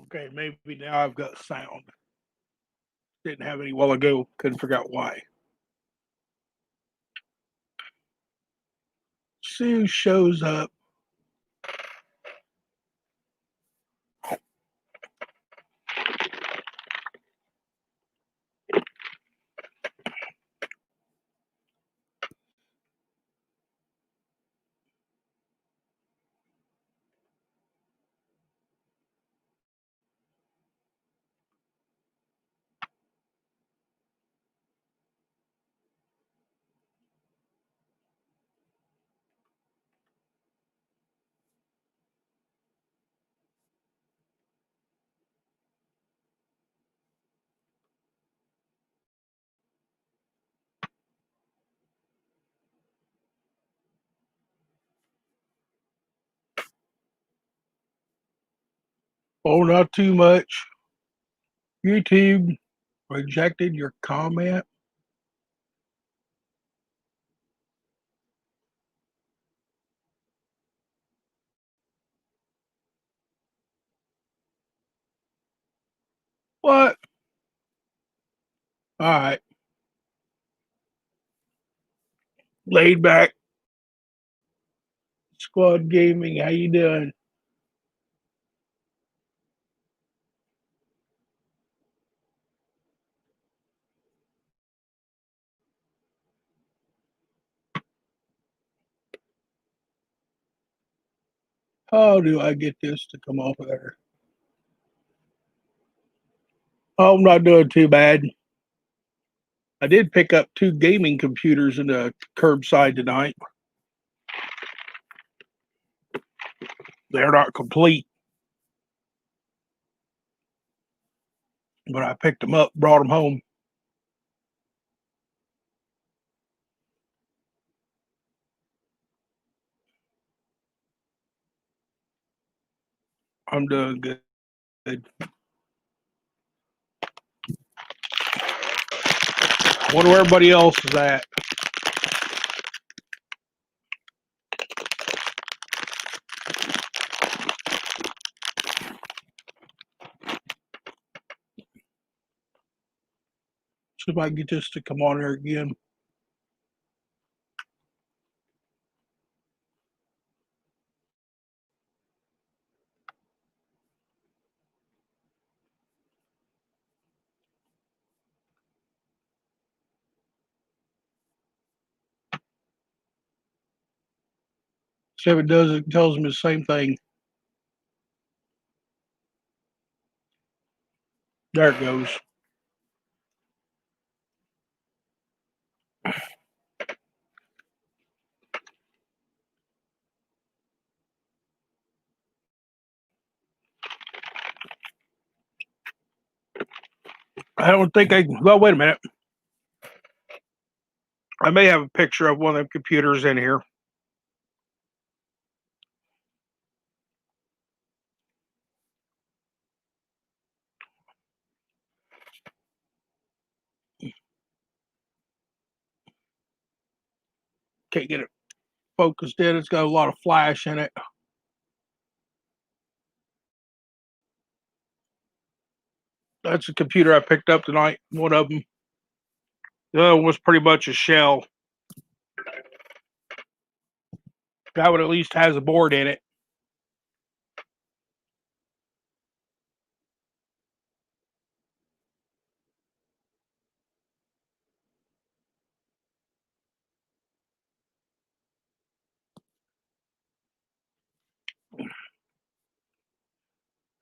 Okay, maybe now I've got sound. Didn't have any while ago. Couldn't figure out why. Sue shows up. Oh, not too much. YouTube rejected your comment. What? All right. Laid back squad gaming. How you doing? How do I get this to come off of there? Oh, I'm not doing too bad. I did pick up 2 gaming computers in the curbside tonight. They're not complete, but I picked them up, brought them home. I'm doing good. Wonder where everybody else is at. See if I can get this to come on here again. See if it does. It tells me the same thing. There it goes. I don't think I. Well, wait a minute. I may have a picture of one of the computers in here. Can't get it focused in. It's got a lot of flash in it. That's a computer I picked up tonight. One of them. The other one was pretty much a shell. That one at least has a board in it.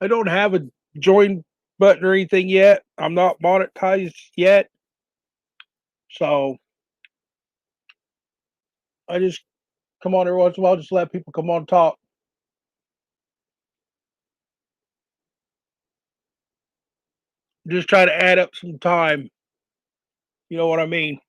I don't have a join button or anything yet. I'm not monetized yet. So I just come on every once in a while, just let people come on and talk. Just try to add up some time. You know what I mean?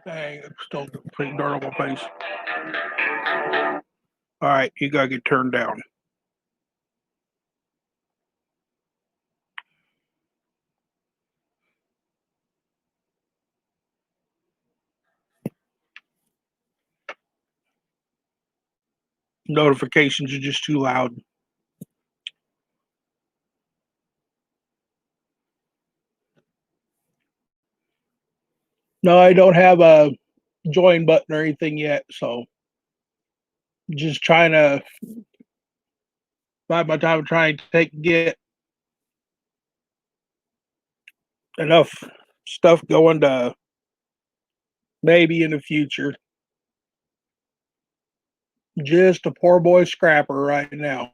Dang, it's still pretty darn on my face. All right, you gotta get turned down. Notifications are just too loud. No, I don't have a join button or anything yet, so just trying to bide my time trying to get enough stuff going to maybe in the future. Just a poor boy scrapper right now.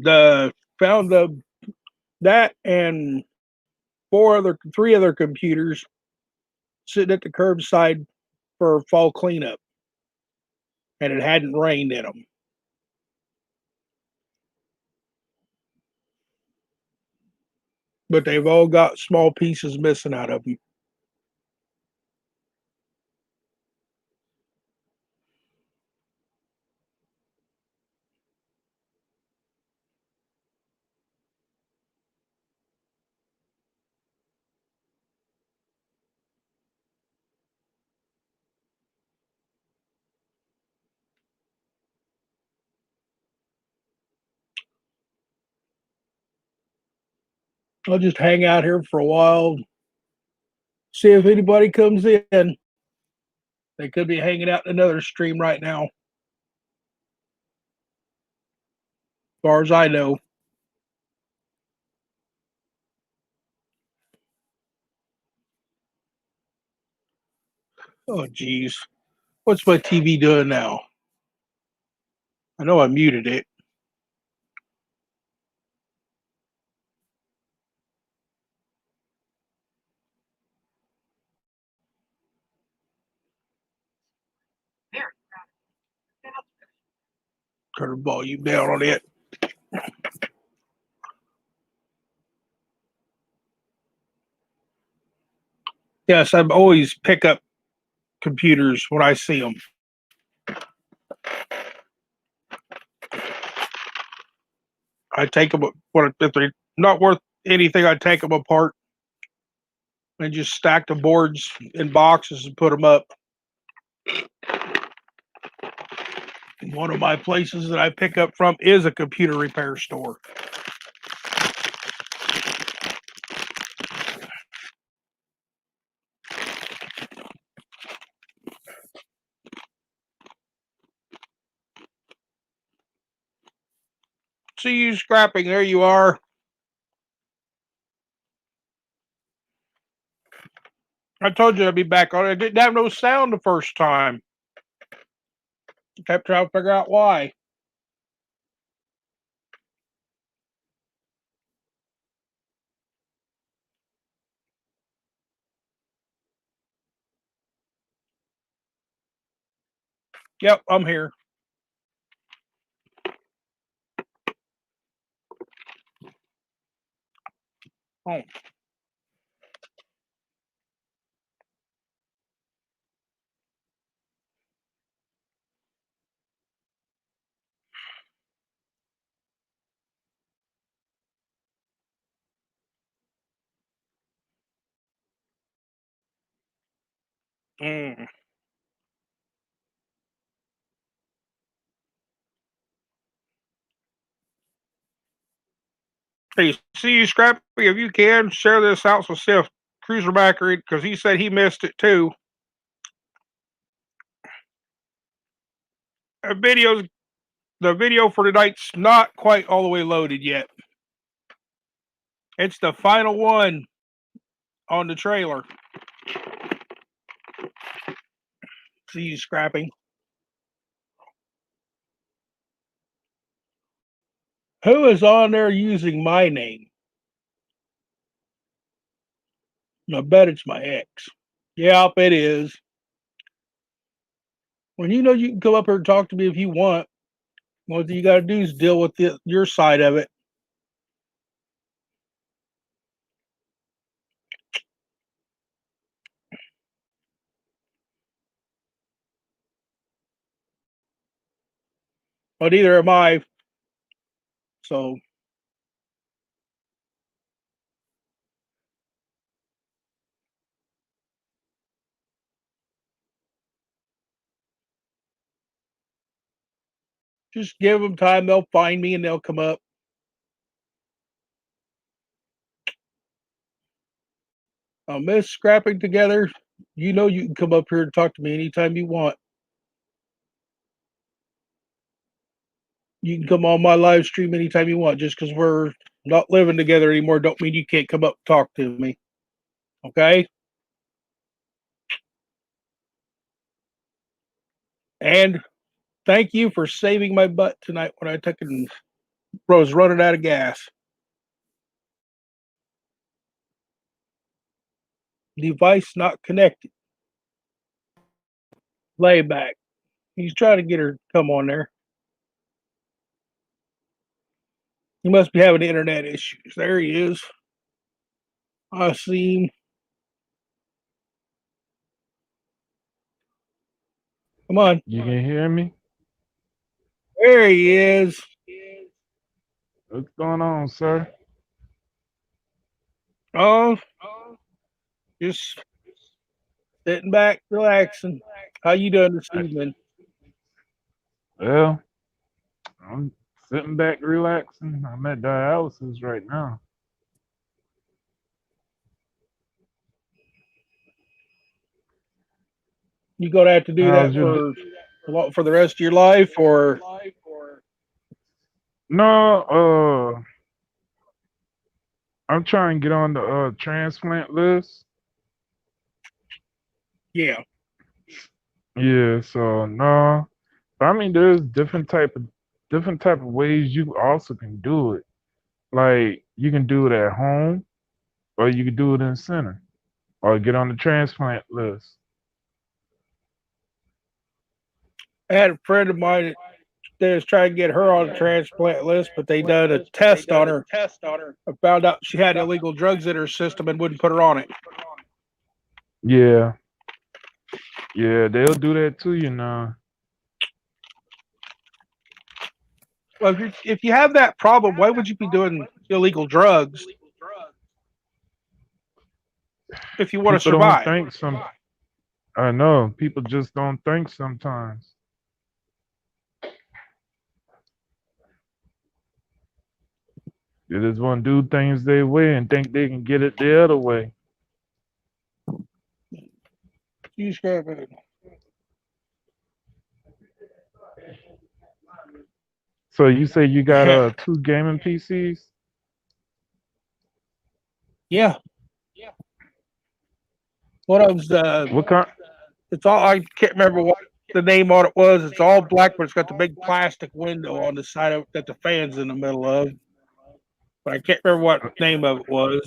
The found the that and three other computers sitting at the curbside for fall cleanup, and it hadn't rained in them. But they've all got small pieces missing out of them. I'll just hang out here for a while, see if anybody comes in. They could be hanging out in another stream right now, as far as I know. Oh, geez. What's my TV doing now? I know I muted it. Turn the volume down on it. Yes, I always pick up computers when I see them. I take them, if they're not worth anything, I take them apart and just stack the boards in boxes and put them up. One of my places that I pick up from is a computer repair store. See you scrapping. There you are. I told you I'd be back on it. I didn't have no sound the first time. Kept trying to figure out why. Yep, I'm here. Oh. Mm. Hey, see you, Scrappy. If you can, share this out with Seth Cruiser Mackery because he said he missed it too. Videos, the video for tonight's not quite all the way loaded yet. It's the final one on the trailer. See you, Scrappy. Who is on there using my name? I bet it's my ex. Yep, it is. When you know you can come up here and talk to me if you want, what you got to do is deal with your side of it. But neither am I. So Just give them time. They'll find me and they'll come up. I'll miss scrapping together. You know you can come up here and talk to me anytime you want. You can come on my live stream anytime you want. Just because we're not living together anymore don't mean you can't come up and talk to me. Okay? And thank you for saving my butt tonight when I took and was running out of gas. Device not connected. Layback. He's trying to get her to come on there. He must be having internet issues. There he is. I see him. Come on. You can hear me? There he is. What's going on, sir? Oh, just sitting back, relaxing. How you doing this evening? Well, I'm sitting back relaxing. I'm at dialysis right now. You gonna have to do that How's your d- for the rest of your life, or No, I'm trying to get on the transplant list. yeah? Yeah, so no. But I mean there's different type of ways you also can do it. Like you can do it at home or you can do it in the center or get on the transplant list. I had a friend of mine that was trying to get her on the transplant list, but they done a test on her. I found out she had illegal drugs in her system and wouldn't put her on it. Yeah. Yeah, they'll do that to you now. Well, if you have that problem, why would you be doing illegal drugs if you want to People don't survive? think some I know. People just don't think sometimes. They just want to do things their way and think they can get it the other way. You scrap it. So you say you got two gaming PCs? Yeah. One of them's What kind? it's all I can't remember what the name on it was. It's all black, but it's got the big plastic window on the side of it that the fan's in the middle of. But I can't remember what name of it was.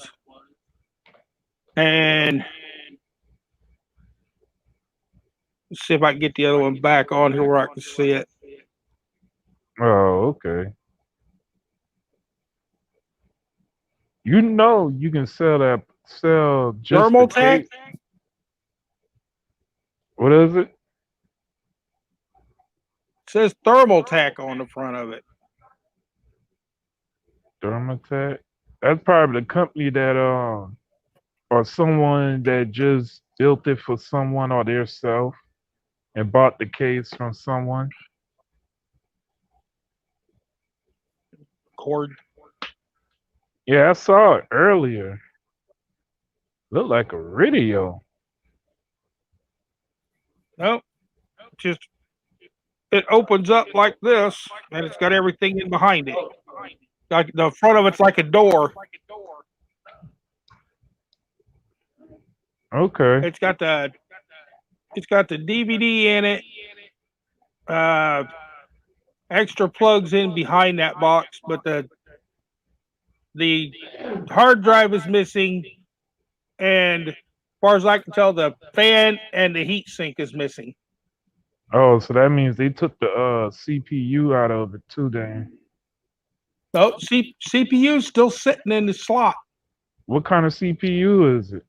And let's see if I can get the other one back on here where I can see it. Oh, okay. You know you can sell just the Thermaltake? case. What is it? It says Thermaltake on the front of it. Dermatech. That's probably the company that or someone that just built it for someone or their self and bought the case from someone. Cord. Yeah, I saw it earlier. Looked like a radio. Nope. Just it opens up like this, and it's got everything in behind it. Like the front of it's like a door. Okay. It's got the DVD in it. Uh, extra plugs in behind that box, but the hard drive is missing, and as far as I can tell, the fan and the heat sink is missing. Oh, so that means they took the CPU out of it too, then. So CPU is still sitting in the slot. What kind of CPU is it?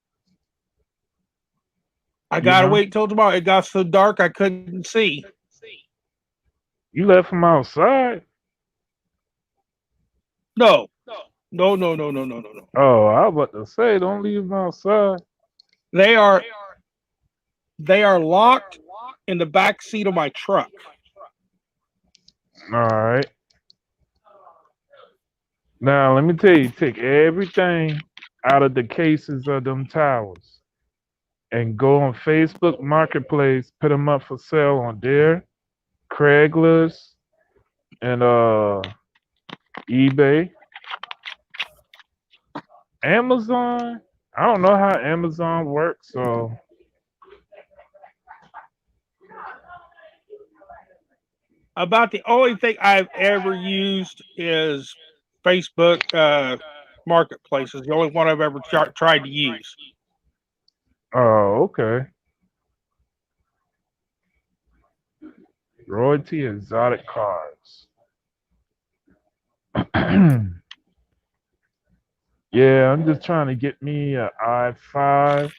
I You gotta know? wait till tomorrow. It got so dark I couldn't see. You left them outside? No, no. Oh, I was about to say, don't leave them outside. They are locked in the back seat of my truck. All right. Now let me tell you, take everything out of the cases of them towers and go on Facebook Marketplace, put them up for sale on there, Craigslist, and eBay, Amazon. I don't know how Amazon works, so About the only thing I've ever used is Facebook Marketplace. Is the only one I've ever tried to use. oh, okay. Royalty exotic cars. Yeah, I'm just trying to get me a i5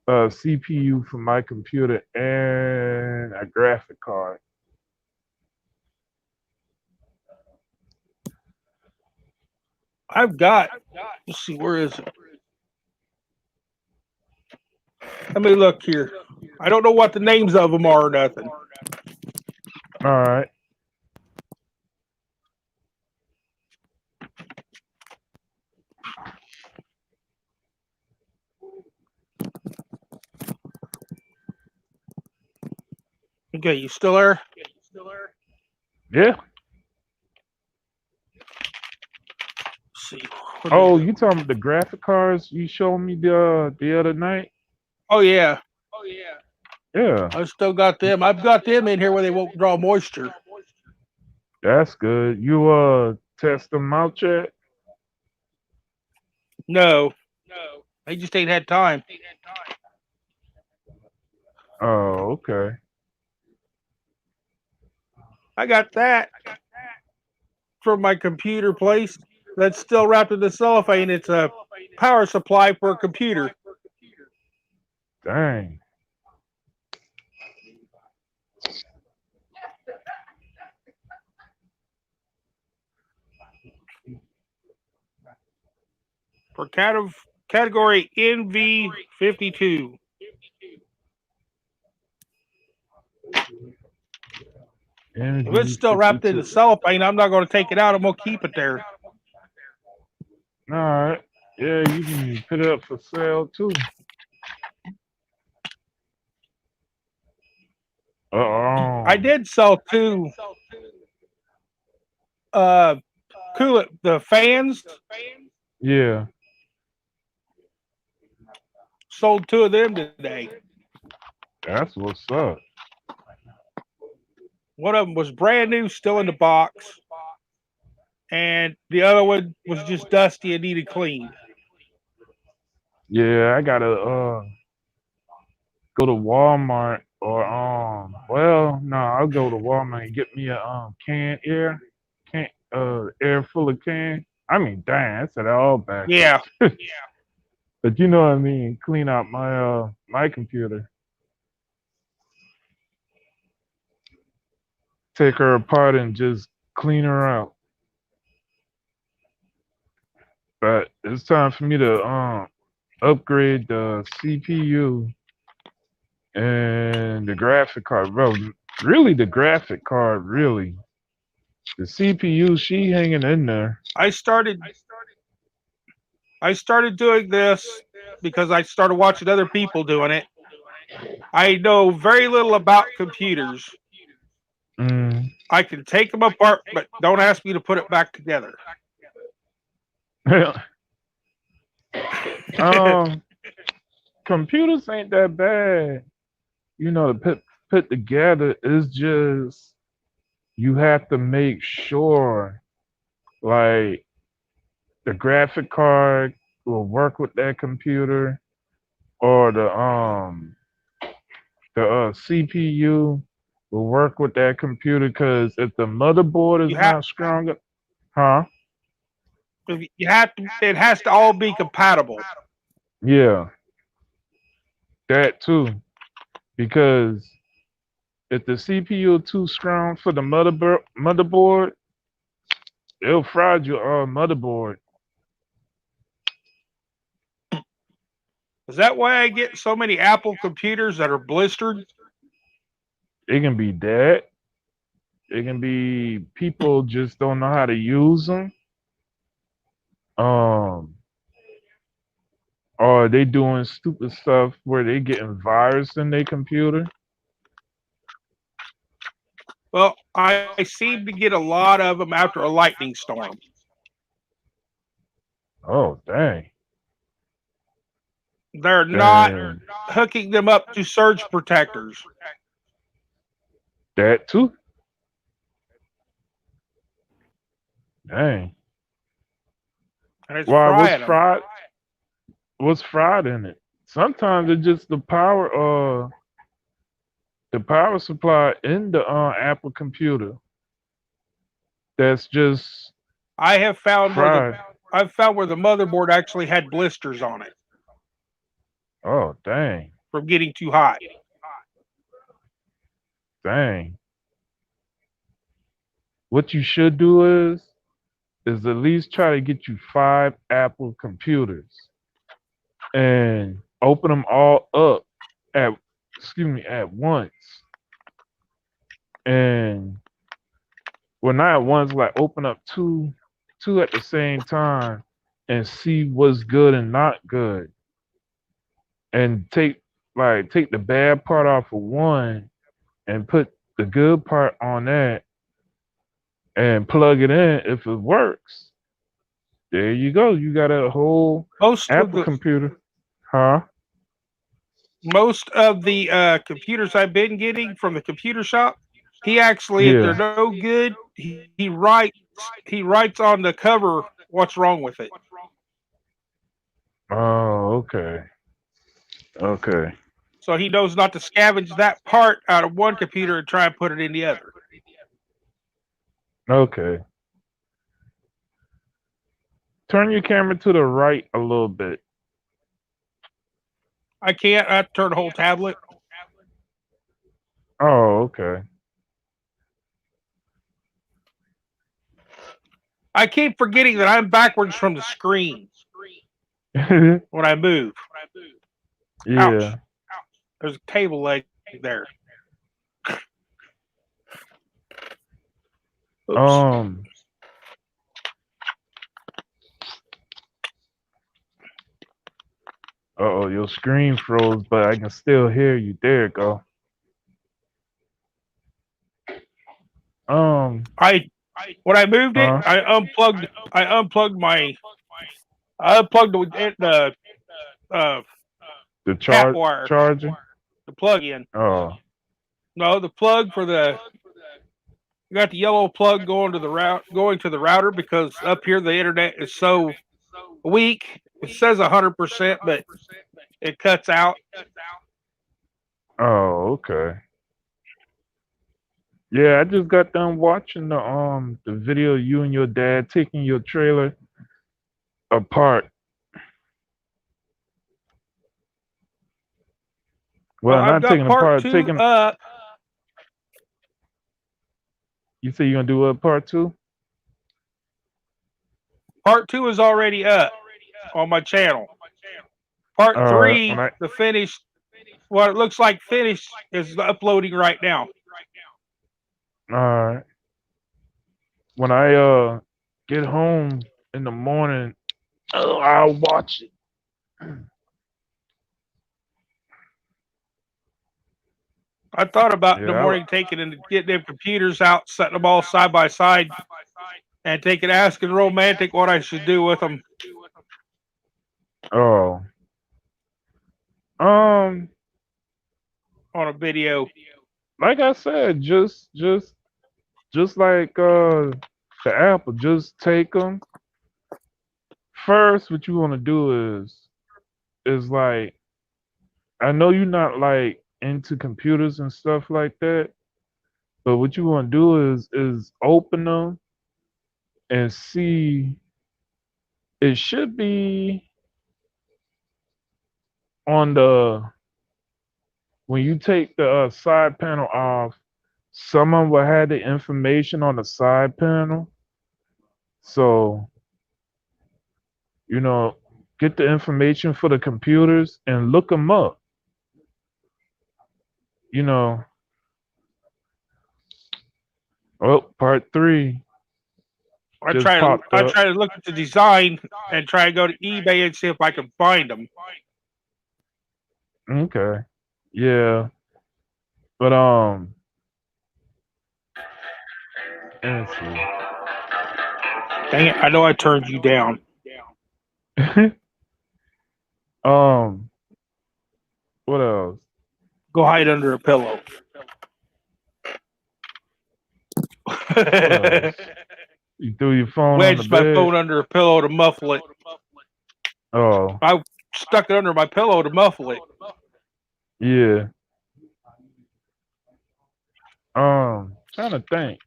CPU for my computer and a graphic card. I've got. Let's see, where is it? Let me look here. I don't know what the names of them are or nothing. All right. Okay, you still there? Yeah. Let's see. Oh, you talking about the graphic cards you showed me the other night? Oh yeah, Yeah, I still got them. I've got them in here where they won't draw moisture. that's good. You test them out yet? No, they just ain't had time. Oh, okay. I got that from my computer place. That's still wrapped in the cellophane. It's a power supply for a computer. Dang. For category NV52. If it's still wrapped in the cellophane, I'm not going to take it out. I'm going to keep it there. All right. Yeah, you can put it up for sale too. Oh. I did sell two coolant, the fans. Yeah. Sold two of them today. That's what's up. One of them was brand new, still in the box, and the other one was just dusty and needed cleaned. Yeah, I gotta go to Walmart or well no, I'll go to Walmart and get me a can air full of can. I mean dang, I said it all back. Yeah. But you know what I mean, clean out my my computer. Take her apart and just clean her out. But it's time for me to upgrade the CPU and the graphic card. Bro, really the graphic card, really. The CPU, she hanging in there. I started doing this because I started watching other people doing it. I know very little about computers. Mm. I can take them apart, but don't ask me to put it back together. Computers ain't that bad. You know, to put together. It's just you have to make sure like the graphic card will work with that computer or the CPU will work with that computer because if the motherboard is not strong, huh? You have to. It has to all be compatible. Yeah, that too. Because if the CPU too strong for the motherboard, it'll fry your motherboard. Is that why I get so many Apple computers that are blistered? It can be that. It can be people just don't know how to use them. Um, or they doing stupid stuff where they getting virus in their computer. Well, I seem to get a lot of them after a lightning storm. Oh, dang. They're not Dang. hooking them up to surge protectors. That too? Dang. And it's Why, frying them. what's fried in it? Sometimes it's just the power supply in the Apple computer that's just I have found where fried. the motherboard actually had blisters on it Oh, dang. from getting too hot. Dang. What you should do is at least try to get you 5 Apple computers and open them all up at at once. And well, not at once, like open up two at the same time and see what's good and not good. And take the bad part off of one and put the good part on that and plug it in. If it works, there you go. You got a whole Most of Apple the computer. Huh? computers I've been getting from the computer shop, he actually, if they're Yeah. no good, he writes on the cover what's wrong with it. Oh, okay. Okay. So he knows not to scavenge that part out of one computer and try and put it in the other. Okay. Turn your camera to the right a little bit. I can't. I have to turn the whole tablet. Oh, okay. I keep forgetting that I'm backwards from the screen when I move. Ouch. Yeah. There's a table leg there. Oops. Um. Oh, your screen froze, but I can still hear you. There it go. Um. When I moved it, Huh? I unplugged the The cat wire, charger. the plug in. Oh. No, the plug for you got the yellow plug going to the router because up here the internet is so weak. It says 100%, but it cuts out. Oh. Okay. Yeah, I just got done watching the video of you and your dad taking your trailer apart. Well, Well, I've not got taking part apart, two taking. up. You say you're gonna do a part two? Part two is already up on my channel. Part When three, I the finished, what it looks like finished, is uploading right now. all right. When I get home in the morning, I'll watch it. I thought about in the Yeah. morning taking and getting them computers out, setting them all side by side, and taking asking Romantic what I should do with them. Oh. Um. On a video. Like I said, just like the Apple, just take them. First, what you want to do is like, I know you're not like into computers and stuff like that, but what you want to do is open them and see. It should be on the when you take the side panel off. Someone will have the information on the side panel, so you know, get the information for the computers and look them up. You know, Oh, part 3 just popped I up. try to look at the design and try to go to eBay and see if I can find them. Okay. Yeah. But let's Dang it! I know I turned you down. see. um, what else? Go hide under a pillow. What else? You threw your phone on the Wedged my bed. phone under a pillow to muffle it. Oh, I stuck it under my pillow to muffle it. yeah. Trying to think.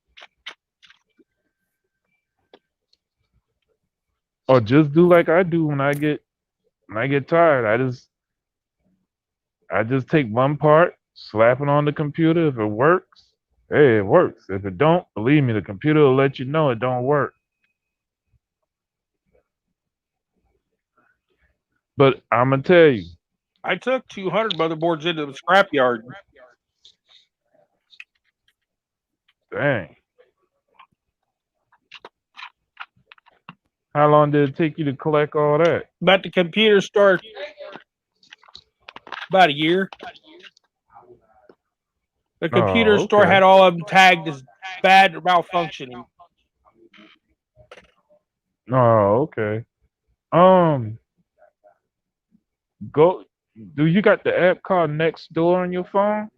Or just do like I do when I get tired. I just take one part, slap it on the computer. If it works, hey, it works. If it don't, believe me, the computer will let you know it don't work. But I'm gonna tell you, I took 200 motherboards into the scrapyard. dang, how long did it take you to collect all that? But the computer store about a year. The computer Oh, store okay. had all of them tagged as bad or malfunctioning. Oh, okay. Um, go. Do you got the app called Nextdoor on your phone?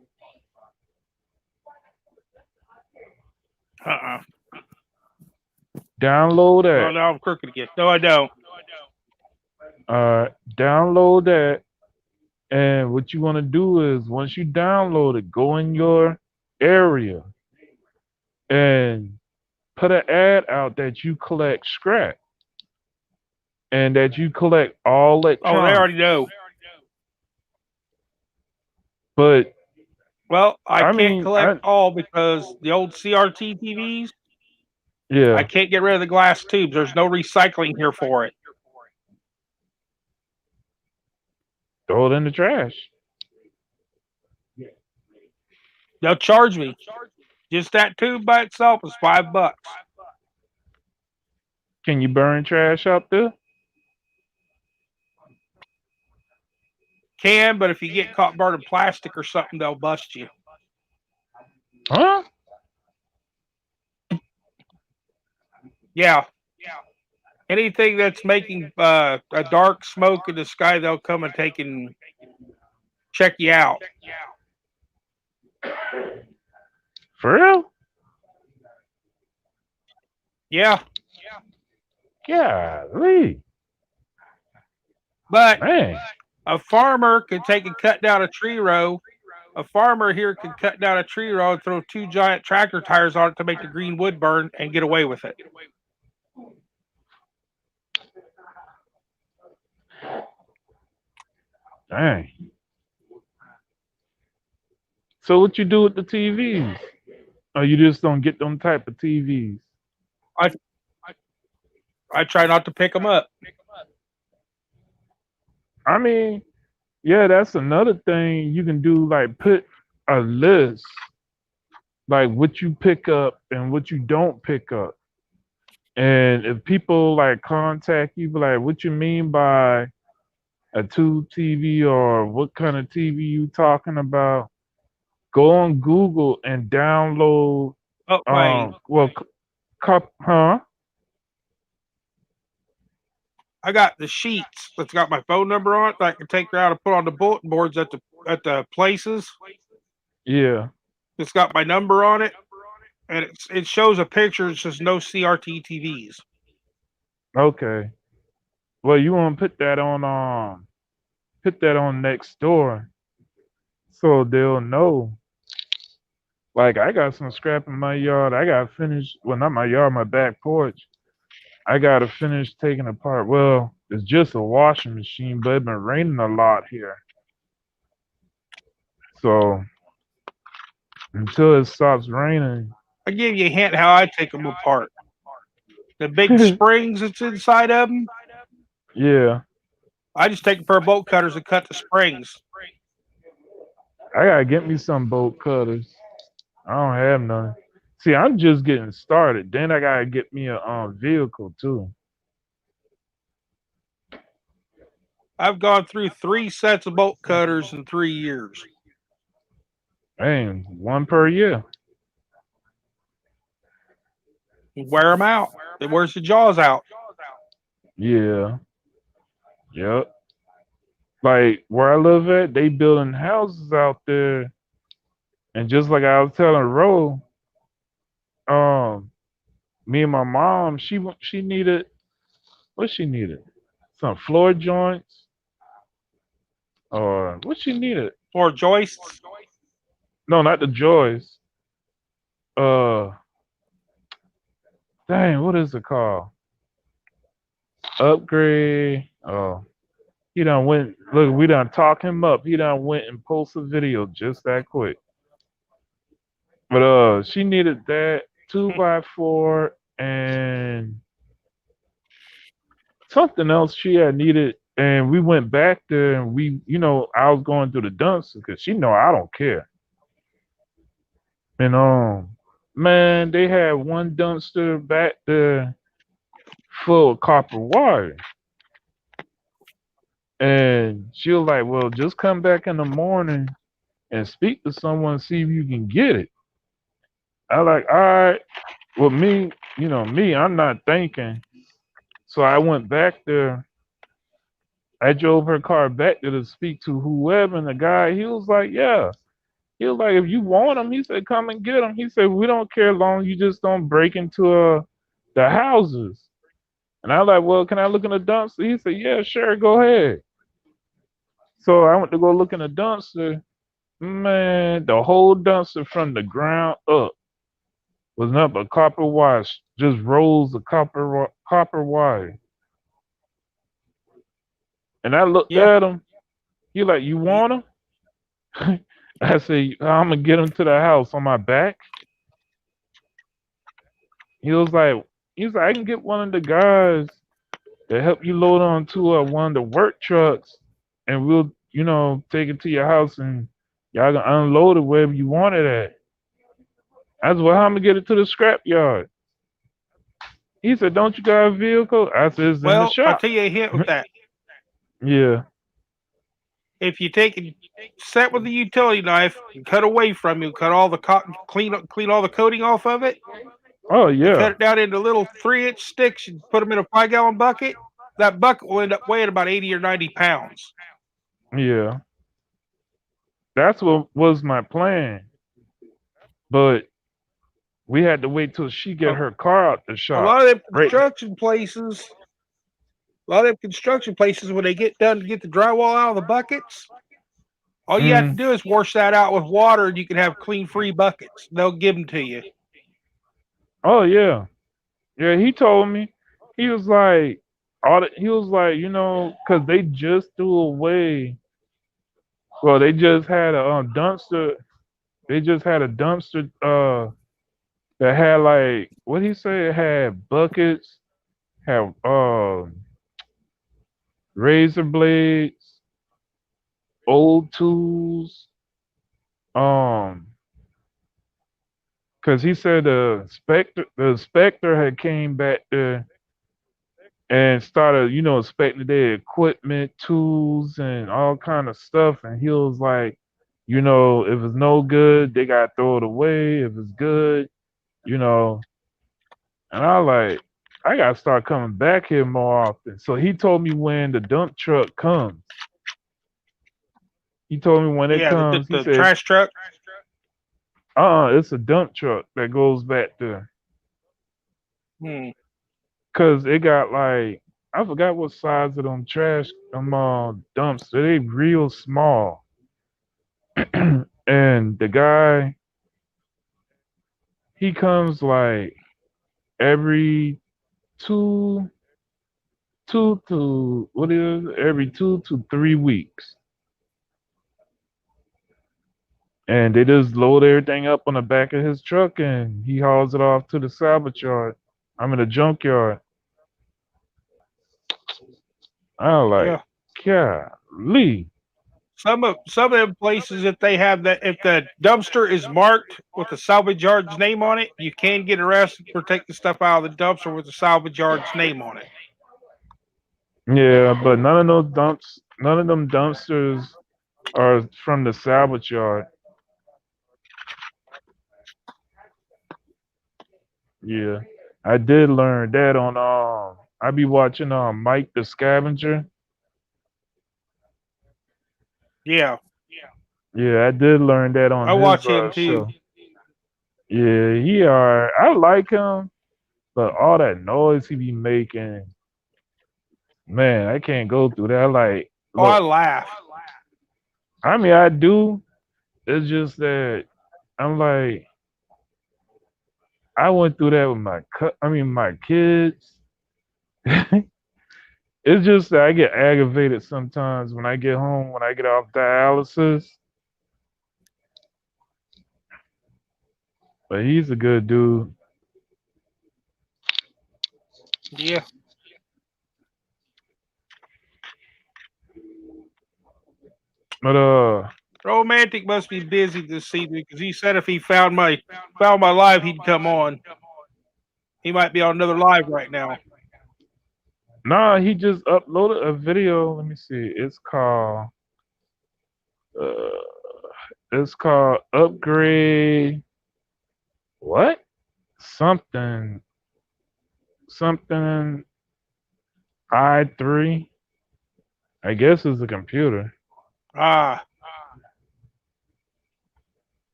Uh-uh. Download Oh, that. now I'm crooked again. No, I don't. Download that. And what you want to do is once you download it, go in your area and put an ad out that you collect scrap and that you collect all Oh, they electronics. already know. But Well, I I can't mean, collect all because the old CRT TVs, I yeah, can't get rid of the glass tubes. There's no recycling here for it. throw it in the trash. They'll charge me. Just that tube by itself is $5. Can you burn trash up there? Can, but if you get caught burning plastic or something, they'll bust you. Huh? Yeah. Anything that's making a dark smoke in the sky, they'll come and take and check you out. For real? Yeah. Golly. But Man. a farmer could take and cut down a tree row. A farmer here could cut down a tree row and throw 2 giant tractor tires on it to make the green wood burn and get away with it. Dang. So what you do with the TVs? Or you just don't get them type of TVs? I try not to pick them up. I mean, yeah, that's another thing you can do. Like put a list, like what you pick up and what you don't pick up. And if people like contact you, be like, what you mean by a tube TV or what kind of TV you talking about? Go on Google and download. Oh, wait. Well, huh? I got the sheets that's got my phone number on it that I can take around and put on the bulletin boards at the places. Yeah. It's got my number on it, and it shows a picture. It says no CRT TVs. Okay. Well, you want to put that on Nextdoor so they'll know. Like I got some scrap in my yard. I got to finish. Well, not my yard, my back porch. I got to finish taking apart. Well, it's just a washing machine, but it's been raining a lot here. So until it stops raining, I give you a hint how I take them apart. The big springs that's inside of them, yeah, I just take a pair of bolt cutters and cut the springs. I gotta get me some bolt cutters. I don't have none. See, I'm just getting started. Then I gotta get me a vehicle too. I've gone through 3 sets of bolt cutters in 3 years. Dang, one per year. Wear them out. It wears the jaws out. Yeah. Yep. Like where I live at, they building houses out there, and just like I was telling Ro, um, me and my mom, she needed what she needed, some floor joints or what she needed. Or joists. No, not the joys. Uh, dang, what is it called? Upgrade. Oh, he done went. Look, we done talk him up. He done went and posted a video just that quick. But she needed that 2x4 and something else she had needed. And we went back there and I was going through the dumpster because she know I don't care. And man, they had one dumpster back there full of copper wire. And she was like, well, just come back in the morning and speak to someone, see if you can get it. I like, all right. Well, me, I'm not thinking. So I went back there. I drove her car back there to speak to whoever, and the guy, he was like, yeah. He was like, if you want them, he said, come and get them. He said, we don't care long you just don't break into the houses. And I was like, well, can I look in the dumpster? He said, yeah, sure, go ahead. So I went to go look in the dumpster. Man, the whole dumpster from the ground up was nothing but copper wire, just rolls of copper wire. And I looked Yeah. at him. He like, you want them? I said, I'm gonna get them to the house on my back. He was like, I can get one of the guys to help you load onto one of the work trucks, and we'll, take it to your house and y'all can unload it wherever you want it at. I said, well, how am I gonna get it to the scrap yard? He said, don't you got a vehicle? I said, it's in the Well, I'll shop. tell you a hint with that. Yeah. If you take and set with the utility knife and cut away from you, cut all the cotton, clean all the coating off of it, Oh cut yeah. it down into little 3-inch sticks and put them in a 5-gallon bucket, that bucket will end up weighing about 80 or 90 pounds. Yeah. That's what was my plan. But we had to wait till she get her car out the shop. A lot of them Right. construction places, when they get done to get the drywall out of the buckets, all you have to do is wash that out with water, and you can have clean, free buckets. They'll give them to you. Oh yeah. Yeah, he told me. He was like, because they just threw away. Well, they just had a dumpster. They just had a dumpster that had like what he say? It had buckets, had razor blades, old tools. Because he said the inspector had came back there and started, inspecting their equipment, tools, and all kind of stuff. And he was like, if it's no good, they gotta throw it away. If it's good, you know. And I like, I gotta start coming back here more often. So he told me when the dump truck comes. He told me when it comes. The He said, trash truck. it's a dump truck that goes back there. Hmm. Cause it got like I forgot what size of them dumps. They real small. And the guy, he comes like every two to what is it? Every 2 to 3 weeks. And they just load everything up on the back of his truck and he hauls it off to the salvage yard. I'm in a junkyard. I was like, Yeah. golly. some of them places, if they have that, if the dumpster is marked with the salvage yard's name on it, you can get arrested for taking stuff out of the dumpster with the salvage yard's name on it. Yeah, but none of them dumpsters are from the salvage yard. Yeah, I did learn that on I be watching Mike the Scavenger. Yeah, Yeah, I did learn that on I his watch him too. show. Yeah, he are. I like him, but all that noise he be making, man, I can't go through that. Like, Oh, I look, laugh. I mean, I do. It's just that I'm like, I went through that with my kids. It's just that I get aggravated sometimes when I get home, when I get off dialysis. But he's a good dude. Yeah, But Romantic must be busy this evening because he said if he found my live, he'd come on. He might be on another live right now. nah, he just uploaded a video. Let me see. Uh, it's called Upgrade. What? Something. Something i3. I guess it's a computer. Ah,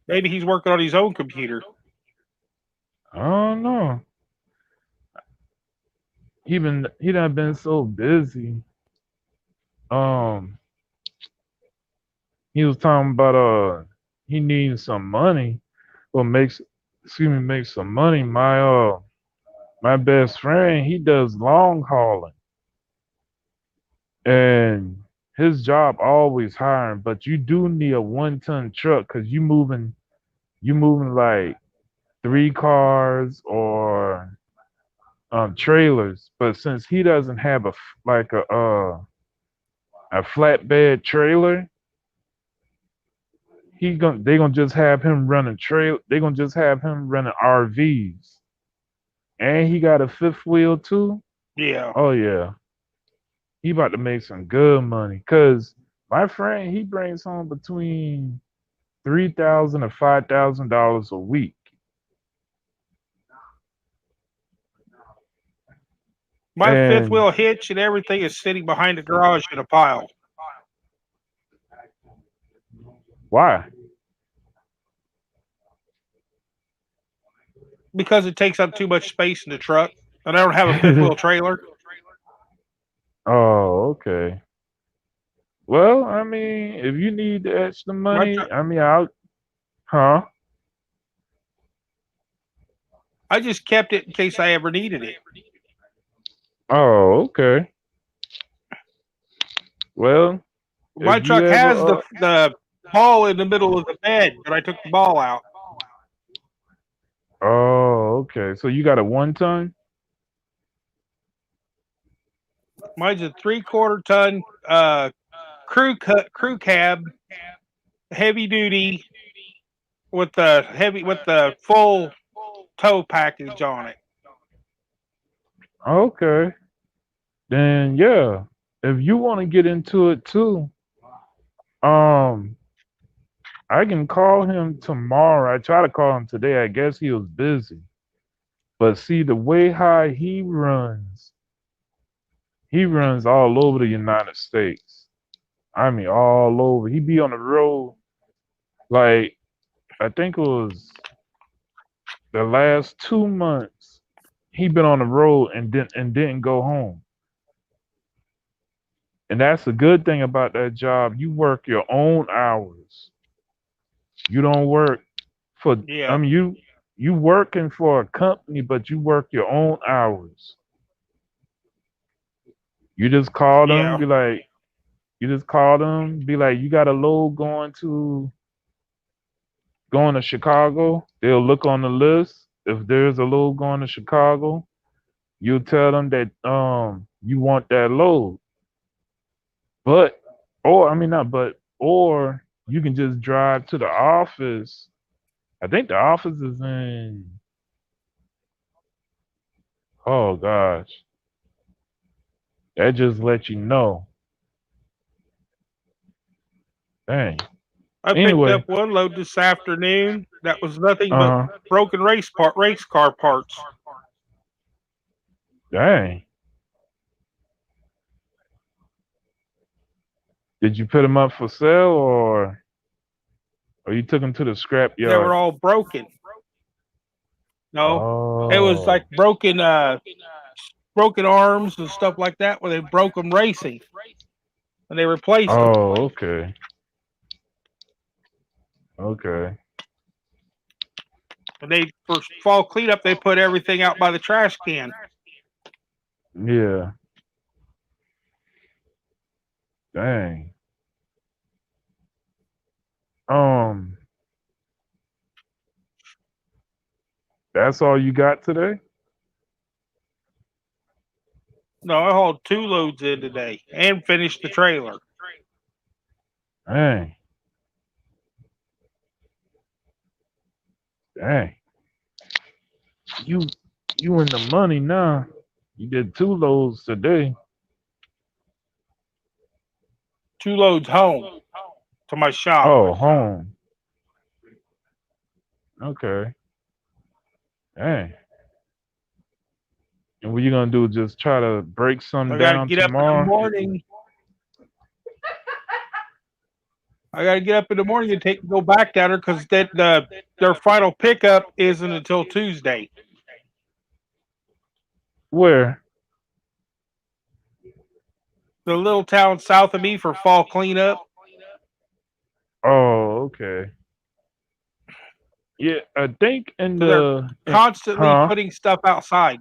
maybe he's working on his own computer. I don't know. He done been so busy. Um, he was talking about he needs some money. Well, make some money. My best friend, he does long hauling, and his job always hiring, but you do need a 1-ton truck because you moving like 3 cars or trailers. But since he doesn't have a flatbed trailer, they gonna just have him running trail. They gonna just have him running RVs, and he got a fifth wheel too. Yeah. Oh yeah, he about to make some good money. Cause my friend, he brings home between $3,000 and $5,000 a week. My fifth And wheel hitch and everything is sitting behind the garage in a pile why? because it takes up too much space in the truck, and I don't have a fifth wheel trailer. Oh, okay. Well, I mean, if you need the extra My money, truck, I mean, huh? I just kept it in case I ever needed it. Oh, okay. Well, My if you truck has ever, the ball in the middle of the bed, but I took the ball out. oh, okay. So you got a 1-ton? Mine's a 3/4 ton crew cab, heavy duty with the full tow package on it. Okay. Then yeah, if you want to get into it too, um, I can call him tomorrow. I try to call him today. I guess he was busy. But see the way how he runs all over the United States. I mean, all over. He be on the road. Like I think it was the last 2 months. He been on the road and didn't go home. And that's the good thing about that job. You work your own hours. You don't work for. I Yeah, mean, you working for a company, but you work your own hours. You just call them, yeah, be like, be like, you got a load going to Chicago. They'll look on the list. If there's a load going to Chicago, you tell them that you want that load. But or I mean not but or you can just drive to the office. I think the office is in. Oh gosh, that just let you know. Dang. I picked Anyway, up one load this afternoon that was nothing but uh, broken race car parts. dang. Did you put them up for sale or you took them to the scrap They were yard? all broken. No, it was like Oh, broken arms and stuff like that where they broke them racing and they replaced them. oh, okay, okay, And they for fall cleanup they put everything out by the trash can. yeah, dang. Um, that's all you got today? No, I hauled 2 loads in today and finished the trailer. Dang, dang. You you in the money now. You did 2 loads today. 2 loads home to my shop. Oh, home. Okay. Dang. And what you gonna do? Just try to break some I got to down get up in the tomorrow? morning. I got to get up in the morning and go back down there because their final pickup isn't until Tuesday. Where? The little town south of me for fall cleanup. Oh, okay. Yeah, I think in So they're the constantly huh? putting stuff outside.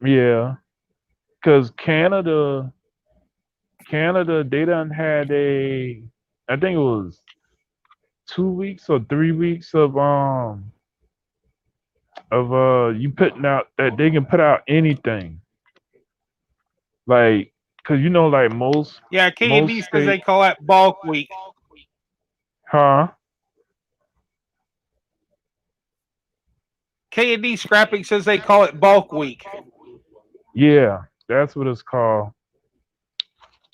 Yeah, because Canada, they done had I think it was 2 weeks or 3 weeks of you putting out that they can put out anything. Like, cause like Yeah, K&D most says they state, call that bulk week. huh? K&D Scrapping says they call it bulk week. Yeah, that's what it's called.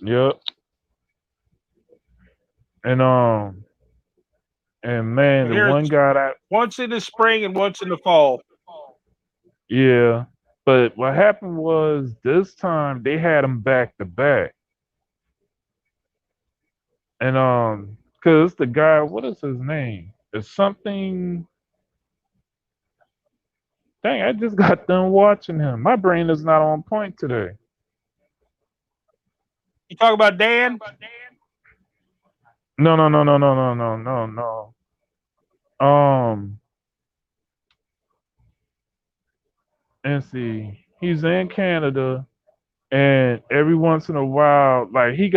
Yep. And and man, the Here one it's guy that once in the spring and once in the fall. yeah, but what happened was this time they had them back to back, and cause the guy, what is his name? It's something. Dang, I just got done watching him. My brain is not on point today. You talk about Dan? No, no, no, no, no, no, no, no, no. And see, he's in Canada, and every once in a while, like he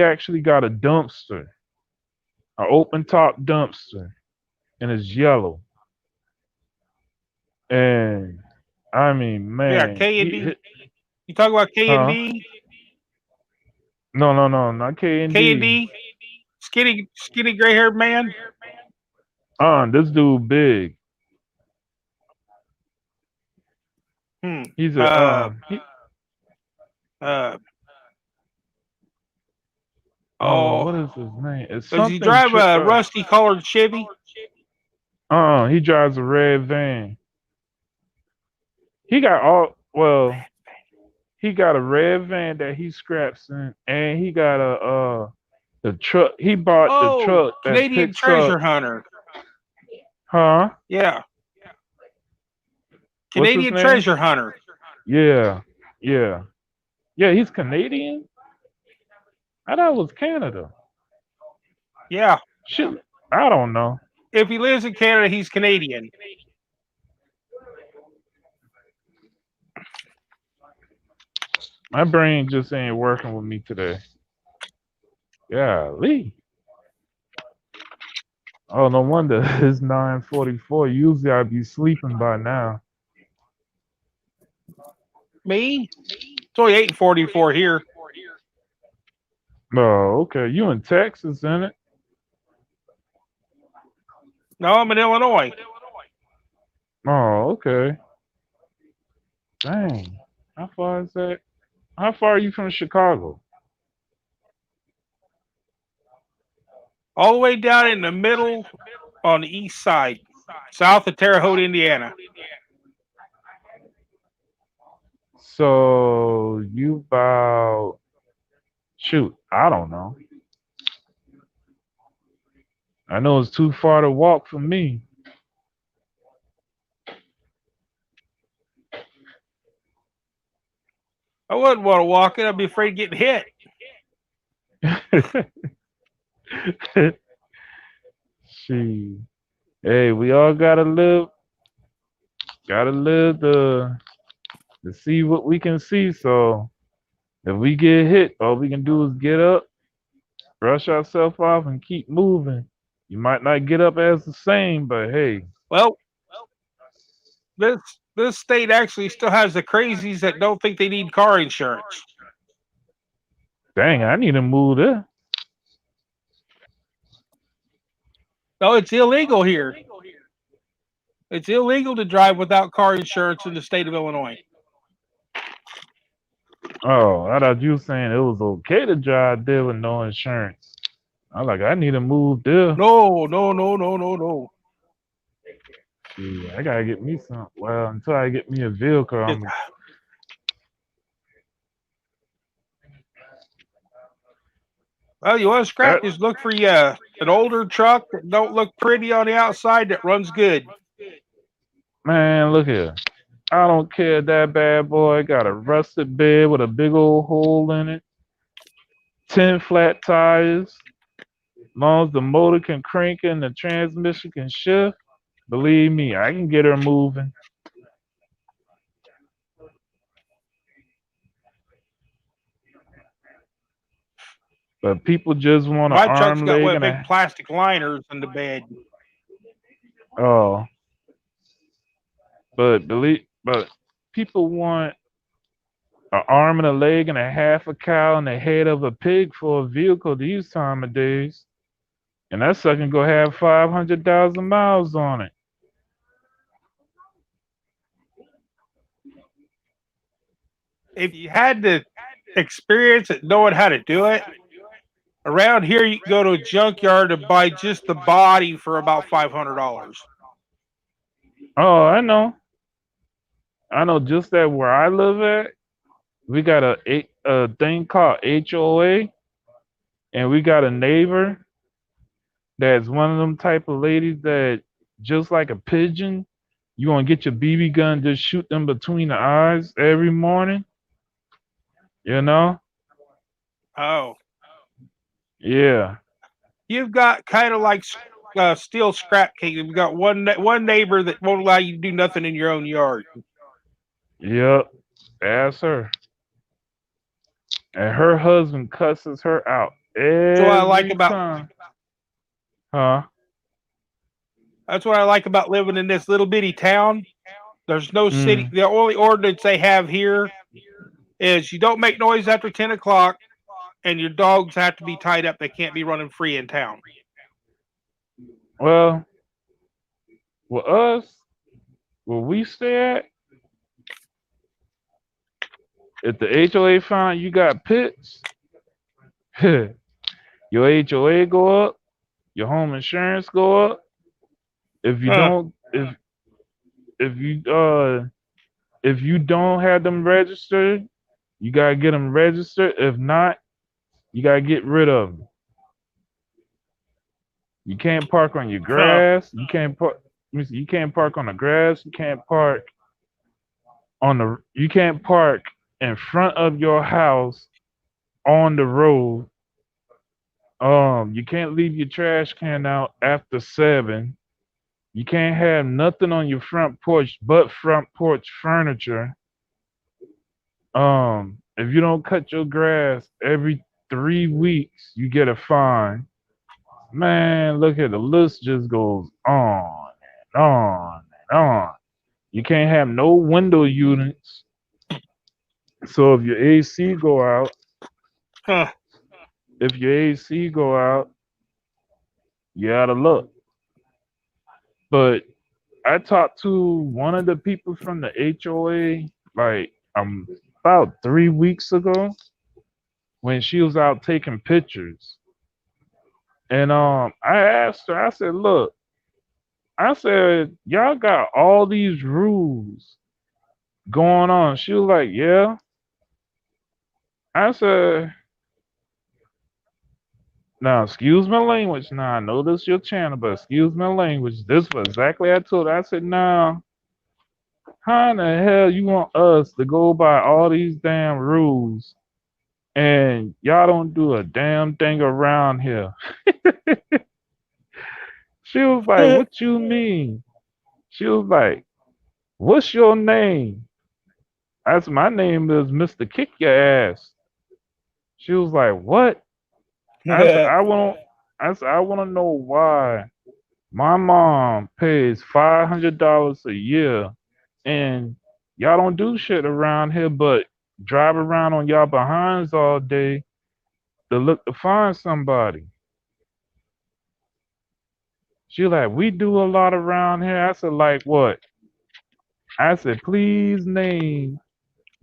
actually got a dumpster, an open top dumpster, and it's yellow. And I mean, Yeah, man, K&D. You talk about huh? K&D? No, no, no, not K and D. K&D? Skinny gray haired man? This dude big. Hmm. He's Uh, oh, oh. what is his name? It's Does he something. drive a rusty colored Chevy? He drives a red van. He got all well. He got a red van that he scraps in, and he got the truck. He bought the Oh, truck that Canadian picks up. treasure hunter. Huh? Yeah, What's his Canadian name? treasure hunter. Yeah, yeah, yeah. He's Canadian. I thought it was Canada. Yeah, Shit, I don't know. if he lives in Canada, he's Canadian. My brain just ain't working with me today. Yeah, Lee. Oh, no wonder it's 9:44. Usually I'd be sleeping by now. Me? It's only 8:44 here. Oh, okay. You in Texas, isn't it? No, I'm in Illinois. Oh, okay. Dang. How far is that? How far are you from Chicago? All the way down in the middle on the east side, south of Terre Haute, Indiana. So you about shoot, I don't know. I know it's too far to walk for me. I wouldn't want to walk it. I'd be afraid of getting hit. She, hey, we all gotta live to see what we can see. So if we get hit, all we can do is get up, brush ourselves off, and keep moving. You might not get up as the same, but hey, Well, this this state actually still has the crazies that don't think they need car insurance. dang, I need to move there. No, it's illegal here. It's illegal to drive without car insurance in the state of Illinois. Oh, I thought you were saying it was okay to drive there with no insurance. I'm like, I need to move there. No, no, no, no, no, no. Gee, I gotta get me some. Well, until I get me a vehicle, It- I'm. well, you want to scrap? Just look for an older truck that don't look pretty on the outside that runs good. Man, look here. I don't care that bad boy got a rusted bed with a big old hole in it, 10 flat tires. As long as the motor can crank and the transmission can shift, believe me, I can get her moving. But people just want an My truck's arm, got leg, one and big a. plastic liners in the bed. Oh, but people want an arm and a leg and a half a cow and the head of a pig for a vehicle these time of days. And that sucker go have 500,000 miles on it. If you had to experience it, knowing how to do it, around here you can go to a junkyard and buy just the body for about $500. Oh, I know. I know just that where I live at, we got a thing called HOA, and we got a neighbor that's one of them type of ladies that just like a pigeon, you gonna get your BB gun, just shoot them between the eyes every morning. You know? Oh, Yeah. you've got kind of like steel scrap king. You've got one neighbor that won't allow you to do nothing in your own yard. Yep. Ask her. And her husband cusses her out That's what I like every about. time. Huh? That's what I like about living in this little bitty town. There's no city. Mm. The only ordinance they have here is you don't make noise after 10 o'clock, and your dogs have to be tied up. They can't be running free in town. Well, with us, where we stay at, if the HOA find you got pits, your HOA go up, your home insurance go up. If you Huh. don't, if you if you don't have them registered, you gotta get them registered. If not, you gotta get rid of them. You can't park on your Huh. grass. You can't park. You can't park on the grass. You can't park on the. You can't park in front of your house on the road. You can't leave your trash can out after 7. You can't have nothing on your front porch but front porch furniture. If you don't cut your grass every 3 weeks, you get a fine. Man, look at the list just goes on and on and on. You can't have no window units. So if your AC go out, Huh. if your AC go out, you gotta look. But I talked to one of the people from the HOA like about 3 weeks ago when she was out taking pictures. And I asked her, I said, look, I said, y'all got all these rules going on. She was like, yeah. I said, now excuse my language. Now I know this your channel, but excuse my language. This was exactly I told her. I said, now, how in the hell you want us to go by all these damn rules and y'all don't do a damn thing around here? She was like, what you mean? She was like, what's your name? I said, my name is Mr. Kick Your Ass. She was like, what? I said, I want to know why my mom pays $500 a year and y'all don't do shit around here but drive around on y'all behinds all day to look to find somebody. She like, we do a lot around here. I said, like what? I said, please name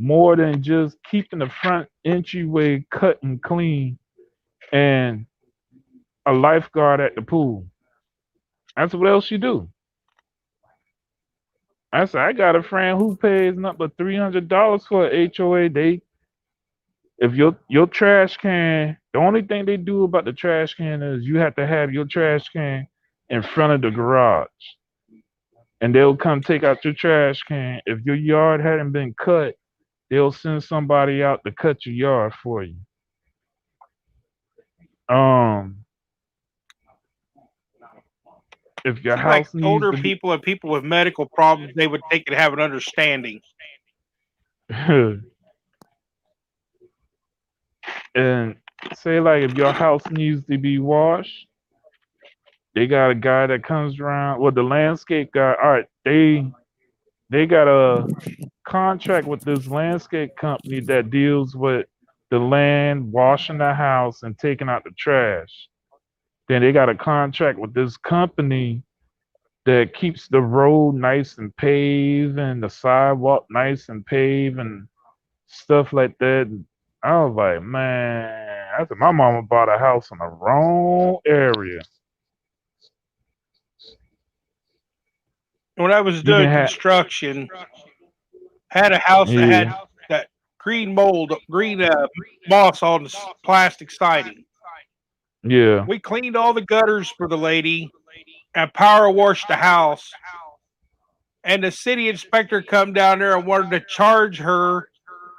more than just keeping the front entryway cut and clean and a lifeguard at the pool. That's what else you do. I said, I got a friend who pays nothing but $300 for a HOA. They, if your trash can, the only thing they do about the trash can is you have to have your trash can in front of the garage, and they'll come take out your trash can. If your yard hadn't been cut, they'll send somebody out to cut your yard for you. Um, if your See, like house needs older to be, people and people with medical problems, they would take it to have an understanding. and say like if your house needs to be washed, they got a guy that comes around. Well, the landscape guy. All right, they got a contract with this landscape company that deals with the land, washing the house, and taking out the trash. Then they got a contract with this company that keeps the road nice and paved and the sidewalk nice and paved and stuff like that. I was like, man, I said my mama bought a house in the wrong area. When I was You doing can have, construction, had a house that yeah, had that green mold, green moss on the plastic siding. yeah, We cleaned all the gutters for the lady and power washed the house. And the city inspector come down there and wanted to charge her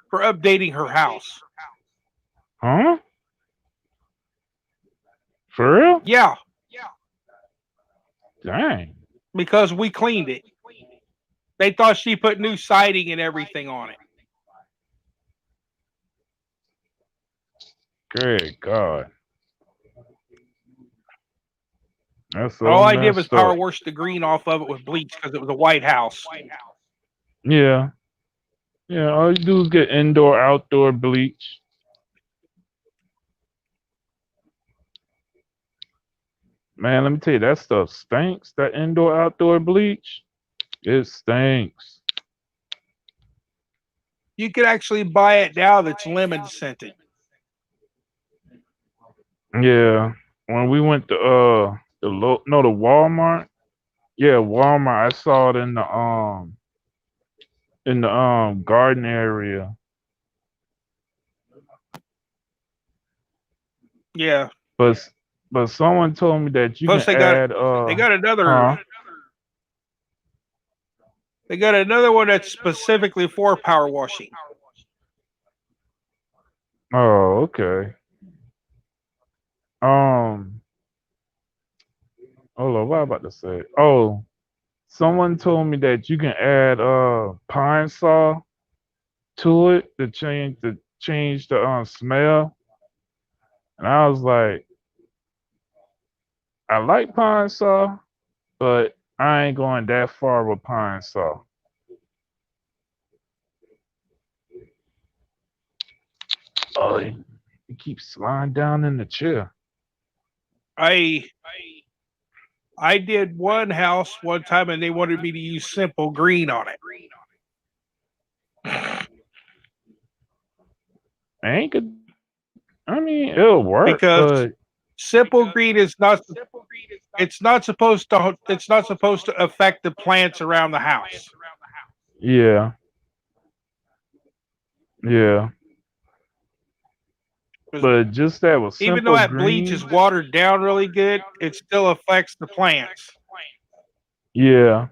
for updating her house. huh? For real? Yeah, Dang, because we cleaned it. They thought she put new siding and everything on it. great God, that's so All I did was messed power up. wash the green off of it with bleach because it was a white house. Yeah, yeah. All you do is get indoor, outdoor bleach. Man, let me tell you, that stuff stinks. That indoor, outdoor bleach, it stinks. You could actually buy it now that's lemon scented. Yeah, when we went to the Walmart. Yeah, Walmart. I saw it in the garden area. Yeah. But but someone told me that you can Plus add they got another huh? they got another one that's specifically for power washing. Oh, okay. Um, hold on, what I about to say? Oh, someone told me that you can add pine saw to it to change the smell. And I was like, I like pine saw, but I ain't going that far with pine saw. Oh, He keeps sliding down in the chair. I I did one house one time, and they wanted me to use simple green on it. I ain't good. I mean, it'll work, Because but simple green is not. It's not supposed to affect the plants around the house. yeah, yeah. 'Cause But just that with even though simple that bleach is green, watered down really good, it still affects the plants. yeah.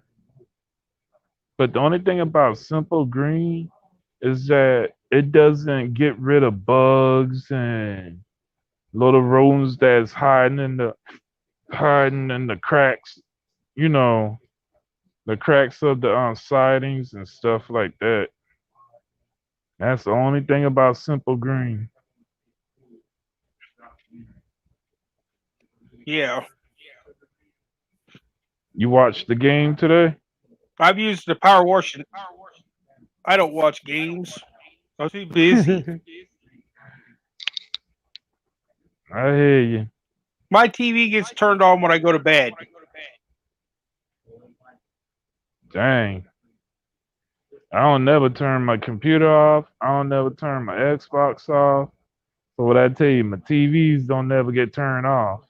But the only thing about simple green is that it doesn't get rid of bugs and little rodents that's hiding in the cracks, you know, the cracks of the sidings and stuff like that. That's the only thing about simple green. Yeah, You watched the game today? I've used the power wash. I don't watch games. I'm too busy. I hear you. My TV gets turned on when I go to bed. Dang. I don't never turn my computer off. I don't never turn my Xbox off. So what I tell you, my TVs don't never get turned off.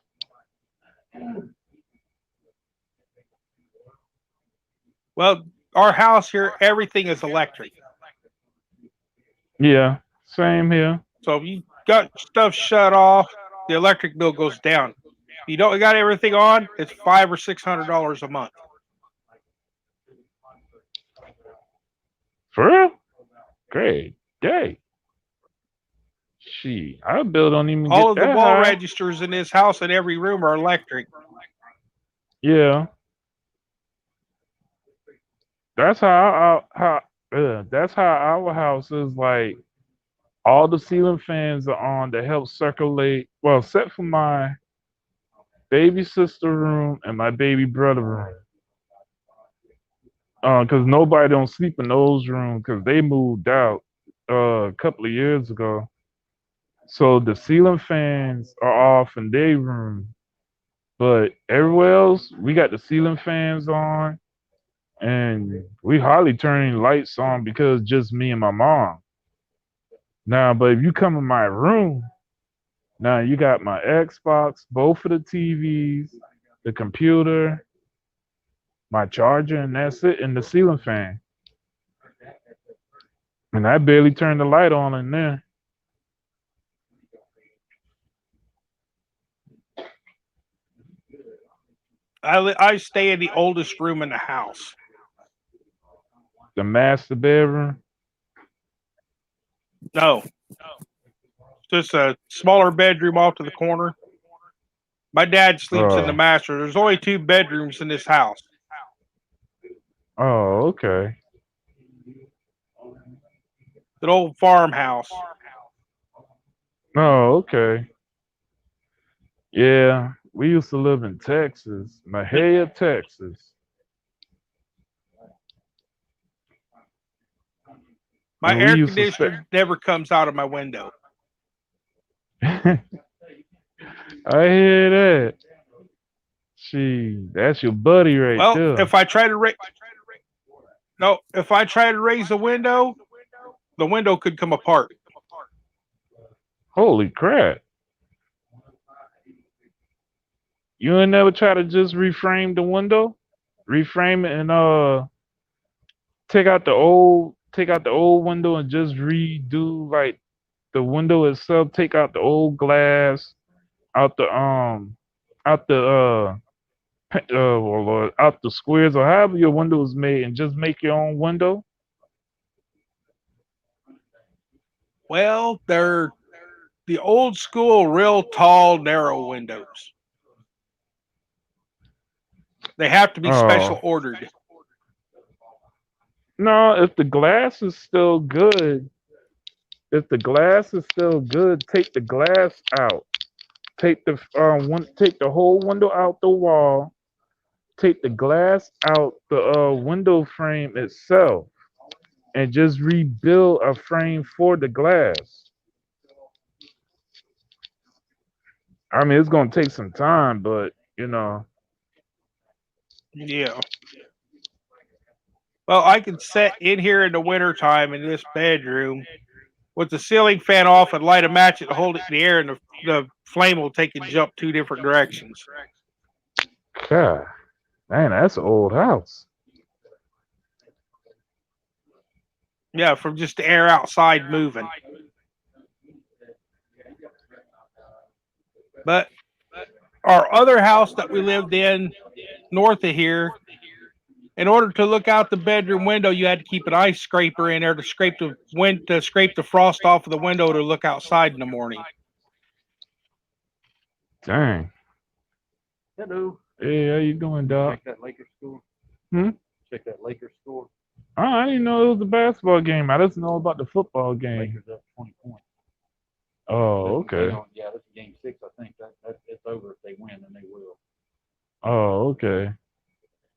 Well, our house here, everything is electric. Yeah, same here. So if you got stuff shut off, the electric bill goes down. If you don't got everything on, it's $500 or $600 a month. For real? Great day. She, our bill don't even All get of the that wall high. registers in this house in every room are electric. Yeah, that's that's how our house is. Like all the ceiling fans are on to help circulate. Well, except for my baby sister room and my baby brother room. Cause nobody don't sleep in those rooms because they moved out a couple of years ago. So the ceiling fans are off in their room, but everywhere else we got the ceiling fans on, and we hardly turn any lights on because just me and my mom. Now, but if you come in my room, now you got my Xbox, both of the TVs, the computer, my charger, and that's it, and the ceiling fan. And I barely turned the light on in there. I stay in the oldest room in the house. The master bedroom. No, just a smaller bedroom off to the corner. My dad sleeps in the Oh, master. There's only 2 bedrooms in this house. oh, okay. It's an old farmhouse. Oh, okay. Yeah, we used to live in Texas, Mahia, Texas. My And we air used to stay. conditioner never comes out of my window. I hear that. That's your buddy right Well, there. if I try to raise the window could come apart. Holy crap. You ain't never try to just reframe the window? Reframe it and take out the old window and just redo like the window itself, take out the old glass, out the out the well, out the squares or however your window is made and just make your own window. Well, they're the old school, real tall, narrow windows. They have to be special Oh. ordered. No, if the glass is still good, take the glass out. Take the whole window out the wall. Take the glass out the window frame itself, and just rebuild a frame for the glass. I mean, it's gonna take some time, but you know, Yeah. Well, I can sit in here in the wintertime in this bedroom with the ceiling fan off and light a match and hold it in the air, and the flame will take and jump two different directions. God, man, that's an old house. Yeah, from just the air outside moving. But our other house that we lived in north of here, in order to look out the bedroom window, you had to keep an ice scraper in there to scrape the frost off of the window to look outside in the morning. Dang. Hello. Hey, how you doing, Doc? Check that Lakers score. Hmm? Check that Lakers score. Oh, I didn't know it was a basketball game. I just know about the football game. Lakers up 20 points. Oh, okay. Yeah, this is game 6. I think that it's over if they win, and they will. Oh, okay.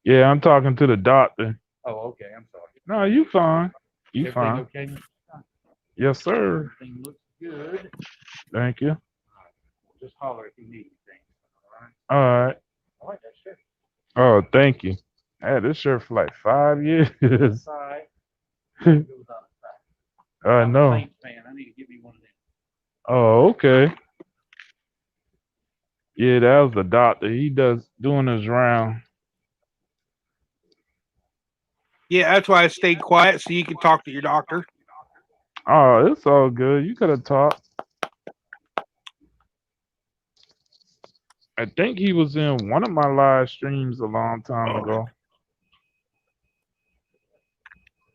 Yeah, I'm talking to the doctor. Oh, okay. I'm sorry. No, you fine. You Everything fine. okay? Yes, sir. Everything looks good. Thank you. Just holler if you need anything. All right. All right. All right. That's sure. Oh, thank you. I had this shirt for like 5 years. All right. It goes out of sight. I I'm a know. Saints fan. I need to get me one of them. Oh, okay. Yeah, that was the doctor. He doing his round. Yeah, that's why I stayed quiet so you can talk to your doctor. Oh, it's all good. You could have talked. I think he was in one of my live streams a long time ago.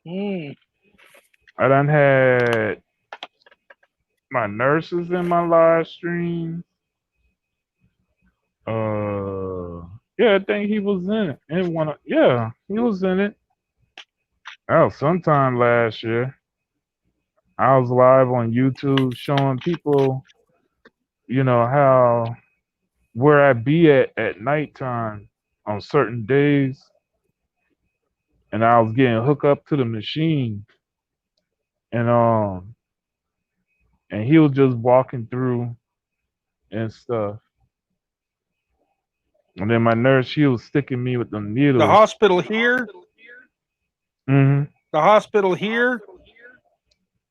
I done had my nurses in my live stream. Yeah, I think he was in it. Yeah, he was in it. That was sometime last year. I was live on YouTube showing people, how where I be at nighttime on certain days, and I was getting hooked up to the machine, and and he was just walking through and stuff. And then my nurse, she was sticking me with the needles. The hospital here, Mm-hmm. the hospital here,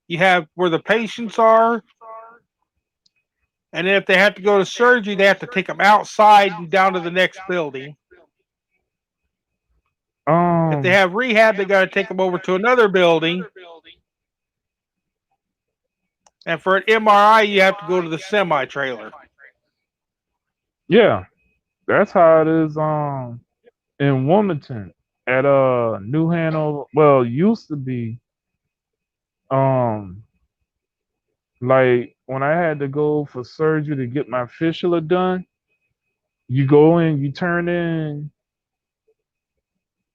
you have where the patients are, and then if they have to go to surgery, they have to take them outside and down to the next building. If they have rehab, they got to take them over to another building. And for an MRI, you have to go to the semi-trailer. Yeah, that's how it is. In Wilmington at New Hanover. Well, used to be. Like when I had to go for surgery to get my fistula done, you go in, you turn in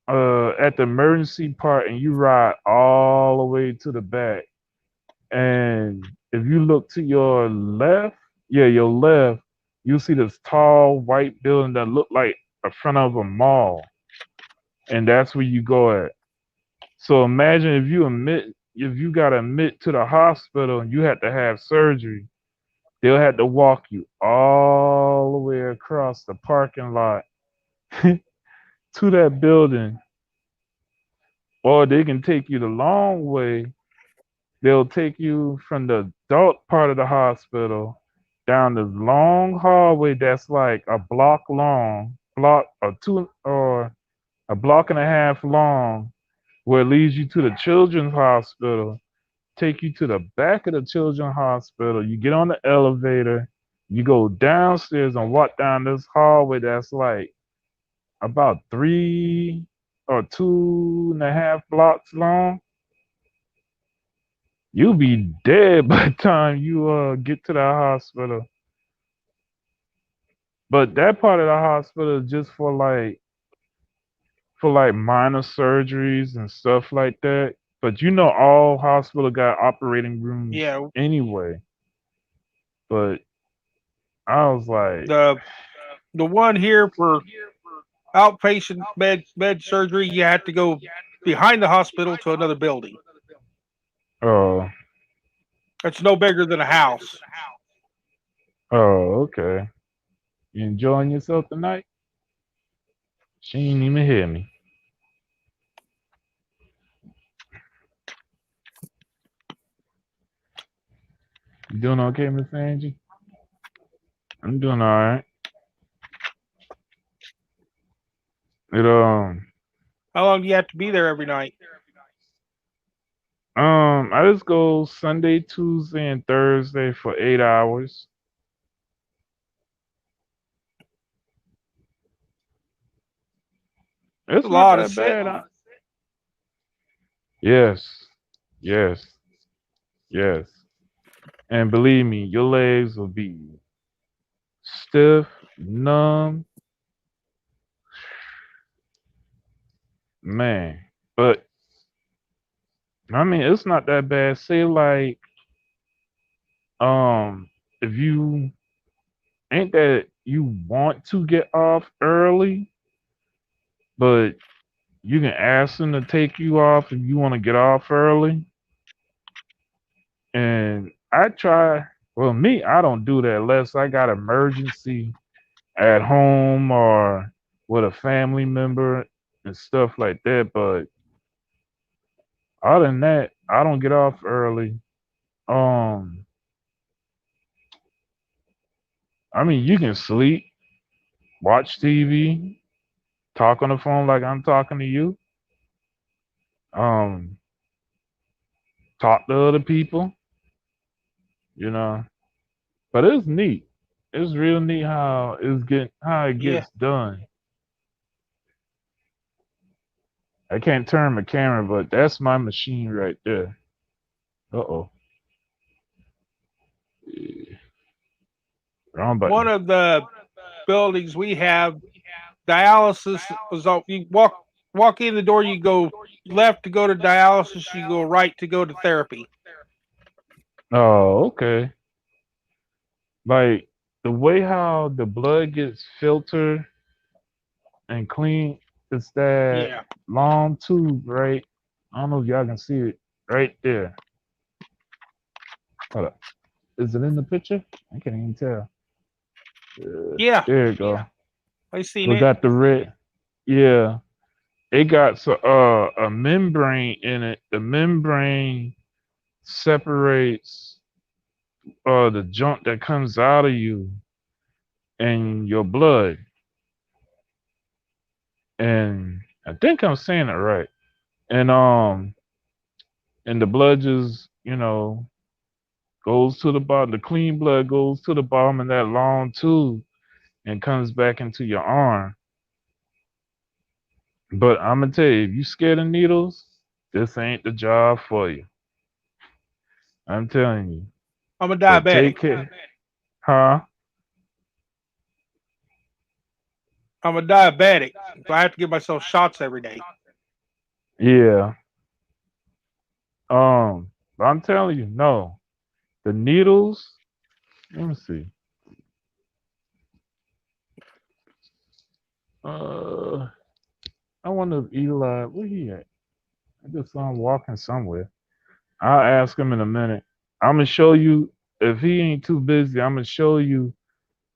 at the emergency part, and you ride all the way to the back. And if you look to your left, your left, you see this tall white building that looked like the front of a mall, and that's where you go at. So imagine if you got to admit to the hospital and you had to have surgery, they'll have to walk you all the way across the parking lot to that building, or they can take you the long way. They'll take you from the adult part of the hospital down this long hallway that's like a block long, block or two or a block and a half long, where it leads you to the children's hospital, take you to the back of the children's hospital. You get on the elevator, you go downstairs and walk down this hallway that's like about 3 or 2.5 blocks long. You'll be dead by the time you get to the hospital. But that part of the hospital is just for minor surgeries and stuff like that. But all hospital got operating rooms anyway. But I was like, the one here for outpatient med surgery, you have to go behind the hospital to another building. oh, It's no bigger than a house. oh, okay. You enjoying yourself tonight? She ain't even hear me. You doing okay, Miss Angie? I'm doing all right. It How long do you have to be there every night? I just go Sunday, Tuesday, and Thursday for 8 hours. That's It's a not lot of that bad. sitting. Yes, yes, yes. And believe me, your legs will be stiff, numb, man. But I mean, it's not that bad. Say like, if you ain't that you want to get off early, but you can ask them to take you off if you want to get off early. And I try. Well, me, I don't do that unless I got emergency at home or with a family member and stuff like that. But other than that, I don't get off early. Um, I mean, you can sleep, watch TV, talk on the phone like I'm talking to you. Um, talk to other people, you know. But it's neat. It's real neat how it Yeah. gets done. I can't turn my camera, but that's my machine right there. Uh-oh. Wrong button. One of the buildings we have, dialysis was off. You walk in the door, you go left to go to dialysis, you go right to go to therapy. Oh, okay. Like the way how the blood gets filtered and clean, it's that Yeah. long tube, right? I don't know if y'all can see it right there. Hold up. Is it in the picture? I can't even tell. Yeah. There you go. I seen We it. got the red. Yeah. It got a membrane in it. The membrane separates the junk that comes out of you and your blood. And I think I'm saying it right. And the blood just, goes to the bottom. The clean blood goes to the bottom of that long tube and comes back into your arm. But I'm gonna tell you, if you scared of needles, this ain't the job for you. I'm telling you. I'm a But diabetic. take care. Huh? I'm a diabetic, so I have to give myself shots every day. Yeah. But I'm telling you, no. The needles, let me see. I wonder if Eli, where he at? I just saw him walking somewhere. I'll ask him in a minute. I'm gonna show you if he ain't too busy. I'm gonna show you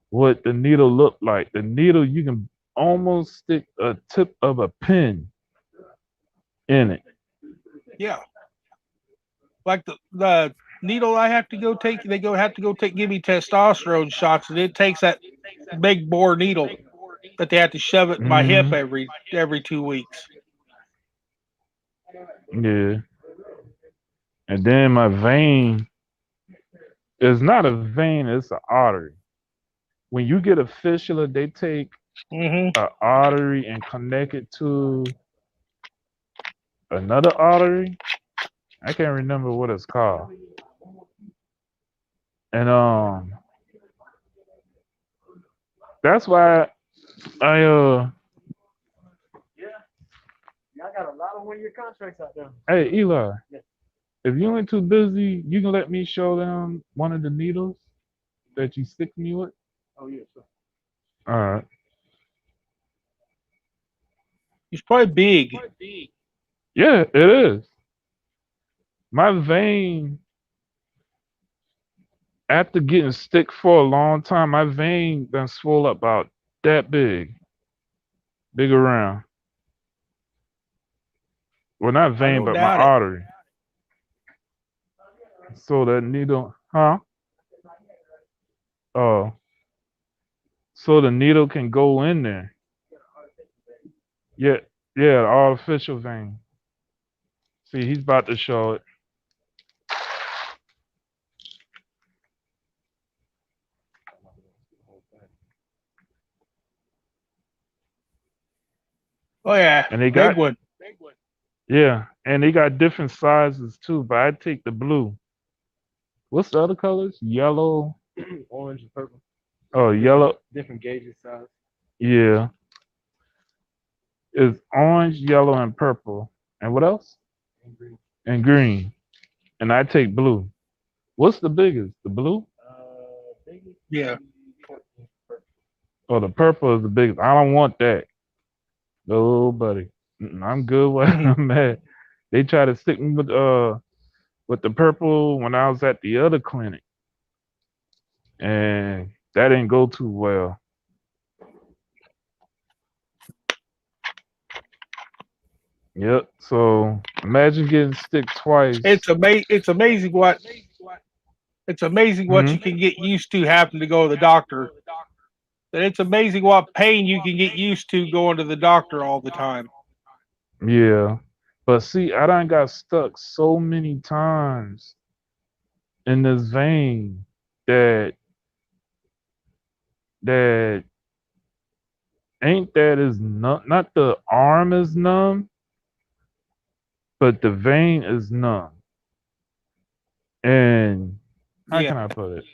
what the needle looked like. The needle you can almost stick a tip of a pin in it. Yeah. Like the needle I have to go take, have to go give me testosterone shots, and it takes that big bore needle that they have to shove it in my hip Hmm. every 2 weeks. Yeah. And then my vein is not a vein, it's an artery. When you get a fistula, they take Mm-hmm. an artery and connect it to another artery. I can't remember what it's called. And that's why I Y'all got a lot of 1-year contracts out there. hey Eli, Yeah. if you ain't too busy, you can let me show them one of the needles that you stick me with. Oh, yeah, sure. All right. It's probably big. Yeah, it is. My vein after getting stick for a long time, my vein done swole up about that big around. Well, not I vein, don't but my doubt it. artery. So that needle, huh? Oh, so the needle can go in there. Yeah, yeah, the artificial vein. See, he's about to show it. Oh yeah, And they big got, one. yeah, and they got different sizes too, but I take the blue. What's the other colors? Yellow. Orange and purple, Oh, yellow. different gauges size. Yeah. It's orange, yellow, and purple. And what else? And green. And green. And I take blue. What's the biggest? The blue? Biggest. Yeah. 14 purple. Oh, the purple is the biggest. I don't want that. No, buddy. I'm good where I'm at. They try to stick me with the purple when I was at the other clinic. And that didn't go too well. Yep. So imagine getting stick twice. It's amazing what Mhm. you can get used to having to go to the doctor. And it's amazing what pain you can get used to going to the doctor all the time. Yeah. But see, I done got stuck so many times in this vein that that ain't that is not the arm is numb, but the vein is numb. And how Yeah. can I put it?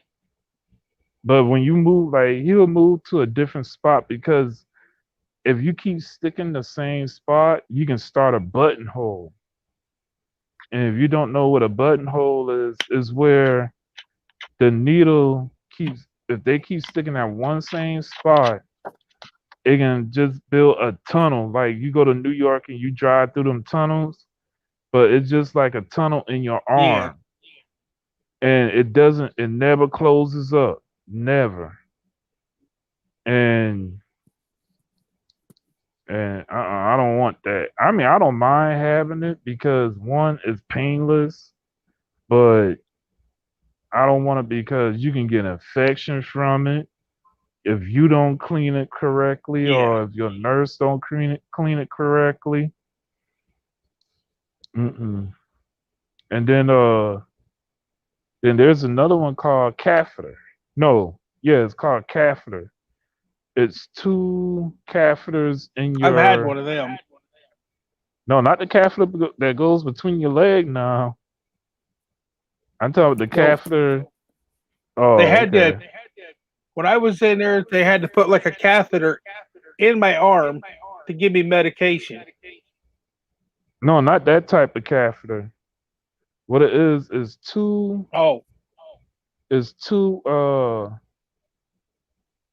But when you move, like he'll move to a different spot because if you keep sticking the same spot, you can start a buttonhole. And if you don't know what a buttonhole is where the needle keeps, if they keep sticking at one same spot, it can just build a tunnel. Like you go to New York and you drive through them tunnels, but it's just like a tunnel in your Yeah. arm. And it never closes up. Never. And I don't want that. I mean, I don't mind having it because one is painless, but I don't want it because you can get an infection from it if you don't clean it correctly, Yeah. or if your nurse don't clean it correctly. Mm-mm. And then there's another one called catheter. No, yeah, it's called catheter. It's two catheters in I've had your one of them. no, not the catheter that goes between your leg. No, I'm talking about the No, catheter. they Oh, had to okay. when I was in there, they had to put like a catheter in my arm to give me medication. No, not that type of catheter. What it is Oh,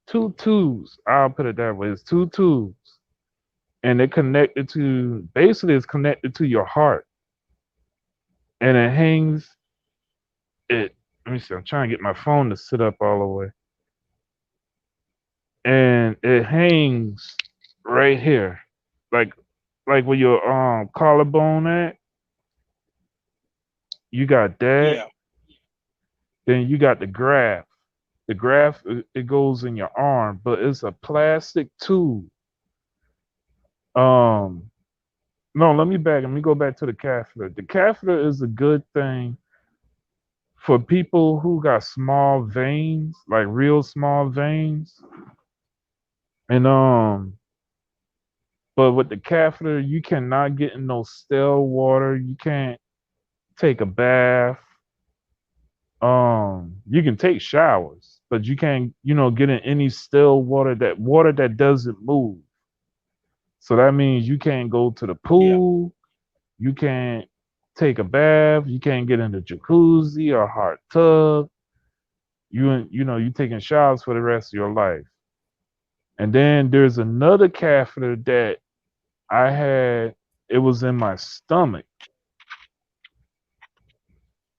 two tubes. I'll put it that way. It's two tubes, and it connected to basically it's connected to your heart, and it hangs. It. Let me see. I'm trying to get my phone to sit up all the way, and it hangs right here, like where your collarbone at. You got that. yeah. Then you got the graft. The graft it goes in your arm, but it's a plastic tube. Um, no, let me go back to the catheter. The catheter is a good thing for people who got small veins, like real small veins. And but with the catheter, you cannot get in no stale water. You can't take a bath. You can take showers, but you can't, get in any still water that doesn't move. So that means you can't go to the Yeah. pool, you can't take a bath, you can't get in the jacuzzi or hot tub. You taking showers for the rest of your life. And then there's another catheter that I had, it was in my stomach.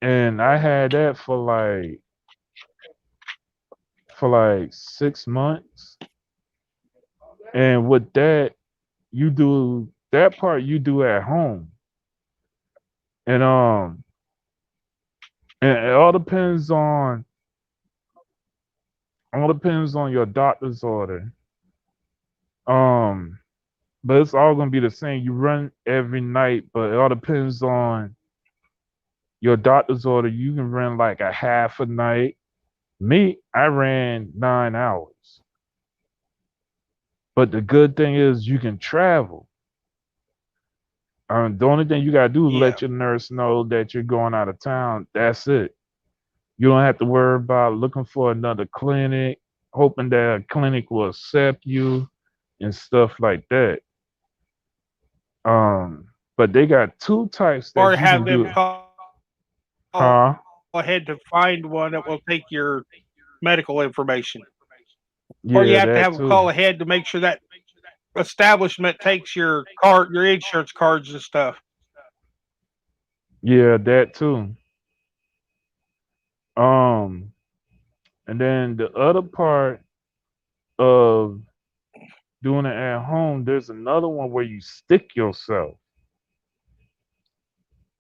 And I had that for like for like 6 months. And with that, you do that part you do at home. And and it all depends on your doctor's order. Um, but it's all gonna be the same. You run every night, but it all depends on your doctor's order. You can run like a half a night. Me, I ran 9 hours. But the good thing is you can travel. The only thing you gotta do is Yeah. let your nurse know that you're going out of town. That's it. You don't have to worry about looking for another clinic, hoping that a clinic will accept you and stuff like that. But they got two types Or that you have can them do. call Huh? ahead to find one that will take your medical information. Or you Yeah, have to that have them too. call ahead to make sure that establishment takes your card, your insurance cards and stuff. Yeah, that too. Um, and then the other part of doing it at home, there's another one where you stick yourself.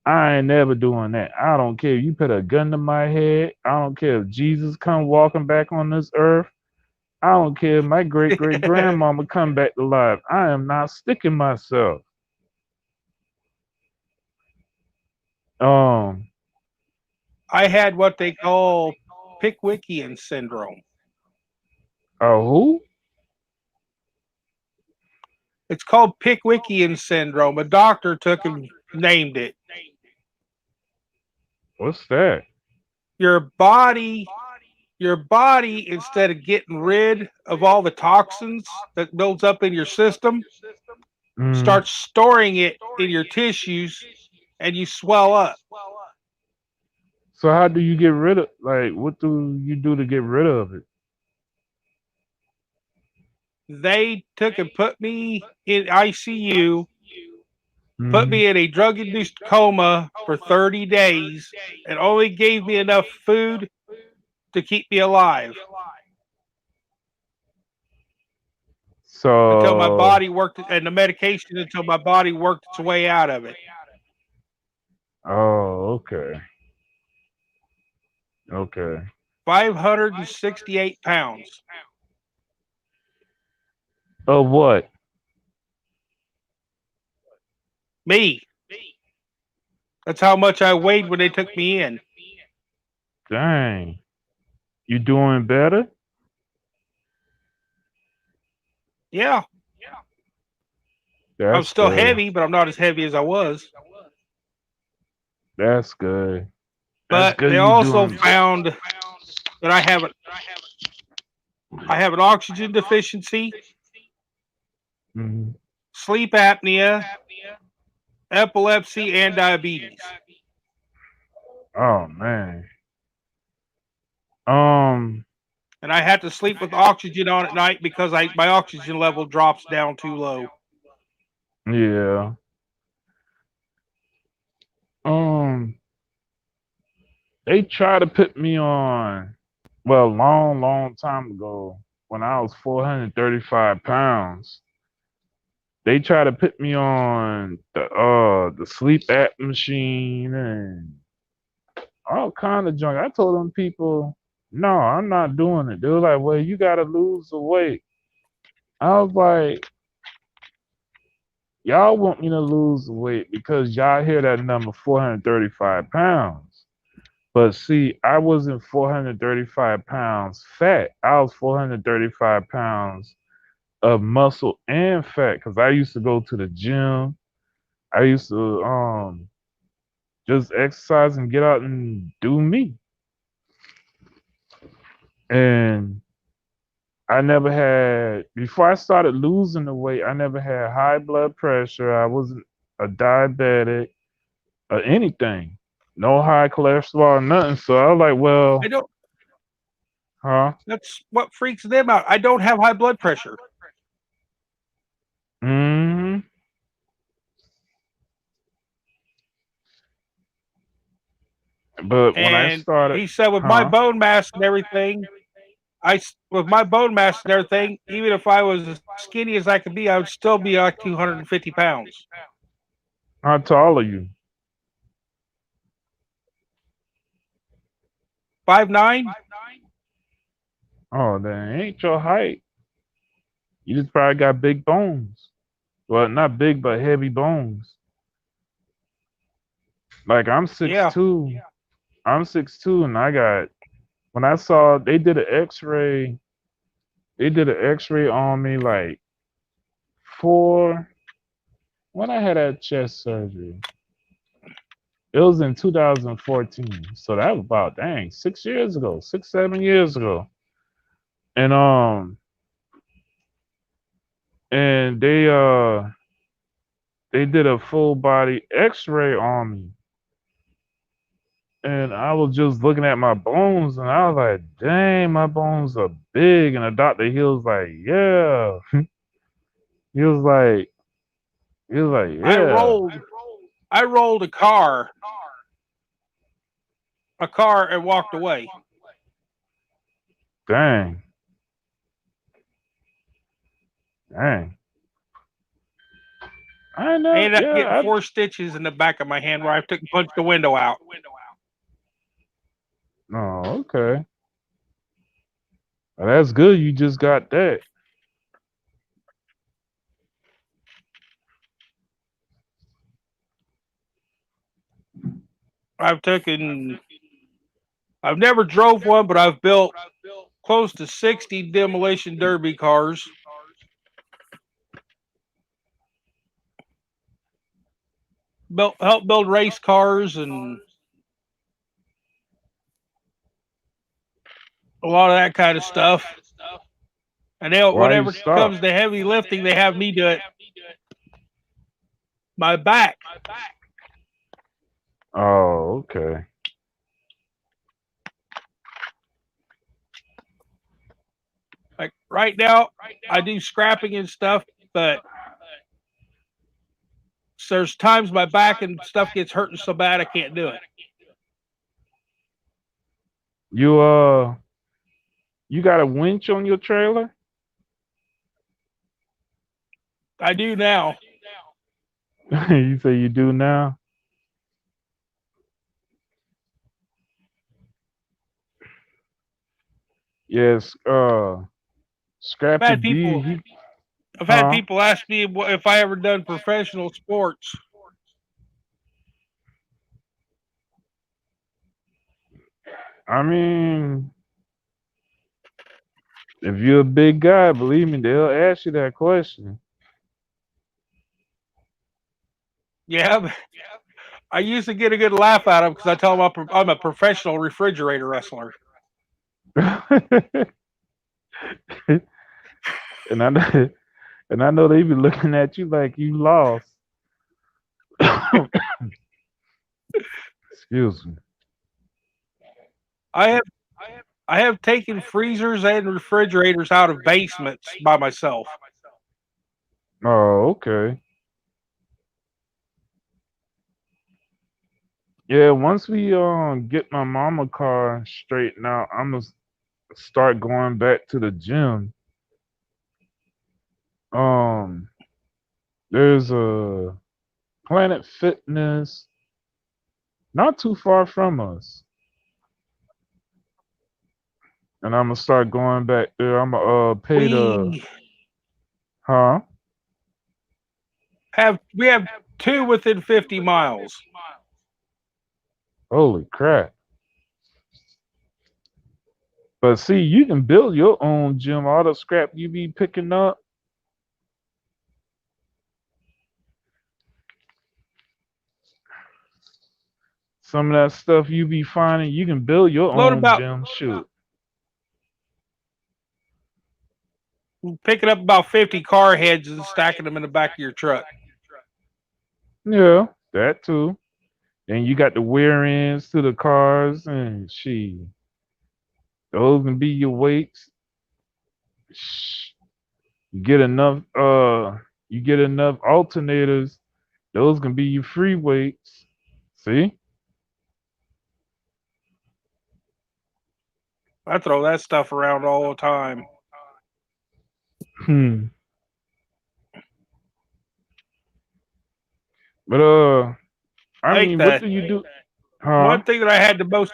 I ain't never doing that. I don't care if you put a gun to my head. I don't care if Jesus come walking back on this earth. I don't care if my great great grandmama come back to life. I am not sticking myself. Um, I had what they call Pickwickian syndrome. who? It's called Pickwickian syndrome. A doctor took and named it. What's that? Your body, your body, instead of getting rid of all the toxins that builds up in your system, Mm. starts storing it in your tissues, and you swell up. So how do you get rid of what do you do to get rid of it? They took and put me in ICU, put Mhm. me in a drug induced coma for 30 days, and only gave me enough food to keep me alive until my So, body worked, and the medication until my body worked its way out of it. oh, okay, okay. 568 pounds. Of what? Me. That's how much I weighed when they took me in. Dang, you doing better? Yeah. I'm That's still good. heavy, but I'm not as heavy as I was. That's good. That's But good. they You also doing? found that I have an oxygen deficiency, Mhm. sleep apnea, epilepsy, and diabetes. Oh man. Um. And I had to sleep with oxygen on at night because my oxygen level drops down too low. Yeah. Um. They tried to put me on. Well, long, long time ago, when I was 435 pounds, they tried to put me on the sleep app machine and all kind of junk. I told them people, no, I'm not doing it. They were like, well, you got to lose the weight. I was like, y'all want me to lose the weight because y'all hear that number 435 pounds. But see, I wasn't 435 pounds fat. I was 435 pounds of muscle and fat because I used to go to the gym. I used to just exercise and get out and do me. And I never had before I started losing the weight, I never had high blood pressure. I wasn't a diabetic or anything. No high cholesterol, nothing. So I was like, I well, don't. huh? That's what freaks them out. I don't have high blood pressure. Hmm. But when I And started, he said, with my huh? bone mass and everything, with my bone mass and everything, even if I was as skinny as I could be, I would still be like 250 pounds. How tall are you? 5'9". Oh, that ain't your height. You just probably got big bones. Well, not big, but heavy bones. Like I'm Yeah. 6'2". I'm 6'2", and I got when I saw they did an X-ray. They did an X-ray on me like four when I had that chest surgery. It was in 2014, so that was about 6 years ago, 6, 7 years ago, and and they did a full body X-ray on me, and I was just looking at my bones, and I was like, "Dang, my bones are big." And the doctor, he was like, "Yeah," he was like, I "Yeah." rolled a car, and walked away. Dang, dang. I I know, ended up getting yeah. 4 stitches in the back of my hand where I took and punched the window out. Oh, okay. Well, that's good. You just got that. I've never drove one, but I've built close to 60 demolition derby cars. Helped build race cars and a lot of that kind of stuff. And Why you whenever it stop? comes to heavy lifting, they have me do it. My back. Oh, okay. Like right now, I do scrapping and stuff, but there's times my back and stuff gets hurting so bad I can't do it. You got a winch on your trailer? I do now. You say you do now? Yes, I've Scrappy had D, people. he, I've had huh? people ask me if I ever done professional sports. I mean, if you're a big guy, believe me, they'll ask you that question. Yeah, but I used to get a good laugh out of them because I tell them I'm a professional refrigerator wrestler. And I know, and I know they be looking at you like you lost. Excuse me. I have I have taken freezers and refrigerators out of basements by myself. Oh, okay. Yeah, once we get my mama car straightened out, I'm gonna start going back to the gym. Um, there's a Planet Fitness not too far from us, and I'm gonna start going back there. I'm gonna pay the We huh? have 2 within 50 miles. Holy crap! But see, you can build your own gym. All the scrap you be picking up. Some of that stuff you be finding, you can build your Load own about gym. Shoot. picking up about 50 car heads and stacking them in the back of your truck. Yeah, that too. And you got the wear ins to the cars and those can be your weights. Shh, you get enough alternators, those can be your free weights. See? I throw that stuff around all the time. Hmm. But I Like mean, what the do you do? one Huh? thing that I had the most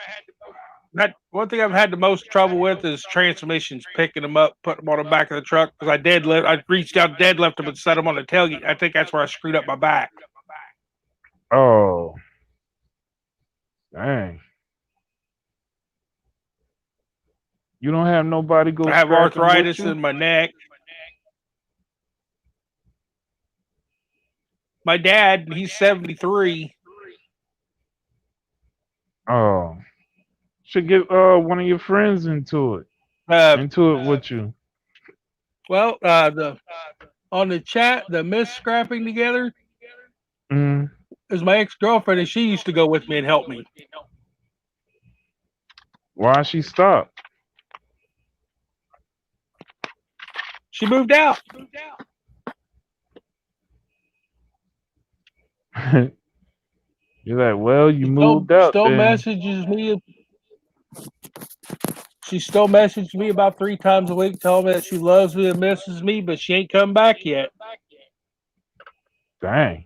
that one thing I've had the most trouble with is transmissions, picking them up, putting them on the back of the truck because I reached out, deadlift them, and set them on the tailgate. I think that's where I screwed up my back. Oh, dang. You don't have nobody go I have scrapping with arthritis you? in my neck. My dad, he's 73. Oh, should get one of your friends Uh, into it with you. the on the chat, the Miss Scrapping Together Mm. is my ex girlfriend, and she used to go with me and help me. Why she stopped? She moved out. You're like, well, you She still moved out still then. messages me. She still messages me about 3 times a week, telling me that she loves me and misses me, but she ain't come back yet. Dang.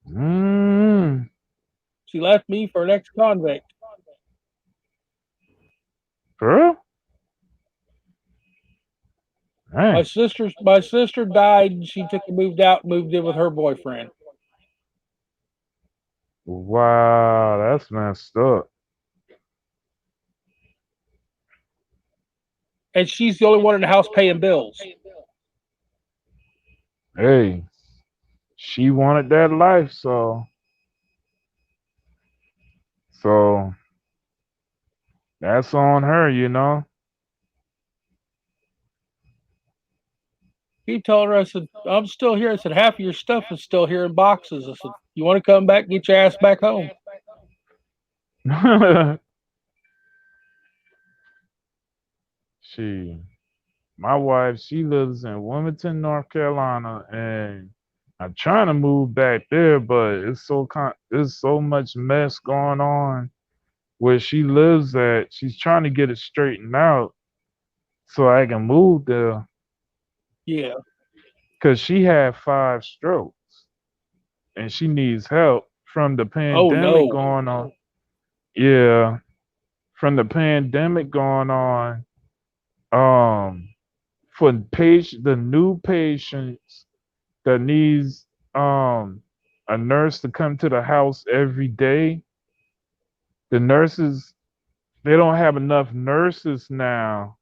Mm. She left me for an ex-convict. Girl? Dang. My sister died, and she took and moved out, and moved in with her boyfriend. Wow, that's messed up. And she's the only one in the house paying bills. Hey, she wanted that life, so that's on her, you know. Keep telling her, I said, I'm still here. I said, half of your stuff is still here in boxes. I said, you want to come back, get your ass back home. She, my wife, she lives in Wilmington, North Carolina, and I'm trying to move back there, but there's so much mess going on where she lives at. She's trying to get it straightened out so I can move there Yeah. because she had 5 strokes and she needs help from the Oh, pandemic no. going on. Yeah, from the pandemic going on. For the new patients that needs a nurse to come to the house every day, the nurses, they don't have enough nurses now.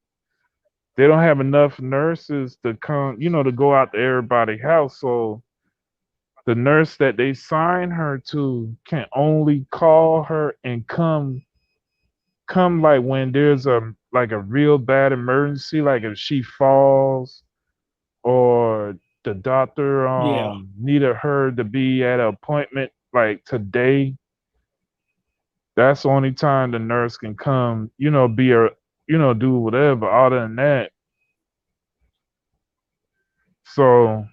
They don't have enough nurses to come, to go out to everybody's house. So the nurse that they sign her to can only call her and come like when there's a real bad emergency, like if she falls or the doctor Yeah. needed her to be at an appointment like today. That's the only time the nurse can come, be a do whatever. Other than that, so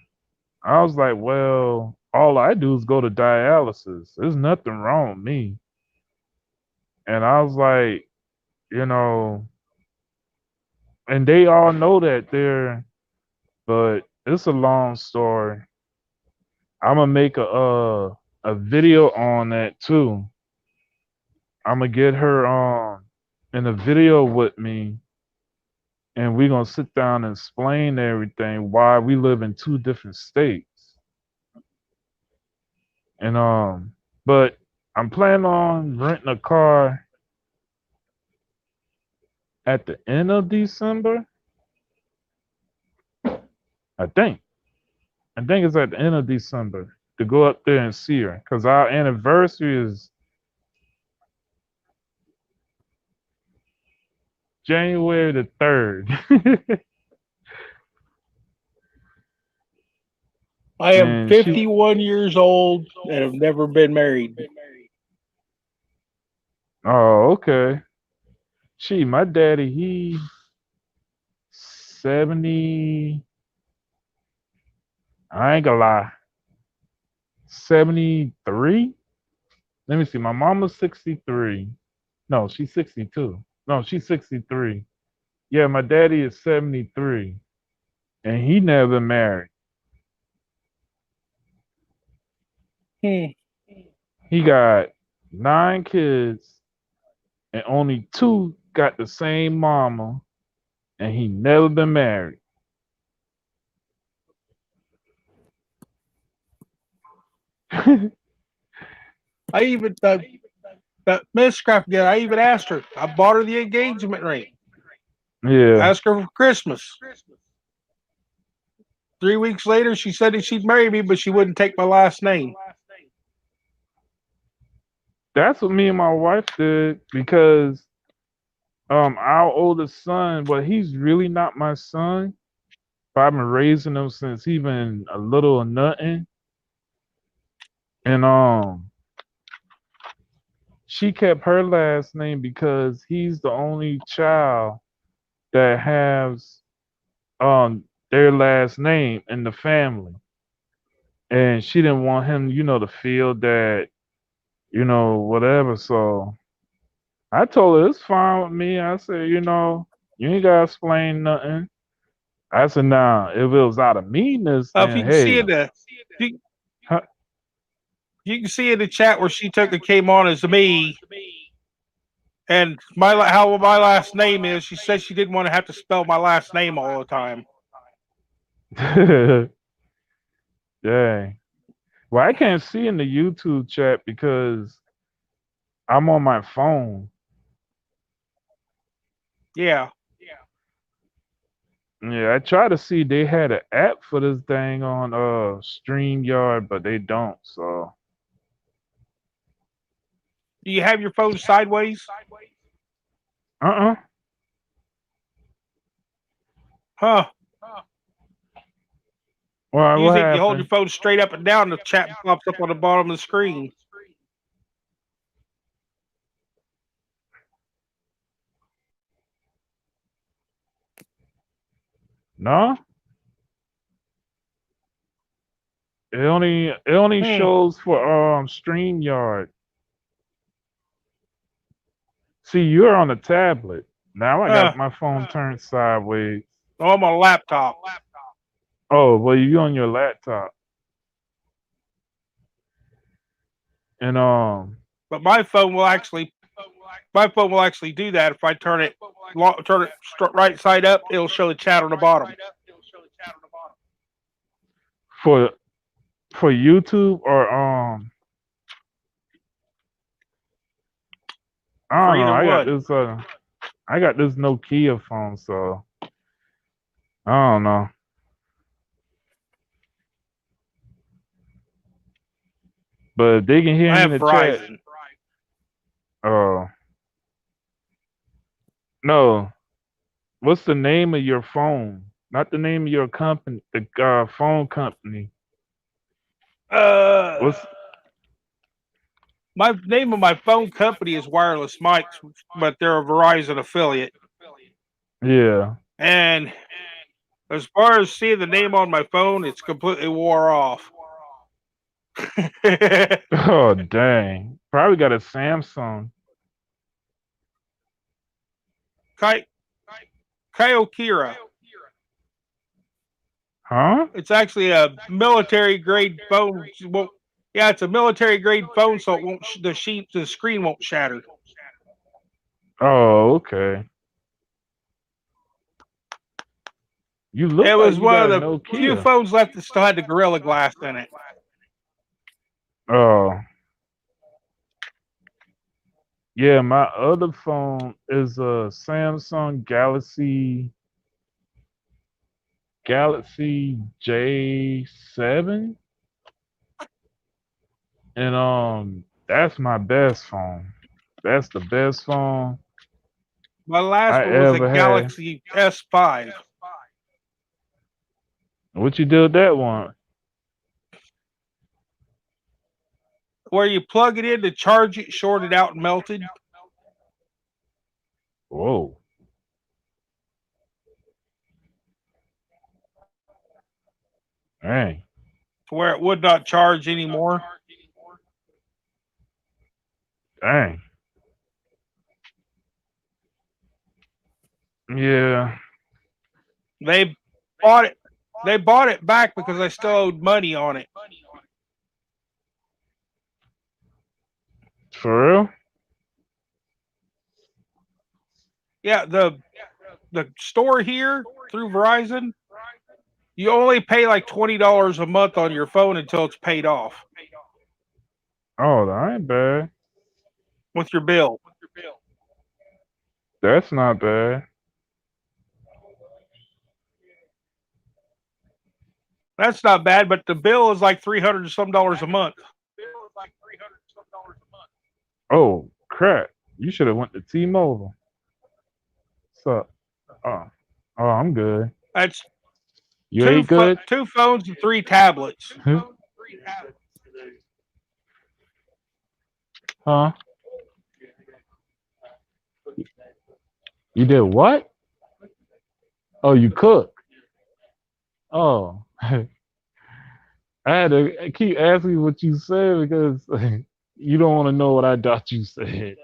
I was like, well, all I do is go to dialysis. There's nothing wrong with me. And I was like, you know, and they all know that but it's a long story. I'm gonna make a video on that too. I'm gonna get her in a video with me, and we're gonna sit down and explain everything why we live in 2 different states. And but I'm planning on renting a car at the end of December. I think. I think it's at the end of December to go up there and see her because our anniversary is January the 3rd. I am And she 51 years old and have never been married. Oh, okay. My daddy, he 70, I ain't gonna lie, 73. Let me see. My mama's 63. No, she's 62. No, she's 63. Yeah, my daddy is 73, and he never married. Hmm. He got 9 kids, and only 2 got the same mama, and he never been married. I even Miss Scrap again. I even asked her. I bought her the engagement ring. Yeah, Asked her for Christmas. 3 weeks later, she said that she'd marry me, but she wouldn't take my last name. that's what me and my wife did because our oldest son, well, he's really not my son, but I've been raising him since he been a little or nothing. And she kept her last name because he's the only child that has their last name in the family. And she didn't want him, to feel that, whatever. So I told her it's fine with me. I said, you ain't gotta explain nothing. I said, nah, if it was out of meanness, If you then can see hey, in the you, huh, you can see in the chat where she took and came on as me, and how my last name is. She said she didn't want to have to spell my last name all the time. dang. Well, I can't see in the YouTube chat because I'm on my phone. Yeah. Yeah, I tried to see they had an app for this thing on StreamYard, but they don't. So Do you have your phone sideways? uh-uh. Huh. Well, what Usually, if you hold your happened? phone straight up and down, the chat pops up on the bottom of the screen. No, it only Hmm. shows for StreamYard. See, you're on a tablet. Now I got Huh. my phone turned sideways. Oh, I'm on a laptop. Oh, well, you on your laptop. And But my phone will actually do that if I turn it right side up. It'll show the chat on the bottom for for YouTube or I for don't know. either one. I got this Nokia phone, so I don't know. But if they can hear I me in have the chat. Verizon. Oh no, what's the name of your phone? Not the name of your company, the phone company. Uh, What's my name of my phone company is Wireless Mics, but they're a Verizon affiliate. yeah? And as far as seeing the name on my phone, it's completely wore off. Oh dang, probably got a Samsung, Kyokera. huh? It's actually a military grade phone. Well, yeah, it's a military grade phone, so it won't the screen won't shatter. Oh okay. You look It like was you one got of a the few Nokia. phones left that still had the Gorilla Glass in it. Oh yeah, my other phone is a Samsung Galaxy J7, and that's my best phone. That's the best phone My last I one was a ever had. Galaxy S5. What you did with that one? Where you plug it in to charge it, shorted out and melted, Whoa. Dang. to where it would not charge anymore. Dang. Yeah. They bought it. They bought it back because they still owed money on it. For real? Yeah, the store here through Verizon, you only pay like $20 a month on your phone until it's paid off Oh, that ain't bad. with your bill. That's not bad. That's not bad, but the bill is like $300 and some dollars a month. Oh, crap. You should have went to T-Mobile. What's up? Oh. Oh, I'm good. That's You ate good? 2 phones and 3 tablets. Huh? You did what? Oh, you cook. Oh. I had to keep asking you what you said because you don't want to know what I thought you said.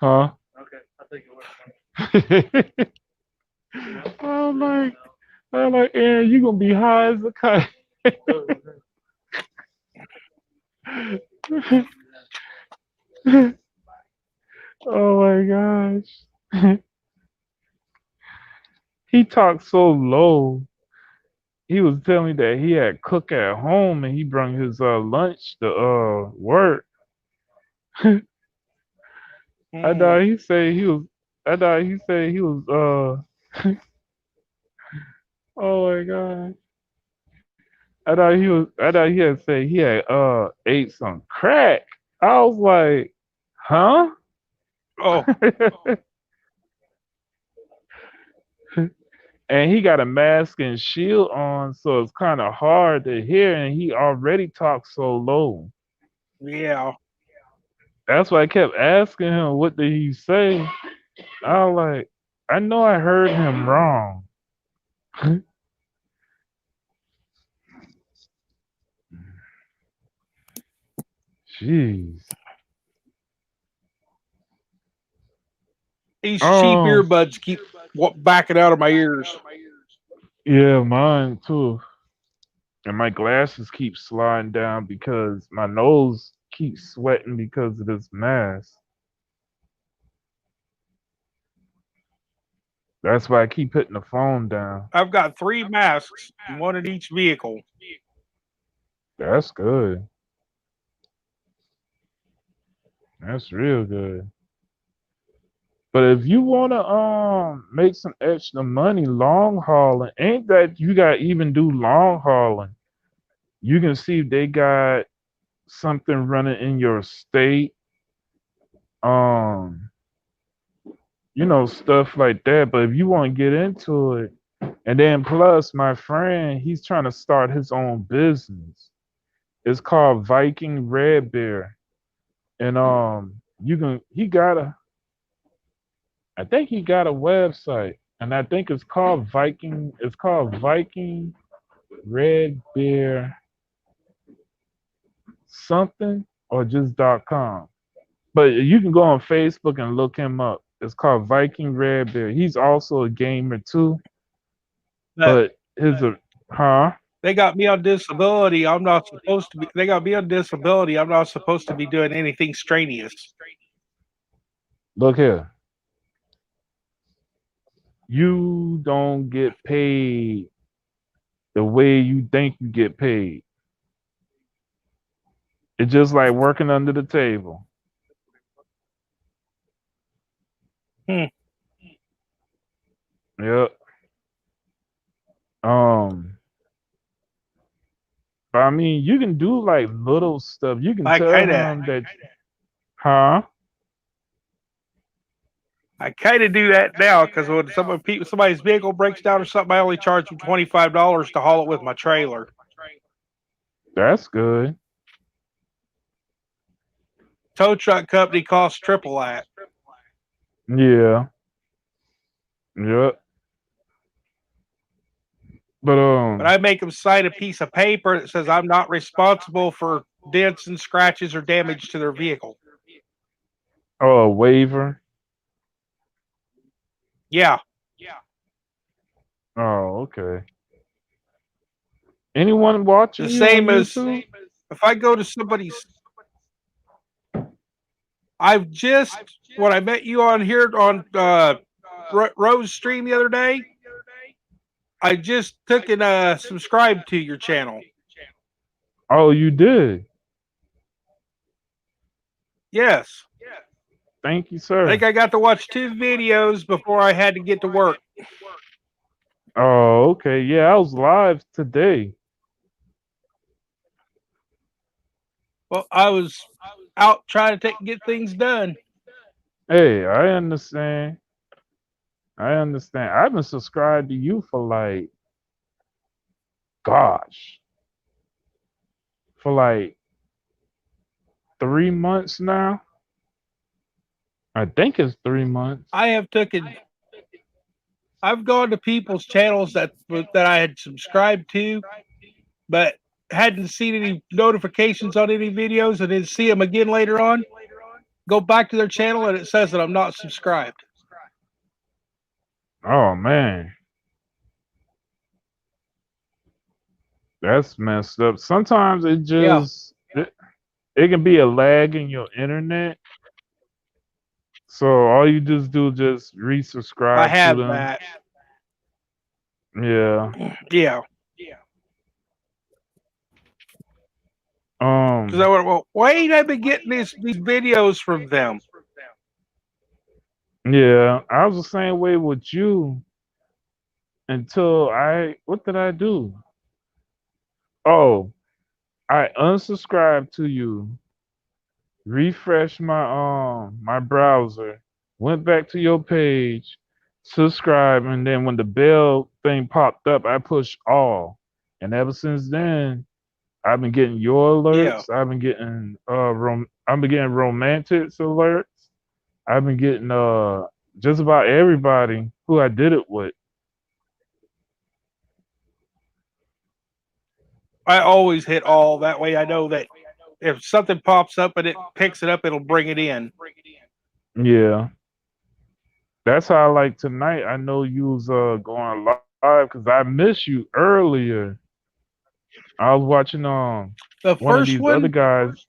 Huh? Okay, I think it was. I'm like, Aaron, you gonna be high as a kite. Oh my gosh. He talked so low. He was telling me that he had cook at home and he brought his lunch to work. I thought he said he was oh my god. I thought he had said he had ate some crack. I was like, huh? Oh, And he got a mask and shield on, so it's kind of hard to hear, and he already talks so low. yeah. That's why I kept asking him, what did he say? I was like, I know I heard him wrong. Jeez. These cheap Oh, earbuds keep backing out of my ears. yeah, mine too. And my glasses keep sliding down because my nose keeps sweating because of this mask. That's why I keep putting the phone down. I've got 3 masks, 1 in each vehicle. That's good. That's real good. But if you wanna make some extra money long hauling, ain't that you got even do long hauling. You can see if they got something running in your state. Um, stuff like that. But if you want to get into it, and then plus my friend, he's trying to start his own business. It's called Viking Red Bear. And I think he got a website. And I think it's called Viking Red Bear something or just .com. But you can go on Facebook and look him up. It's called Viking Red Bear. He's also a gamer too. But huh? They got me on disability. I'm not supposed to be. They got me on disability. I'm not supposed to be doing anything strenuous. Look here. You don't get paid the way you think you get paid. It's just like working under the table. Yep. But I mean, you can do like little stuff. You can Like tell kinda- him that, huh? I kind of do that now because when somebody's vehicle breaks down or something, I only charge them $25 to haul it with my trailer. That's good. Tow truck company costs triple that. Yeah. Yep. But But I make them sign a piece of paper that says I'm not responsible for dents and scratches or damage to their vehicle. oh, a waiver. Yeah. Oh, okay. Anyone watching The you on same as YouTube? if I go to somebody's. I've just when I met you on here on Rose stream the other day, I just took and subscribed to your channel. Oh, you did. Yes. Thank you, I sir. think I got to watch 2 videos before I had to get to work. Oh, okay. Yeah, I was live today. Well, I was out trying to get things done. Hey, I understand. I understand. I've been subscribed to you for like, gosh, for like 3 months now. I think it's 3 months. I have I've gone to people's channels that I had subscribed to, but hadn't seen any notifications on any videos, and then see them again later on. Go back to their channel, and it says that I'm not subscribed. Oh man, that's messed up. Sometimes it Yeah. just it can be a lag in your internet. So all you just do just I resubscribe to have them. that. Yeah. Yeah. Because I went, well, why ain't I been getting these videos from them? Yeah, I was the same way with you until what did I do? Oh, I unsubscribed to you, refreshed my browser, went back to your page, subscribed, and then when the bell thing popped up, I pushed all. And ever since then, I've been getting your Yeah. alerts. I've been getting romantic alerts. I've been getting just about everybody who I did it with. I always hit all. That way I know that if something pops up and it picks it up, it'll bring it in. Yeah. That's how like tonight I know you was going live because I missed you earlier. I was watching The one of first these other one, guys.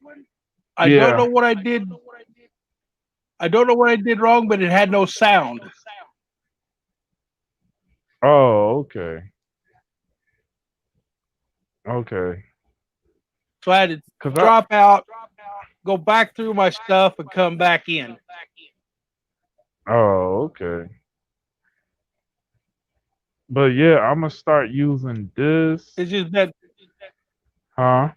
I don't know Yeah. what I did. I don't know what I did wrong, but it had no sound. Oh, okay. Okay. So I had to Cause drop out, go back through my stuff, and come back in. oh, okay. But yeah, I'm gonna start using this. It's just that Huh?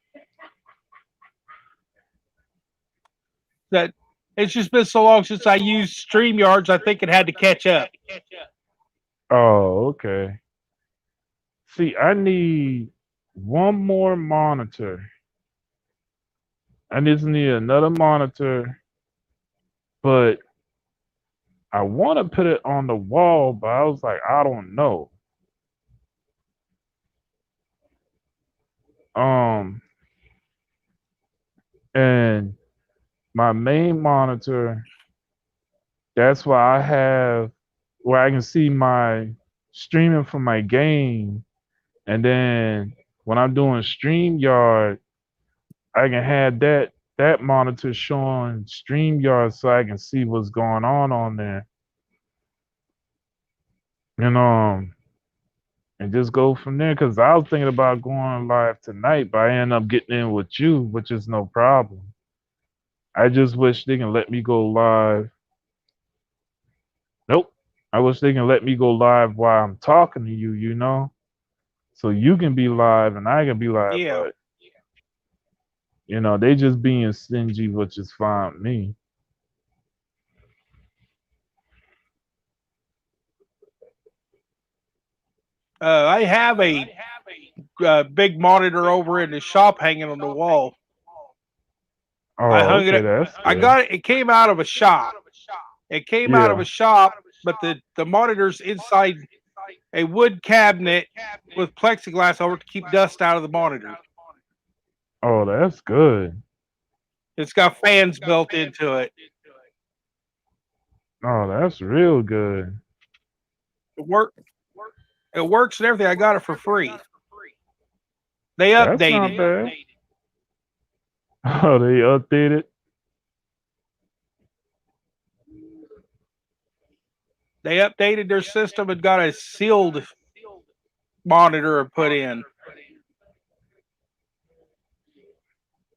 it's just been so long since I used StreamYards. I think it had to catch up. Oh, okay. See, I need one more monitor. I just need another monitor, but I want to put it on the wall, but I was like, I don't know. Um, and my main monitor, that's why I have where I can see my streaming from my game, and then when I'm doing StreamYard, I can have that monitor showing StreamYard so I can see what's going on there. And and just go from there. Cause I was thinking about going live tonight, but I ended up getting in with you, which is no problem. I just wish they can let me go live. Nope. I wish they can let me go live while I'm talking to you, you know? So you can be live and I can be live, Yeah. but you know, they just being stingy, which is fine with me. I have a big monitor over in the shop hanging on the wall. Oh, I hung okay, it. that's I good. got it. It came out of a shop. It came out of Yeah. a shop, but the monitor's inside a wood cabinet with plexiglass over it to keep dust out of the monitor. Oh, that's good. It's got fans built into it. Oh, that's real good. It work. It works and everything. I got it for free. They That's not updated. bad. Oh, they updated. They updated their system and got a sealed monitor put in.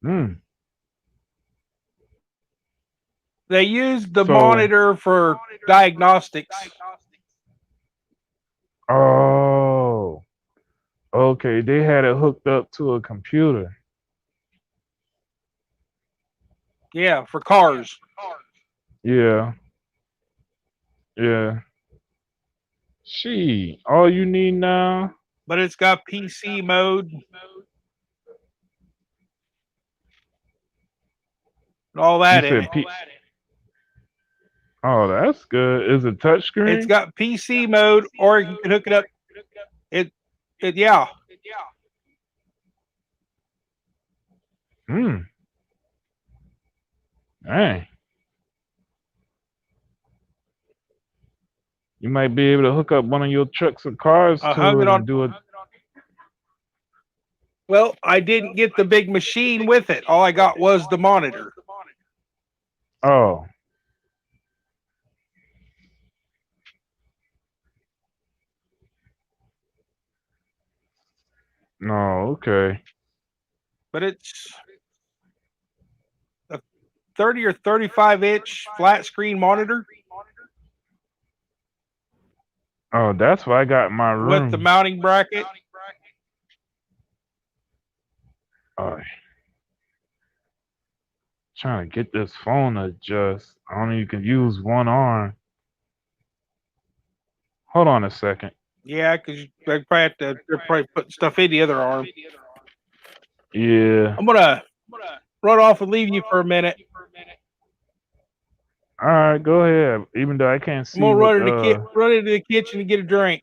Hmm. They used the So- monitor for diagnostics. Oh. Okay, they had it hooked up to a computer. Yeah, for cars. Yeah. Yeah. All you need now. But it's got PC mode and all that You in said it. Oh, that's good. Is it touchscreen? It's got PC mode, or you can hook it up. Yeah. Hmm. Dang. You might be able to hook up one of your trucks or cars I to hung it it on. and do it. Well, I didn't get the big machine with it. All I got was the monitor. Oh. No, okay. But it's a 30 or 35-inch flat screen monitor Oh, that's what I got in my room. with the mounting bracket. Oh. Trying to get this phone to adjust. I don't even can use one arm. Hold on a second. Yeah, because they probably have to. They're probably putting stuff in the other arm. Yeah. I'm gonna run off and leave you for a minute. All right, go ahead. Even though I can't see I'm gonna what, run into the kitchen and get a drink.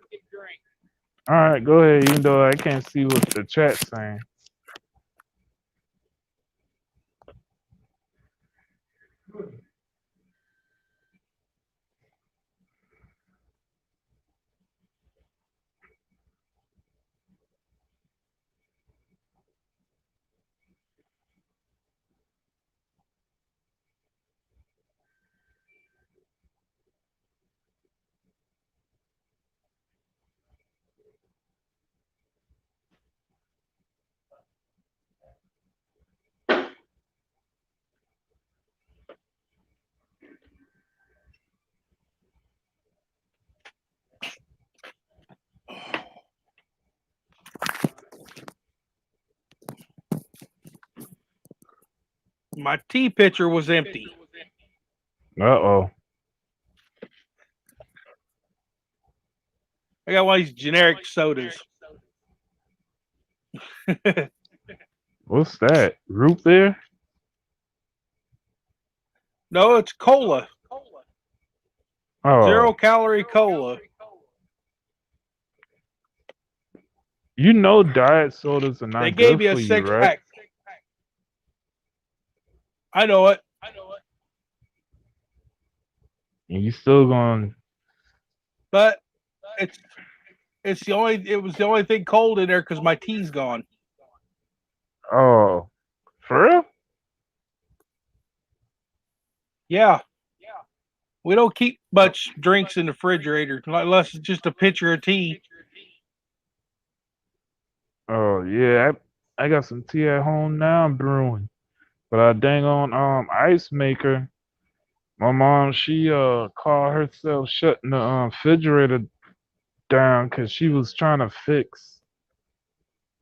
all right, go ahead. Even though I can't see what the chat's saying. My tea pitcher was empty. Uh-oh. I got one of these generic sodas. What's that? Root beer? No, it's cola. Oh. 0-calorie cola. You know diet sodas are not They good gave me for a you, 6 right? pack. I know it. And you still going But it was the only thing cold in there because my tea's gone. Oh. For real? Yeah. We don't keep much drinks in the refrigerator unless it's just a pitcher of tea. Oh yeah. I got some tea at home now I'm brewing. But I dang on ice maker. My mom, she called herself shutting the refrigerator down because she was trying to fix.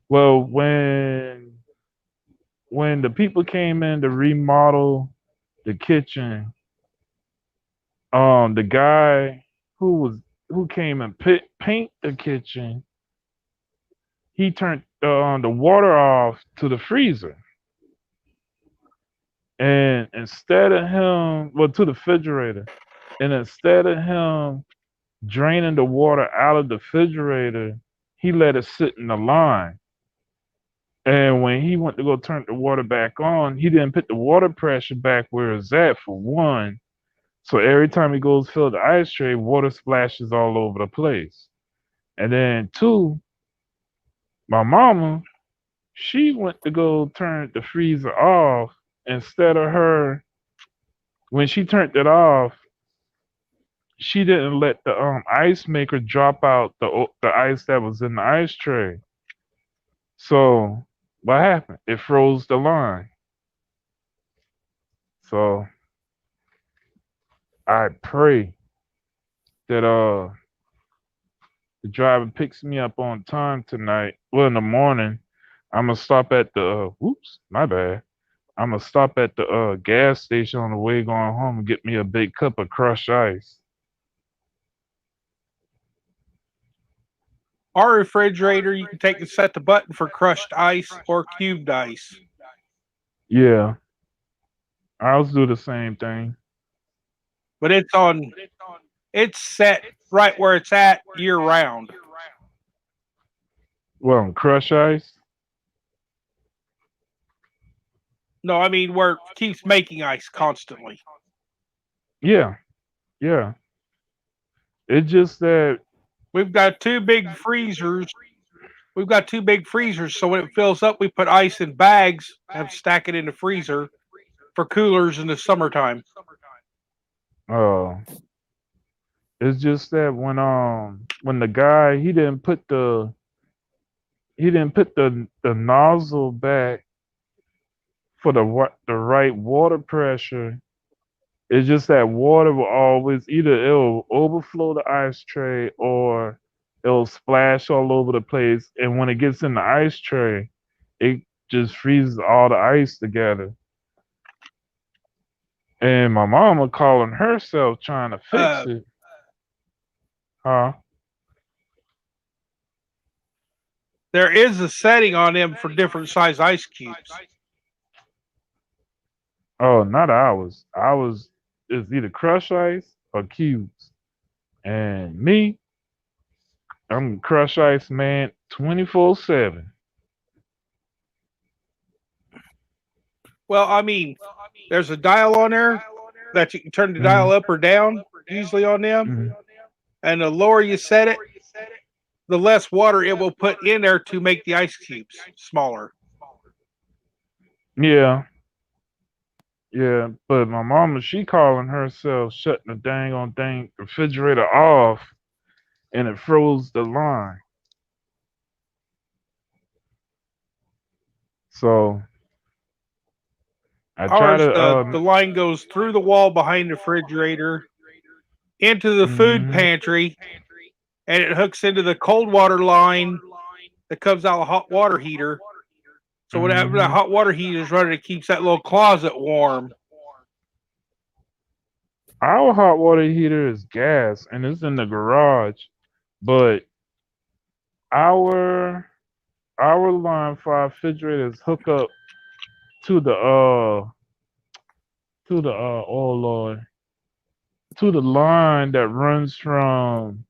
Well, when the people came in to remodel the kitchen, the guy who came and paint the kitchen, he turned the water off to the freezer. And instead of him, well, to the refrigerator, and instead of him draining the water out of the refrigerator, he let it sit in the line. And when he went to go turn the water back on, he didn't put the water pressure back where it's at for one. So every time he goes fill the ice tray, water splashes all over the place. And then two, my mama, she went to go turn the freezer off. Instead of her, when she turned it off, she didn't let the ice maker drop out the ice that was in the ice tray. So what happened? It froze the line. So I pray that the driver picks me up on time tonight. Well, in the morning, I'm gonna stop at the whoops, my bad. I'm gonna stop at the gas station on the way going home and get me a big cup of crushed ice. Our refrigerator, you can take and set the button for crushed ice or cubed ice. Yeah, I'll do the same thing. But it's set right where it's at year round. Well, crushed ice. No, I mean where it keeps making ice constantly. Yeah, yeah. It's just that. We've got two big freezers. So when it fills up, we put ice in bags and stack it in the freezer for coolers in the summertime. Uh, it's just that when the guy he didn't put the nozzle back for the right water pressure. It's just that water will always either it'll overflow the ice tray or it'll splash all over the place. And when it gets in the ice tray, it just freezes all the ice together. And my mama calling herself trying to fix it. Huh? There is a setting on them for different size ice cubes. Oh, not ours. Ours is either crushed ice or cubes. And me, I'm crushed ice man 24/7. Well, I mean, there's a dial on there that you can turn the dial up or down, usually on them. Mhm. And the lower you set it, the less water it will put in there to make the ice cubes smaller. Yeah. Yeah, but my mama, she calling herself shutting the dang on thing refrigerator off, and it froze the line. So I try Ours, to the line goes through the wall behind the refrigerator into the food mhm, pantry, and it hooks into the cold water line that comes out of the hot water heater. So whenever the mhm. hot water heater is running, it keeps that little closet warm. Our hot water heater is gas and it's in the garage, but our our line for our refrigerator is hooked up to the oh Lord, to the line that runs from,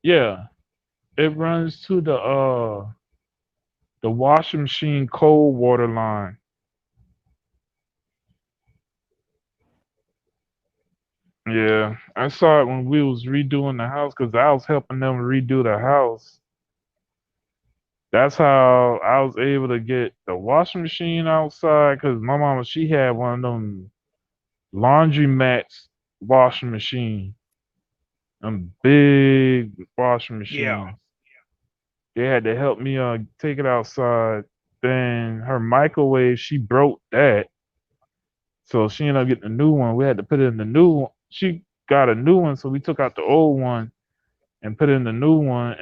yeah, it runs to the washing machine cold water line. Yeah, I saw it when we was redoing the house because I was helping them redo the house. That's how I was able to get the washing machine outside because my mama she had one of them laundry mats washing machine, them big washing Yeah. machines. They had to help me take it outside. Then her microwave she broke that, so she ended up getting a new one. We had to put it in the new one. She got a new one, so we took out the old one and put in the new one,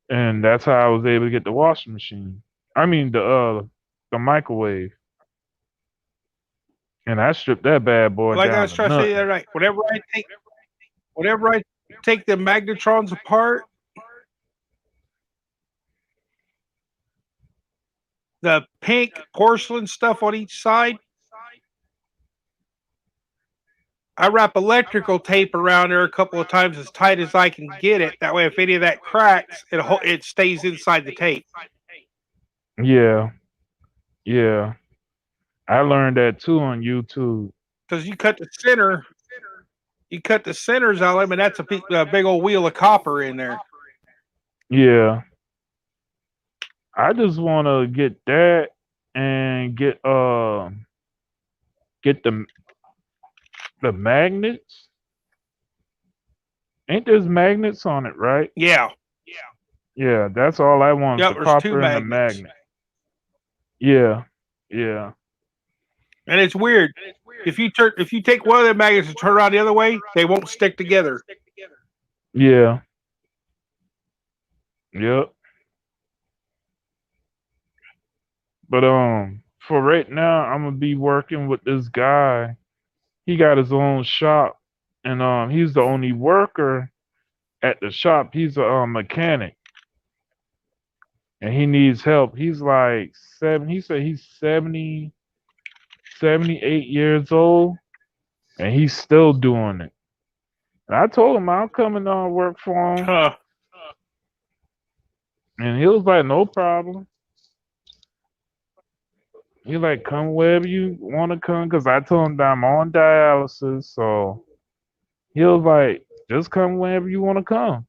and that's how I was able to get the washing machine. I mean the microwave, and I stripped that bad boy Like I down was to trying to say the nothing. other night, whenever I take the magnetrons apart, the pink porcelain stuff on each side, I wrap electrical tape around there a couple of times as tight as I can get it. That way, if any of that cracks, it stays inside the tape. Yeah, Yeah, I learned that too on YouTube. Because you cut the centers out. I mean, that's a big old wheel of copper in there. Yeah, I just want to get that and get the magnets. Ain't there's magnets on it, right? Yeah. Yeah, that's all I want is Yep. the There's two copper and the magnets, magnet. Yeah, yeah, and it's weird. If you take one of the magnets and turn around the other way, they won't stick together. yeah, yep. But for right now, I'm gonna be working with this guy. He got his own shop, and he's the only worker at the shop. He's a mechanic, and he needs help. He's like seven. He said he's 78 years old, and he's still doing it. And I told him I'll come and work for him, Huh. and he was like, no problem. He like, come wherever you want to come, because I told him that I'm on dialysis, so he was like, just come whenever you want to come.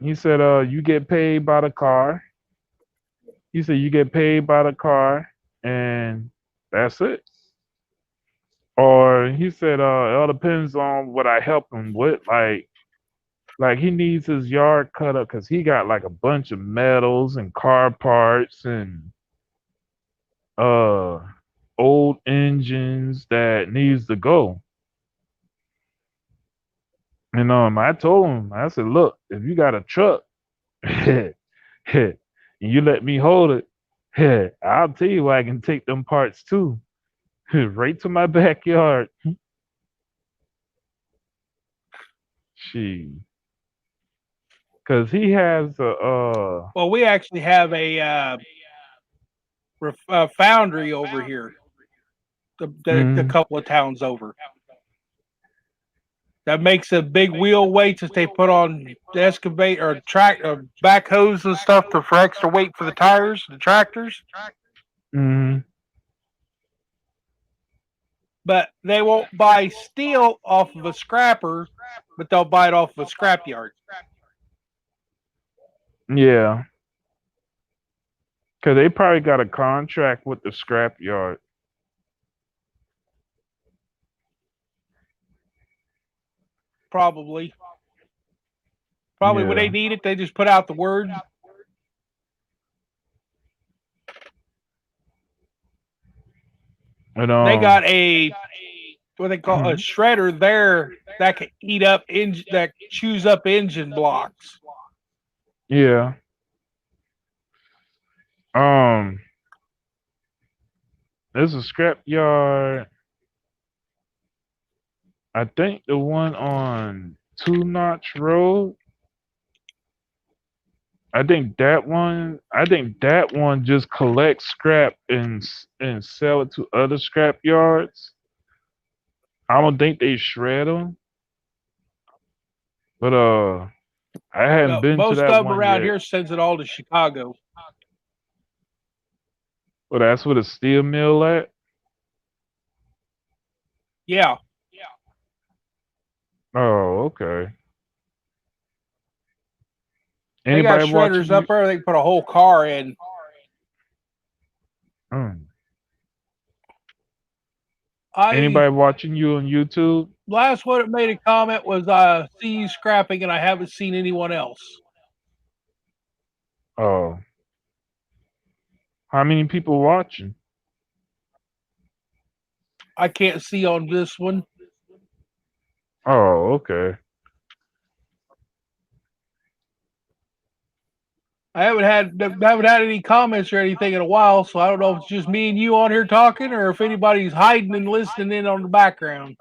He said, you get paid by the car. He said you get paid by the car, and that's it. Or he said, it all depends on what I help him with. Like he needs his yard cut up because he got like a bunch of metals and car parts and uh old engines that needs to go. And I told him, I said, look, if you got a truck and you let me hold it, I'll tell you where I can take them parts too. Right to my backyard. She, cause he has Well, we actually have a foundry over here, the mhm, couple of towns over. That makes a big wheel weights that they put on the excavate or track or backhoes and stuff for extra weight for the tires, the tractors. mhm, But they won't buy steel off of a scrapper, but they'll buy it off of a scrapyard. yeah, cause they probably got a contract with the scrap yard. Probably when they Yeah, need it, they just put out the word. and They got a what they call a mhm, shredder there that can eat up that chews up engine blocks. yeah, um, there's a scrap yard. I think the one on Two Notch Road. I think that one just collects scrap and sell it to other scrap yards. I don't think they shred them, but I hadn't No, been to most that of them one around yet. here sends it all to Chicago. But that's where the steel mill at. Yeah, Oh, okay. they got Anybody watching shredders up you? there. They can put a whole car in. Mm. I Anybody watching you on YouTube? last one that made a comment was see you scrapping, and I haven't seen anyone else. Oh, how many people watching? I can't see on this one. Oh, okay. I haven't had any comments or anything in a while, so I don't know if it's just me and you on here talking, or if anybody's hiding and listening in on the background.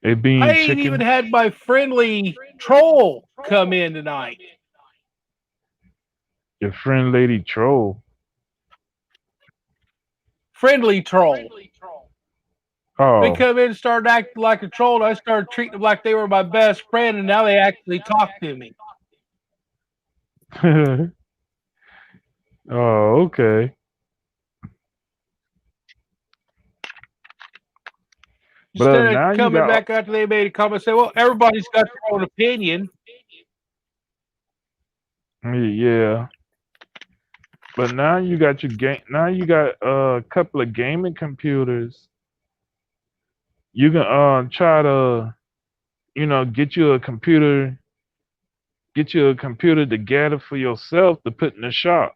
It I being ain't even chicken. had my friendly troll come in tonight. Your friend Lady Troll. Friendly troll. They Oh, come in and started acting like a troll, and I started treating them like they were my best friend, and now they actually talk to me. Oh, okay. But Instead of now you coming got back after they made a comment, say, "Well, everybody's got their own opinion." yeah. But now you got your game. Now you got a couple of gaming computers. You can try to get you a computer, together for yourself to put in the shop.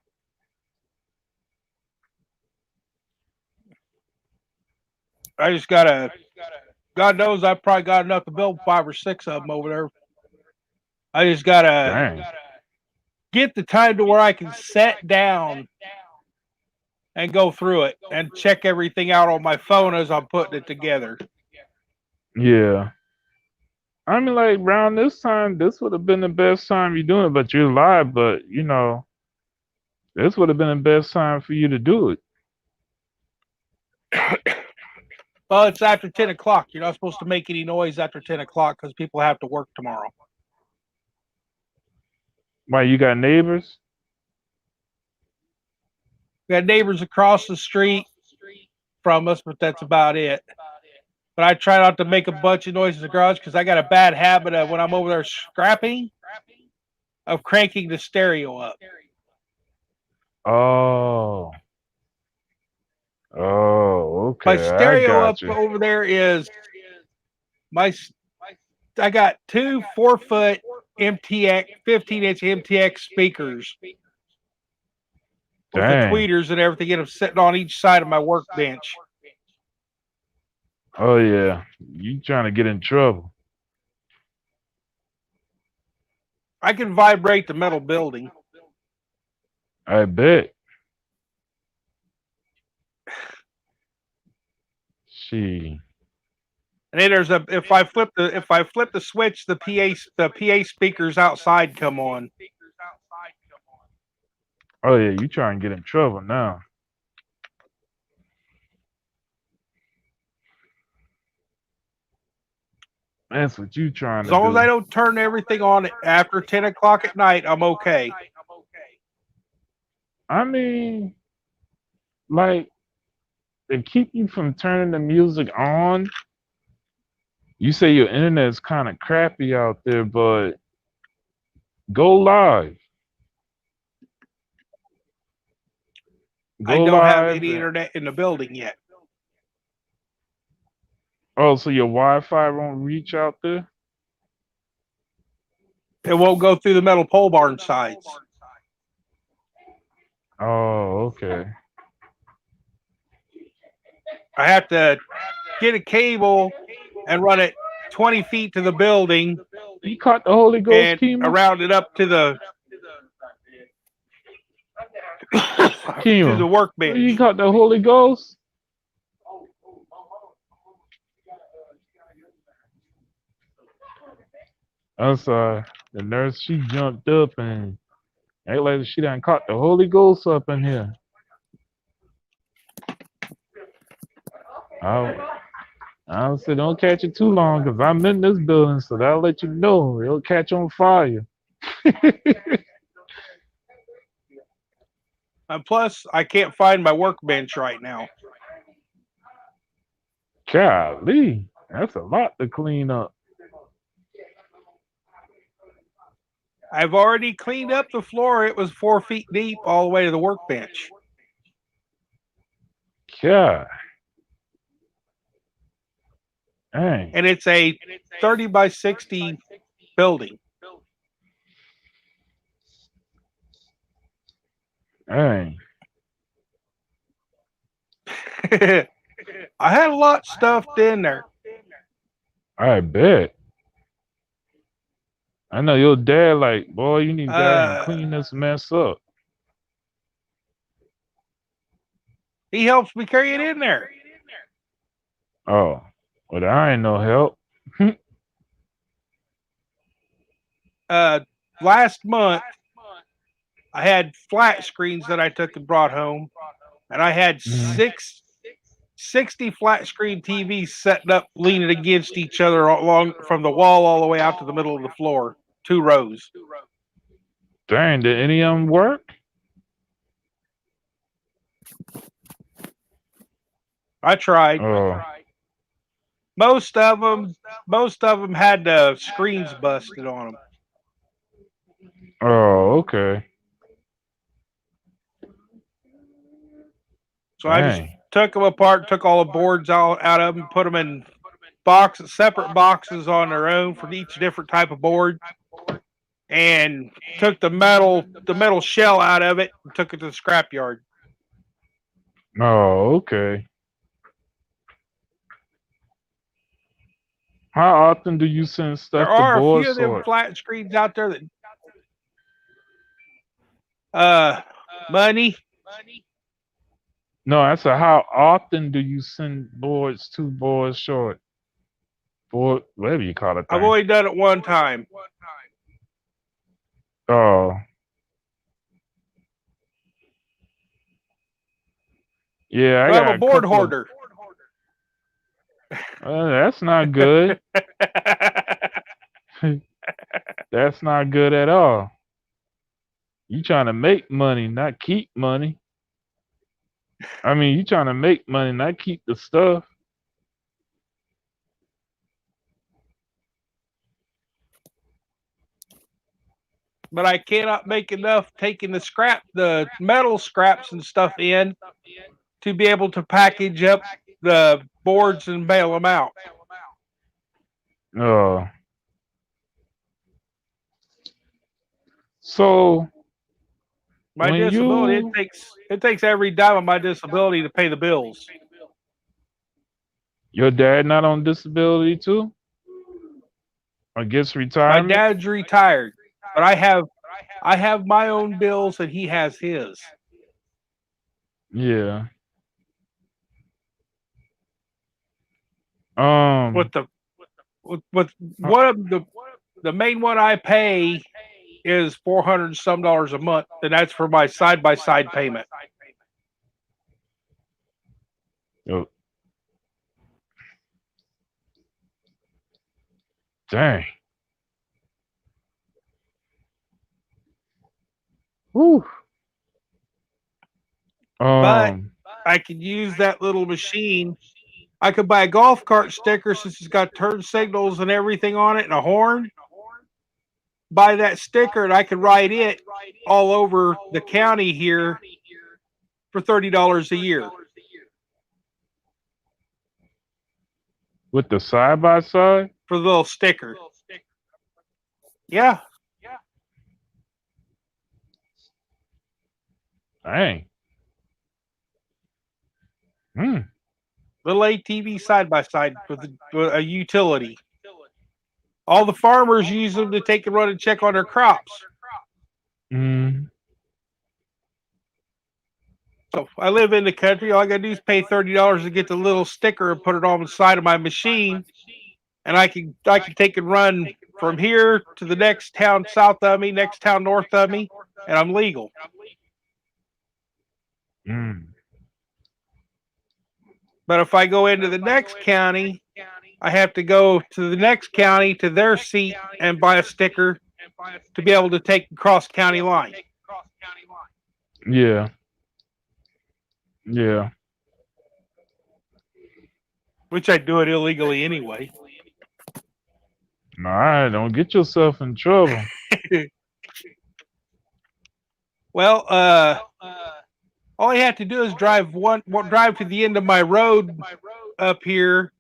I just gotta. God knows, I probably got enough to build 5 or 6 of them over there. I just gotta Dang. get the time to where I can sit down and go through it and check everything out on my phone as I'm putting it together. Yeah. I mean, like around this time, this would have been the best time you're doing it, but you're live. But this would have been the best time for you to do it. Well, it's after 10 o'clock. You're not supposed to make any noise after 10 o'clock because people have to work tomorrow. Why, you got neighbors? We got neighbors across the street from us, but that's about it. But I try not to make a bunch of noise in the garage because I got a bad habit of when I'm over there scrapping of cranking the stereo up. Oh. Oh, My okay. I stereo up got you. over there is I got 2 4-foot MTX 15-inch MTX speakers with the Dang. tweeters and everything in them sitting on each side of my workbench. Oh yeah. You trying to get in trouble. I can vibrate the metal building. I bet. She. And then there's if I flip the switch, the PA speakers outside come on. Oh yeah, you trying to get in trouble now. That's what you trying As to long as do. I don't turn everything on after 10 o'clock at night, I'm okay. I mean, like, to keep you from turning the music on, you say your internet is kind of crappy out there, but go live. I Go don't have live. any internet in the building yet. Oh, so your Wi-Fi won't reach out there? It won't go through the metal pole barn sides. Oh, okay. I have to get a cable and run it 20 feet to the building You caught the Holy Ghost, and Kima? around it up to the to Kima, the you workbench. caught the Holy Ghost? I'm sorry. The nurse, she jumped up and act like she done caught the Holy Ghost up in here. I said, don't catch it too long because I'm in this building, so that'll let you know. It'll catch on fire. And plus, I can't find my workbench right now. Golly, that's a lot to clean up. I've already cleaned up the floor. It was 4 feet deep all the way to the workbench. God. Dang. And it's a 30 by 60 building. Dang. I had a lot stuffed in there. I bet. I know your dad like, boy, you need to go ahead and clean this mess up. He helps me carry it in there. Oh, well, I ain't no help. Last month, I had flat screens that I took and brought home, and I had 60 flat screen TVs setting up, leaning against each other along from the wall all the way out to the middle of the floor, 2 rows. Dang, did any of them work? I tried. Oh, Most of them had the screens busted on them. oh, okay. So I just Dang. took them apart, took all the boards out of them, put them in separate boxes on their own for each different type of board, and took the metal shell out of it and took it to the scrapyard. Oh, okay. How often do you send There stuff to are a board few of them sort? flat screens out there that money. No, I said how often do you send boards to board short? Board, whatever you call it I've thing. only done it one time. Oh. Yeah, I So I'm got a a board couple of. hoarder. That's not good. That's not good at all. You trying to make money, not keep money. I mean, you trying to make money, not keep the stuff. But I cannot make enough taking the metal scraps and stuff in to be able to package up the boards and bail them out. Oh. So My when disability, you it takes every dime of my disability to pay the bills. your dad not on disability too? Or gets My retirement? dad's retired, but I have my own bills and he has his. Yeah. With the with one of the main one I pay is $400 and some a month, and that's for my side by side payment. Oh, dang. Whew. But I could use that little machine. I could buy a golf cart sticker since it's got turn signals and everything on it and a horn. Buy that sticker and I could ride it all over the county here for $30 a year. With the side by side? For the little sticker. Yeah. Dang. Little ATV side by side with a utility. All the farmers use them to take and run and check on their crops. So I live in the country. All I gotta do is pay $30 to get the little sticker and put it on the side of my machine, and I can take and run from here to the next town south of me, next town north of me, and I'm legal. But if I go into the next county, I have to go to the next county to their seat and buy a sticker to be able to take across county line. Yeah. Yeah. Which I do it illegally anyway. All right, don't get yourself in trouble. Well, all I have to do is drive to the end of my road up here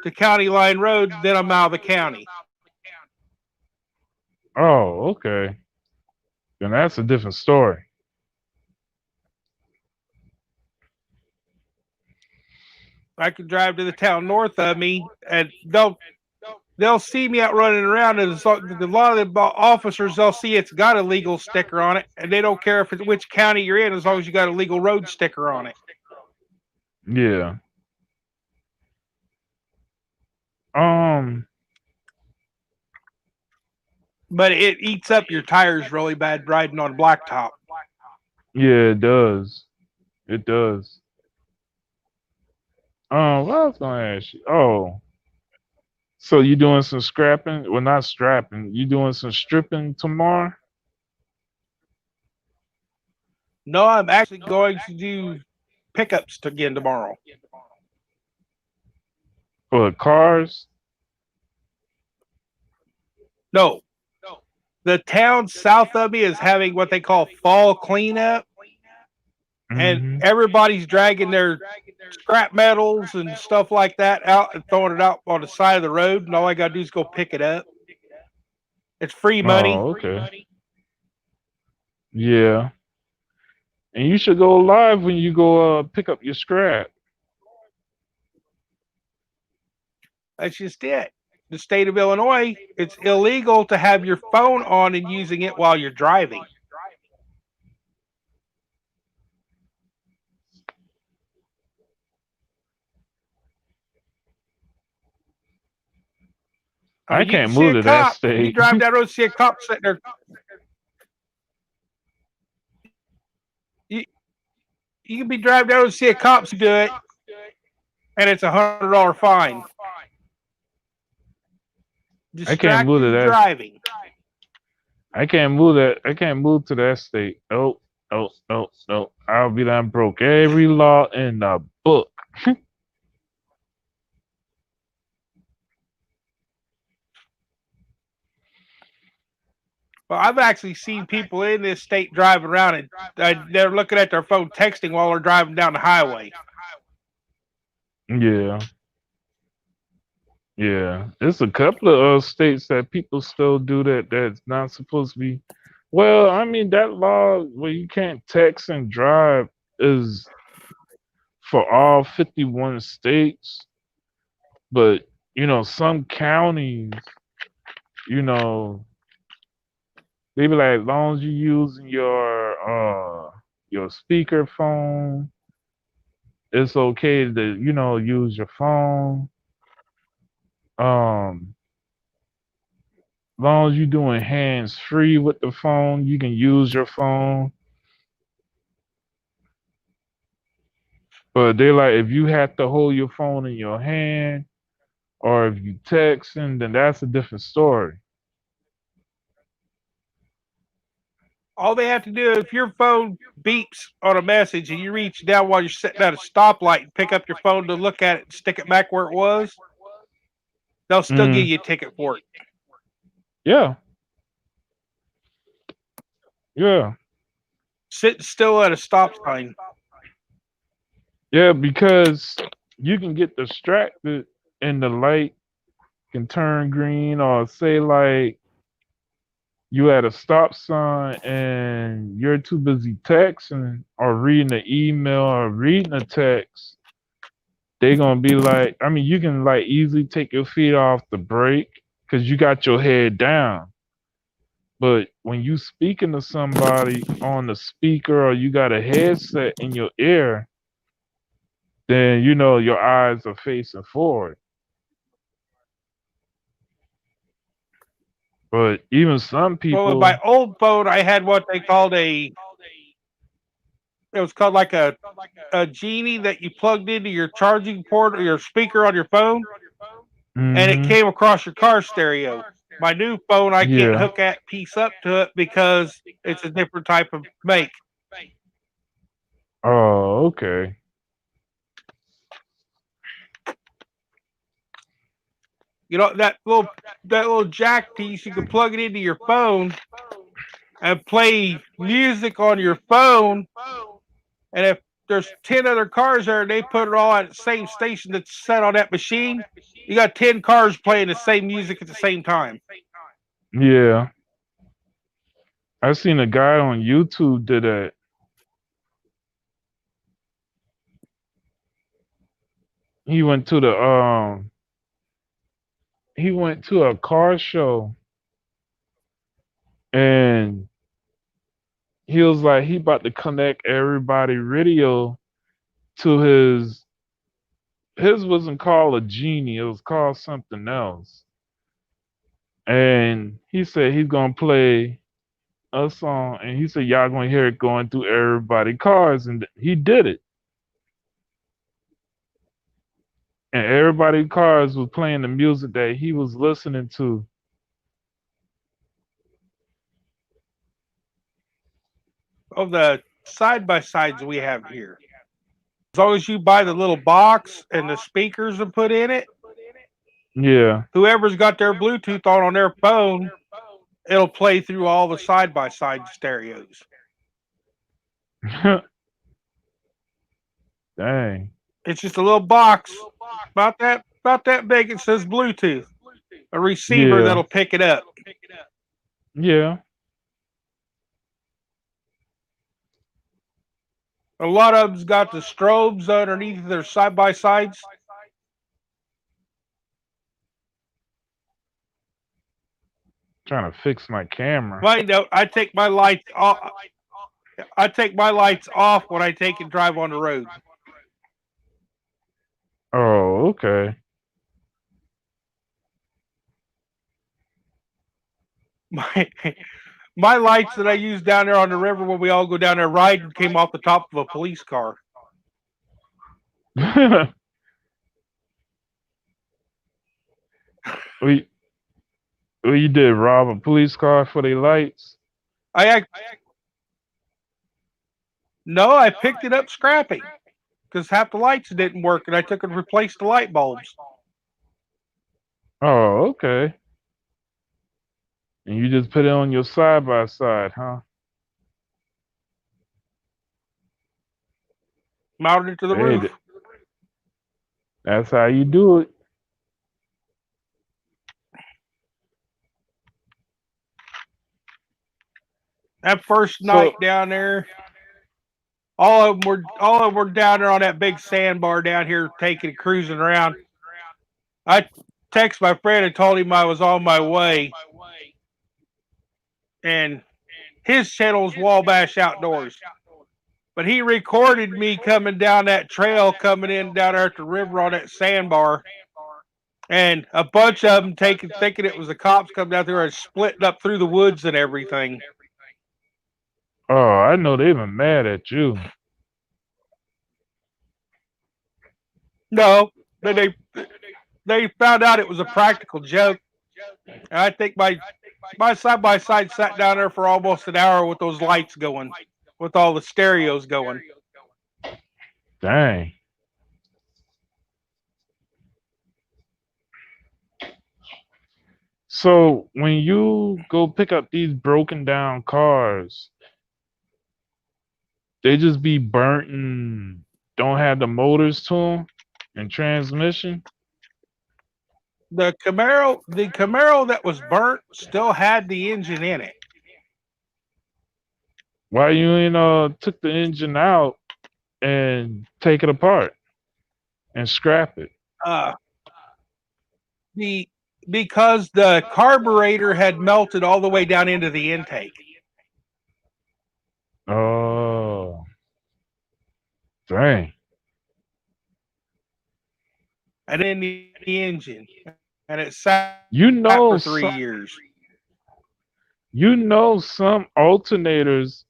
to County Line Road, then I'm out of the county. Oh, okay. Then that's a different story. I can drive to the town north of me, and they'll see me out running around, and a lot of the officers, they'll see it's got a legal sticker on it, and they don't care if it's which county you're in as long as you got a legal road sticker on it. Yeah. But it eats up your tires really bad riding on blacktop. Yeah, it does. It does. What I was gonna ask you? Oh, so you doing some scrapping? Well, not strapping. You doing some stripping tomorrow? No, I'm actually going to do pickups again tomorrow. For cars? No, the town south of me is having what they call fall cleanup, and Hmm. everybody's dragging their scrap metals and stuff like that out and throwing it out on the side of the road, and all I gotta do is go pick it up. It's free money. Oh, okay. Yeah. And you should go live when you go pick up your scrap. That's just it. The state of Illinois, it's illegal to have your phone on and using it while you're driving. I You can can't see move a to that cop. You state. drive down the road, see a cop sitting there. You, you can be driving down and see a cop do it, and it's $100 fine. I can't move to Distracted that. driving. I can't move that. I can't move to that state. Nope. Nope. Nope. Nope. I'll be done broke every law in the book. Well, I've actually seen people in this state driving around and they're looking at their phone texting while they're driving down the highway. Yeah. Yeah. There's a couple of states that people still do that that's not supposed to be. Well, I mean, that law where you can't text and drive is for all 51 states. But, some counties, you know, they be like, as long as you using your speaker phone, it's okay to, use your phone. As long as you're doing hands free with the phone, you can use your phone. But they like if you have to hold your phone in your hand or if you texting, then that's a different story. All they have to do, if your phone beeps on a message and you reach down while you're sitting at a stoplight and pick up your phone to look at it and stick it back where it was, they'll still give Mm, you a ticket for it. yeah, yeah, Sitting still at a stop sign. yeah, because you can get distracted and the light can turn green or say like you at a stop sign and you're too busy texting or reading the email or reading a text, they gonna be like, I mean, you can like easily take your feet off the brake because you got your head down. But when you speaking to somebody on the speaker or you got a headset in your ear, then your eyes are facing forward. But even some Well, with my people, old phone, I had what they called it was called like a genie that you plugged into your charging port or your speaker on your phone, and it hmm came across your car stereo. My new phone, I can't yeah. hook that piece up to it because it's a different type of make. Oh, okay. You know that little jack piece, you can plug it into your phone and play music on your phone. And if there's 10 other cars there and they put it all at the same station that's set on that machine, you got 10 cars playing the same music at the same time. Yeah. I seen a guy on YouTube did that. He went to the he went to a car show and he was like he about to connect everybody radio to his wasn't called a genie, it was called something else. And he said he's gonna play a song and he said y'all gonna hear it going through everybody's cars and he did it. And everybody's cars was playing the music that he was listening to. Oh, the side by sides we have here. As long as you buy the little box and the speakers and put in it, Yeah. whoever's got their Bluetooth on their phone, it'll play through all the side by side stereos. Dang. It's just a little box about that big. It says Bluetooth. A receiver Yeah. that'll pick it up. Yeah. A lot of them's got the strobes underneath their side by sides. Trying to fix my camera. Find out. I take my lights off. I take my lights off when I take and drive on the road. Oh, okay. My lights that I use down there on the river when we all go down there riding came off the top of a police car. we you did rob a police car for their lights? No, I picked it up scrappy because half the lights didn't work, and I took and replaced the light bulbs. Oh, okay. And you just put it on your side by side, huh? Mounted it to the Hey, roof. that's how you do it. That first night down there, all of them were down there on that big sandbar down here, taking cruising around. I texted my friend and told him I was on my way, and his channel was Wabash Outdoors. But he recorded me coming down that trail, coming in down there at the river on that sandbar, and a bunch of them thinking it was the cops coming out there and splitting up through the woods and everything. Oh, I know they were mad at you. No, they found out it was a practical joke. And I think my side by side sat down there for almost an hour with those lights going, with all the stereos going. Dang. So when you go pick up these broken down cars, they just be burnt and don't have the motors to them and transmission? The Camaro that was burnt still had the engine in it. Why you ain't took the engine out and take it apart and scrap it? Because the carburetor had melted all the way down into the intake. Oh, dang. And then the engine. And it sat You for know 3 years. You know some alternators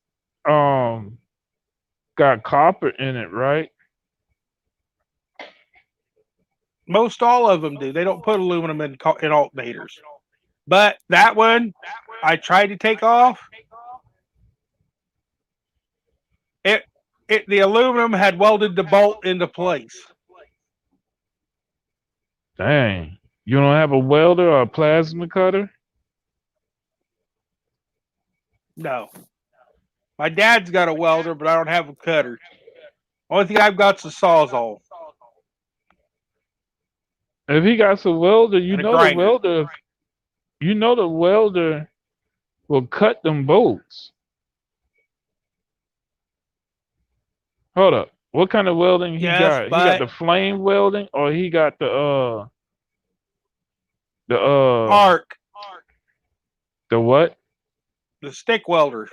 got copper in it, right? Most all of them do. They don't put aluminum in alternators. But that one, I tried to take off. The aluminum had welded the bolt into place. Dang. You don't have a welder or a plasma cutter? No. My dad's got a welder, but I don't have a cutter. Only thing I've got's a sawzall. If he got a welder, you And a know the grinder. welder. You know the welder will cut them bolts. Hold up. What kind of welding he Yes, got? He got but the flame welding or he got the arc, the what? the stick welder,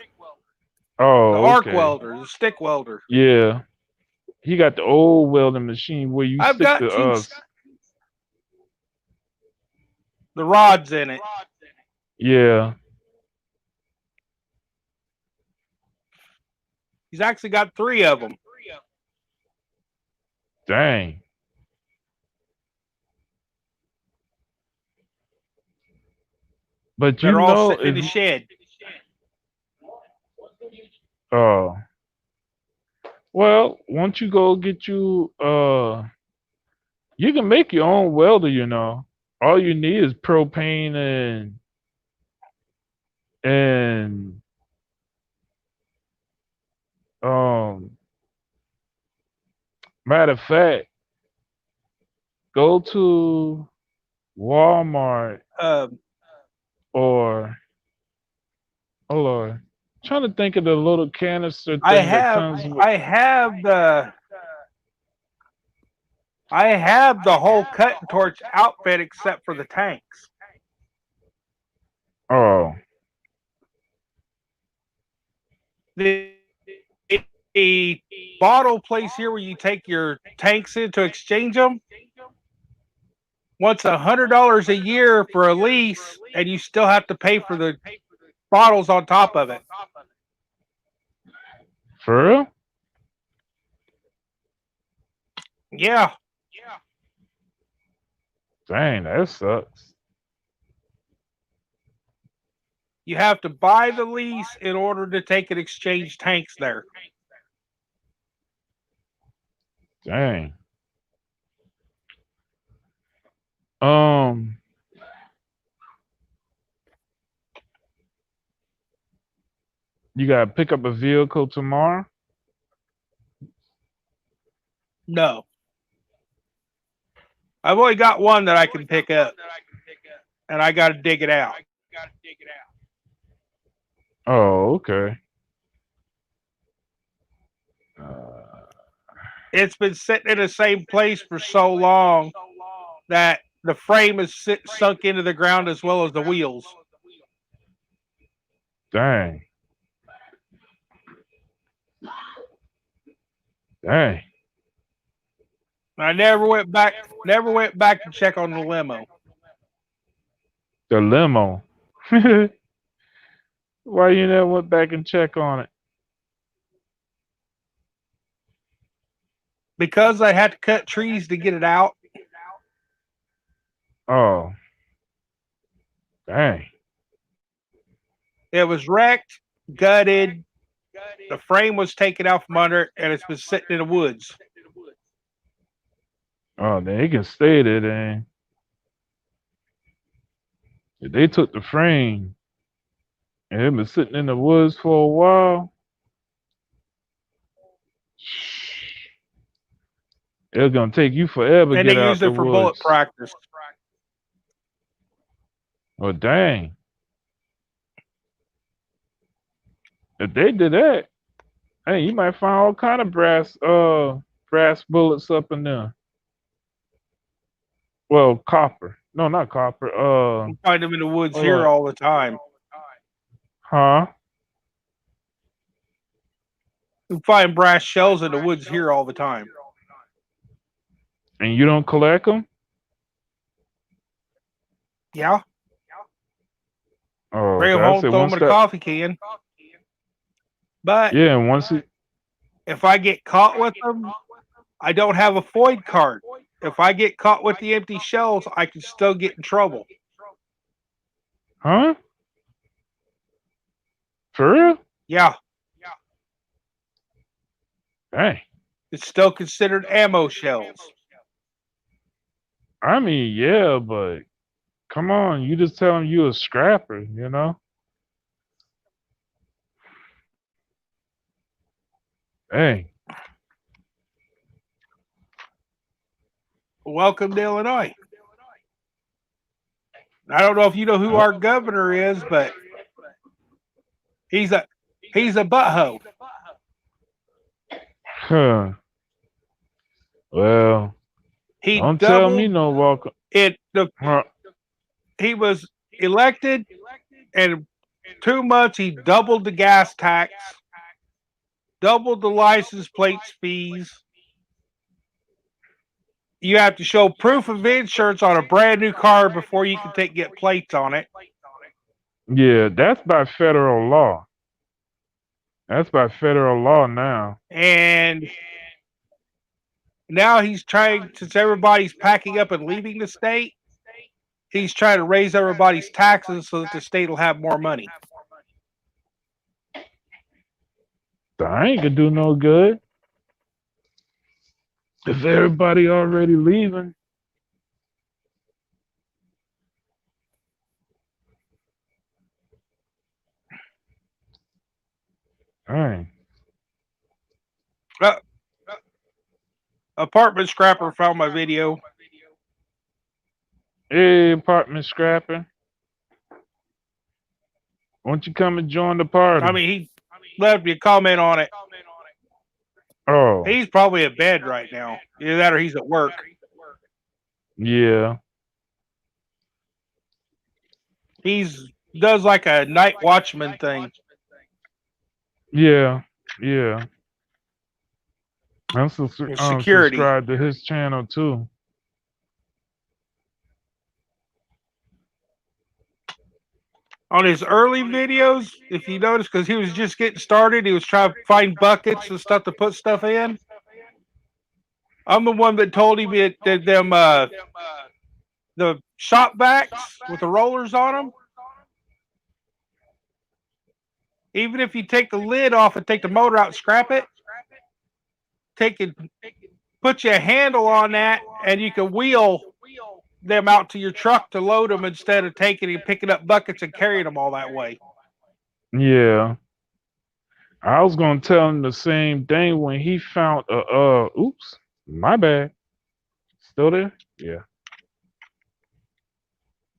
Oh, the arc okay. welder, the stick welder. Yeah. He got the old welding machine where you I've stick got the rods in it. yeah. He's actually got 3 of them. Dang. But you They're all know sitting in the shed. oh. Well, once you go get you can make your own welder, All you need is propane and um matter of fact, go to Walmart Um, or oh Lord. Trying to think of the little canister I thing that have comes with I have the I have the whole cut and torch outfit except for the tanks. oh. The, the bottle place here where you take your tanks in to exchange them wants $100 a year for a lease, and you still have to pay for the bottles on top of it. For real? Yeah, Dang, that sucks. you have to buy the lease in order to take and exchange tanks there. Dang. Um, you gotta pick up a vehicle tomorrow? No, I've only got one that I can pick up, and I got to dig it out. Oh, okay. Uh, It's been sitting in the same place for so long that the frame is sunk into the ground as well as the wheels. dang. Dang. I never went back to check on the limo The limo. Why you never went back and check on it? because I had to cut trees to get it out. Oh. Dang. It was wrecked, gutted. The frame was taken out from under it, and it's been sitting in the woods. Oh, then it can stay there then. If they took the frame and it been sitting in the woods for a while, it's gonna take you forever to And they get out used the it for bullet woods. practice. Oh dang. If they did that, hey, you might find all kind of brass bullets up in there. Well, copper. No, not copper. You find them in the woods hold here up. all the time. Huh? You find brass shells in the woods here all the time. And you don't collect them? Yeah, Oh, bring them that's home, it. throw Once them in a that, coffee can. But yeah, and once it, if I get caught with them, I don't have a FOID card. If I get caught with the empty shells, I can still get in trouble. huh? For real? Yeah, Dang. it's still considered ammo shells. I mean, yeah, but come on, you just tell them you a scrapper, Dang. Welcome to Illinois. I don't know if you know who our governor is, but he's a butthole. Huh. Well, He don't tell me doubled no welcome. it. Huh. He was elected, and in 2 months he doubled the gas tax, doubled the license plates fees. You have to show proof of insurance on a brand new car before you can get plates on it. Yeah, that's by federal law. That's by federal law now. And now he's trying, since everybody's packing up and leaving the state, he's trying to raise everybody's taxes so that the state will have more money. That ain't gonna do no good. If everybody already leaving, dang. Uh, Apartment Scrapper found my video. Hey, apartment scrapper. Won't you come and join the party? I mean, he left me a comment on it. Oh, He's probably in bed right now. Either that or he's at work. yeah. He's does like a night watchman thing. Yeah. Yeah. I'm Security. subscribed to his channel too. On his early videos, if you notice, because he was just getting started, he was trying to find buckets and stuff to put stuff in. I'm the one that told him it did them the shop vacs with the rollers on them. Even if you take the lid off and take the motor out and scrap it, put you a handle on that, and you can wheel them out to your truck to load them instead of taking and picking up buckets and carrying them all that way. Yeah. I was gonna tell him the same thing when he found oops, my bad. Still there? Yeah.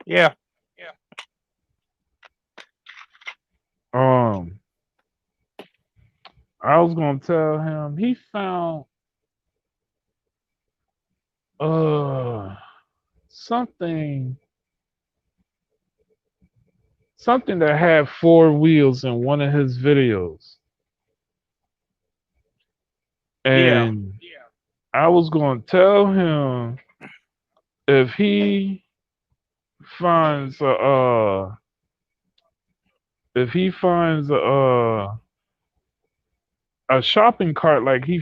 Yeah. I was gonna tell him he found something that had 4 wheels in one of his videos. And I was gonna tell him if he finds a shopping cart, like he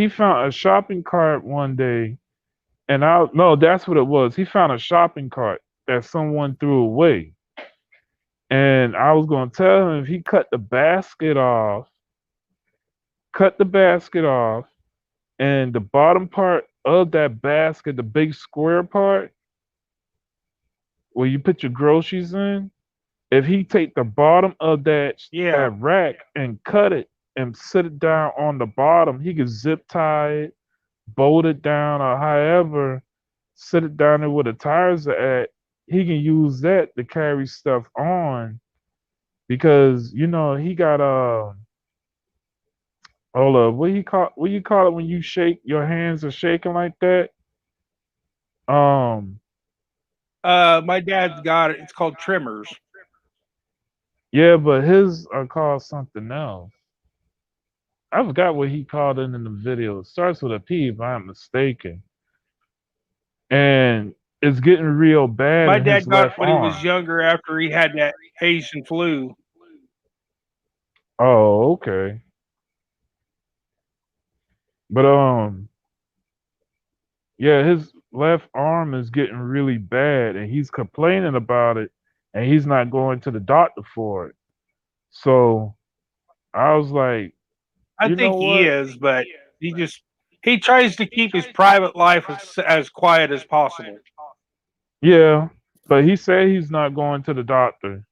found a shopping cart one day, and no, that's what it was. He found a shopping cart that someone threw away, and I was gonna tell him if he cut the basket off, and the bottom part of that basket, the big square part where you put your groceries in, if he take the bottom of that rack and cut it and sit it down on the bottom, he could zip tie it, bolt it down, or however, sit it down there where the tires are at. He can use that to carry stuff on, because he got hold up, what you call it when you shake your hands are shaking like that? My dad's got it. It's called trimmers. Yeah, but his are called something else. I forgot what he called it in the video. It starts with a P, if I'm mistaken. And it's getting real bad. My in dad his got left it when he was arm. younger after he had that Asian flu. Oh, okay. But yeah, his left arm is getting really bad, and he's complaining about it, and he's not going to the doctor for it. So I was like, I think he is, but he tries to keep his private life as quiet as possible. Yeah, but he said he's not going to the doctor.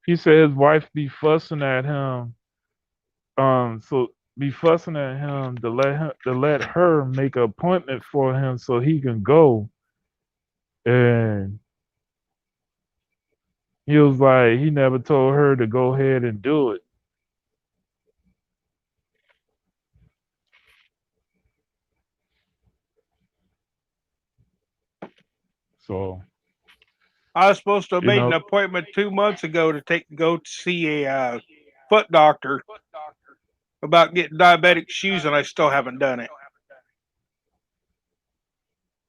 He said his wife be fussing at him, to let her make an appointment for him so he can go. And he was like, he never told her to go ahead and do it. So I was supposed to have made an appointment 2 months ago to go to see a foot doctor about getting diabetic shoes, and I still haven't done it.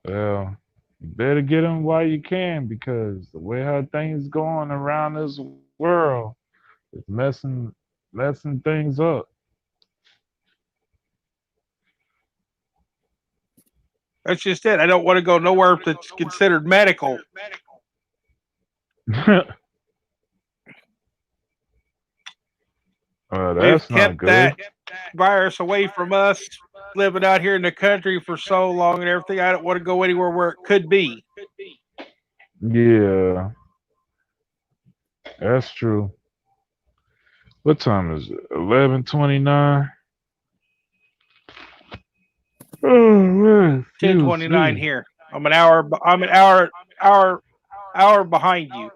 Well, you better get them while you can, because the way how things going around this world is messing things up. That's just it. I don't want to go nowhere that's considered medical. That's They've kept not good. that virus away from us living out here in the country for so long and everything. I don't want to go anywhere where it could be. Yeah, that's true. What time is it? 11:29. Oh man, excuse 10:29 me. here. I'm an hour behind you.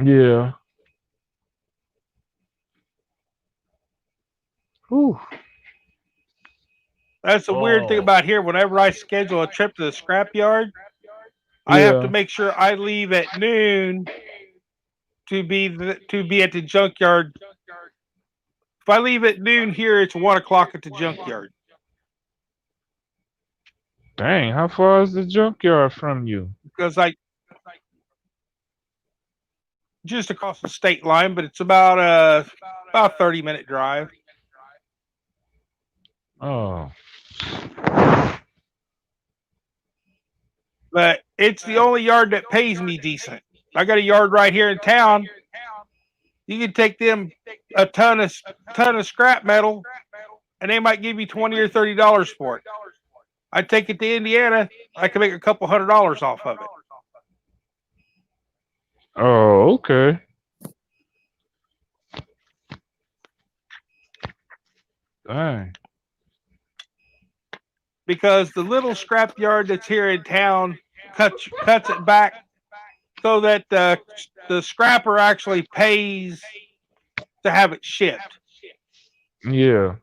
Yeah. Whew. That's the weird thing Oh, about here. Whenever I schedule a trip to the scrapyard, I have to Yeah. make sure I leave at noon to be at the junkyard. If I leave at noon here, it's 1 o'clock at the junkyard Dang, how far is the junkyard from you? because I just across the state line, but it's about a 30-minute drive. Oh. But it's the only yard that pays me decent. I got a yard right here in town. You can take them a ton of scrap metal, and they might give you $20 or $30 for it. I take it to Indiana, I can make a couple $100 off of it. Oh, okay. Dang. Because the little scrap yard that's here in town cuts it back so that the scrapper actually pays to have it shipped. Yeah.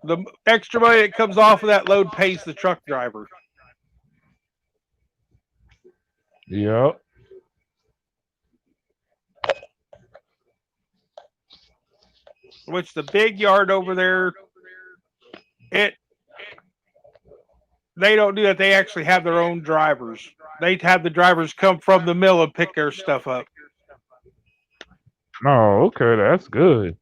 The extra money that comes off of that load pays the truck driver. Yep. Which the big yard over there, they don't do that. They actually have their own drivers. They have the drivers come from the mill and pick their stuff up. Oh, okay, that's good.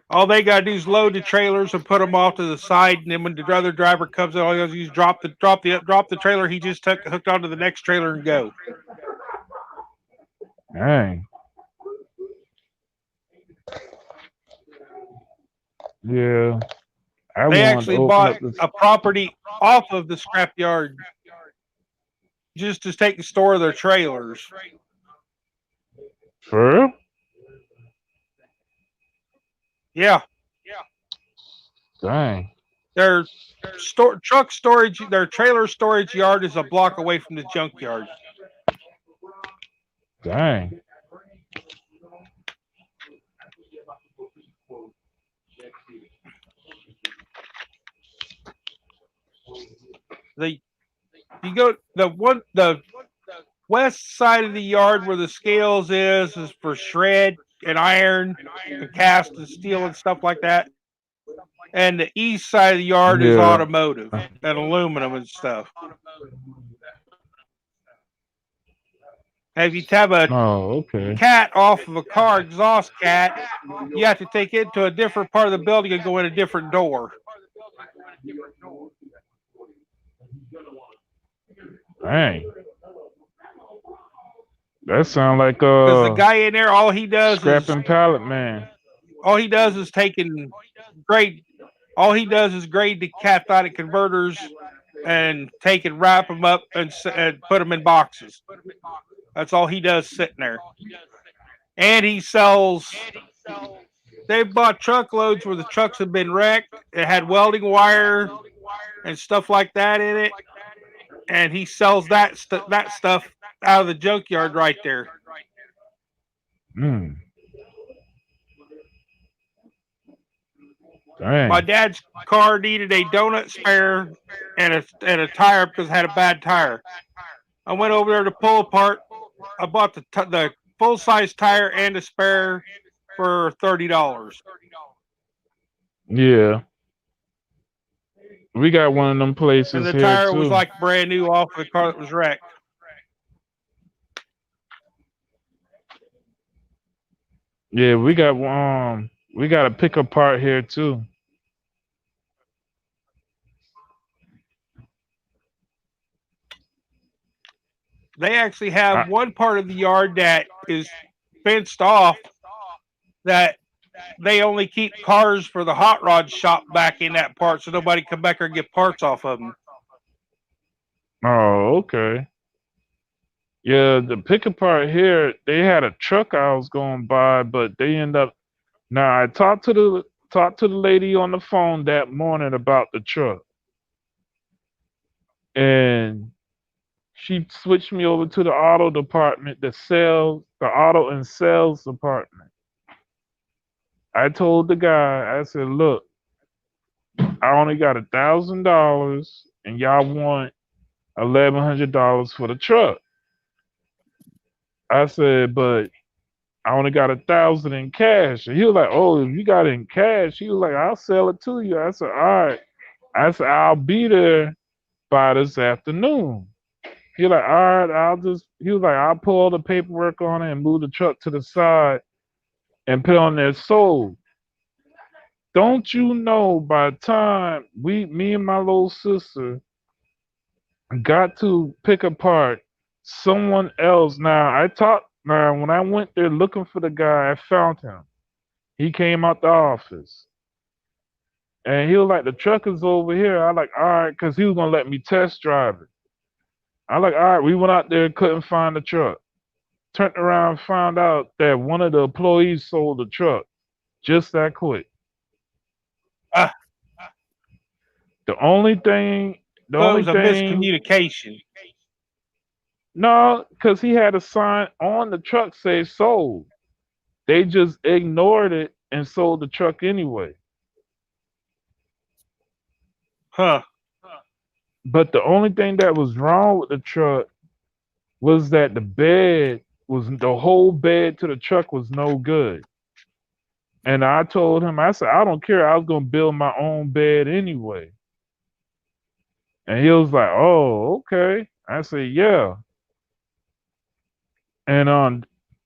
All they gotta do is load the trailers and put them off to the side, and then when the other driver comes in, all he does is drop the trailer he just hooked onto the next trailer and go. Dang. Yeah. I They wanted to actually open bought up this. a property off of the scrapyard just to take and store their trailers. For real? Yeah, Dang. their their trailer storage yard is a block away from the junkyard. Dang. The west side of the yard where the scales is for shred and iron and cast and steel and stuff like that. And the east side of the yard is Yeah. automotive and aluminum and stuff. If you have a Oh, okay. cat off of a car exhaust cat, you have to take it to a different part of the building and go in a different door. Dang. That sound like Because the guy in there, all he does scrapping pallet man. is taking grade. All he does is grade the cathodic converters and take and wrap them up and put them in boxes. That's all he does sitting there. And he sells. They've bought truckloads where the trucks have been wrecked. It had welding wire and stuff like that in it. And he sells that stuff out of the junkyard right there. Mm. Dang. My dad's car needed a donut spare and a tire because it had a bad tire. I went over there to pull apart. I bought the full size tire and a spare for $30. Yeah. We got one of them places And the here tire too. was like brand new off of the car that was wrecked. Yeah, we got a pickup part here too. They actually have one part of the yard that is fenced off that they only keep cars for the hot rod shop back in that part, so nobody come back there and get parts off of them. Oh, okay. Yeah, the pick apart here, they had a truck I was going by, but they end up. Now I talked to the lady on the phone that morning about the truck, and she switched me over to the auto department, the auto and sales department. I told the guy, I said, look, I only got $1,000 and y'all want $1,100 for the truck. I said, but I only got 1,000 in cash. And he was like, oh, if you got it in cash, he was like, I'll sell it to you. I said, all right. I said, I'll be there by this afternoon. He like, all right, he was like, I'll pull all the paperwork on it and move the truck to the side and put on there sold. Don't you know, by the time me and my little sister got to pick apart someone else. Now when I went there looking for the guy, I found him. He came out the office. And he was like, the truck is over here. I like, all right, because he was gonna let me test drive it. I like, all right, we went out there, couldn't find the truck. Turned around, found out that one of the employees sold the truck. Just that quick. Ah, The only thing, the so it only was a thing, miscommunication. no, because he had a sign on the truck say sold. They just ignored it and sold the truck anyway. Huh. But the only thing that was wrong with the truck was that the whole bed to the truck was no good. And I told him, I said, I don't care. I was gonna build my own bed anyway. And he was like, oh, okay. I said, yeah. And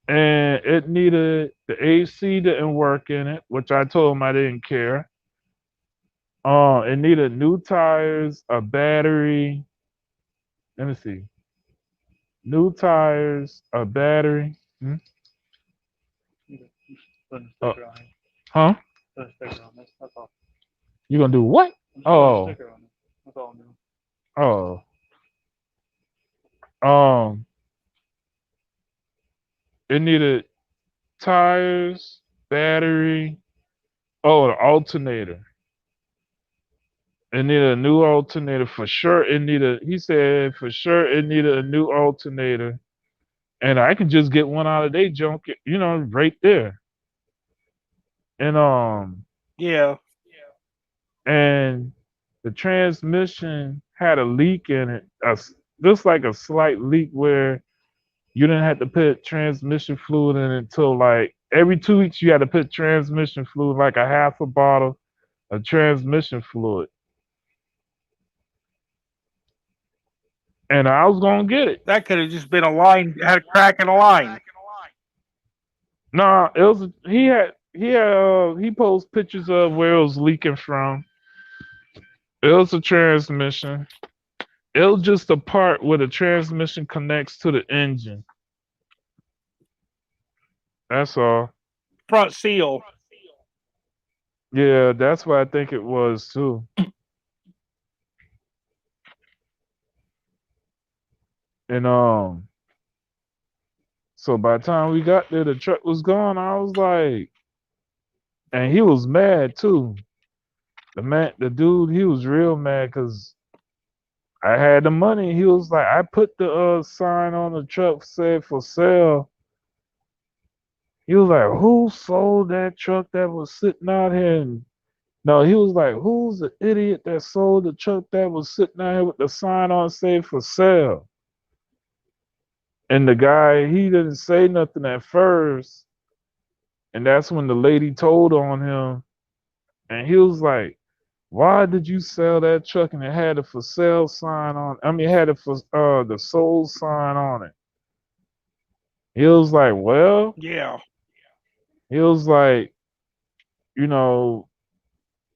it needed the AC didn't work in it, which I told him I didn't care. It needed new tires, a battery. Let me see. New tires, a battery. Hmm? Put a Oh, sticker on it. huh? Put a sticker on this. That's all. You gonna do what? Just put a Oh, sticker on it. That's all I'm doing. oh. It needed tires, battery. Oh, an alternator. It needed a new alternator for sure. He said for sure it needed a new alternator. And I can just get one out of their junk, right there. And Yeah. and the transmission had a leak in it, just like a slight leak where you didn't have to put transmission fluid in until like every 2 weeks you had to put transmission fluid, like a half a bottle of transmission fluid. And I was gonna get it. That could have just been a line, had a crack in a line. No, it was he posted pictures of where it was leaking from. It was a transmission. It was just the part where the transmission connects to the engine. That's all. Front seal. Yeah, that's what I think it was too. And so by the time we got there, the truck was gone. I was like, and he was mad too. The dude, he was real mad because I had the money. He was like, I put the sign on the truck said for sale. He was like, who sold that truck that was sitting out here? And no, he was like, who's the idiot that sold the truck that was sitting out here with the sign on say for sale? And the guy, he didn't say nothing at first. And that's when the lady told on him. And he was like, why did you sell that truck? And it had a for sale sign on. I mean, it had the sold sign on it. He was like, well, Yeah. he was like, no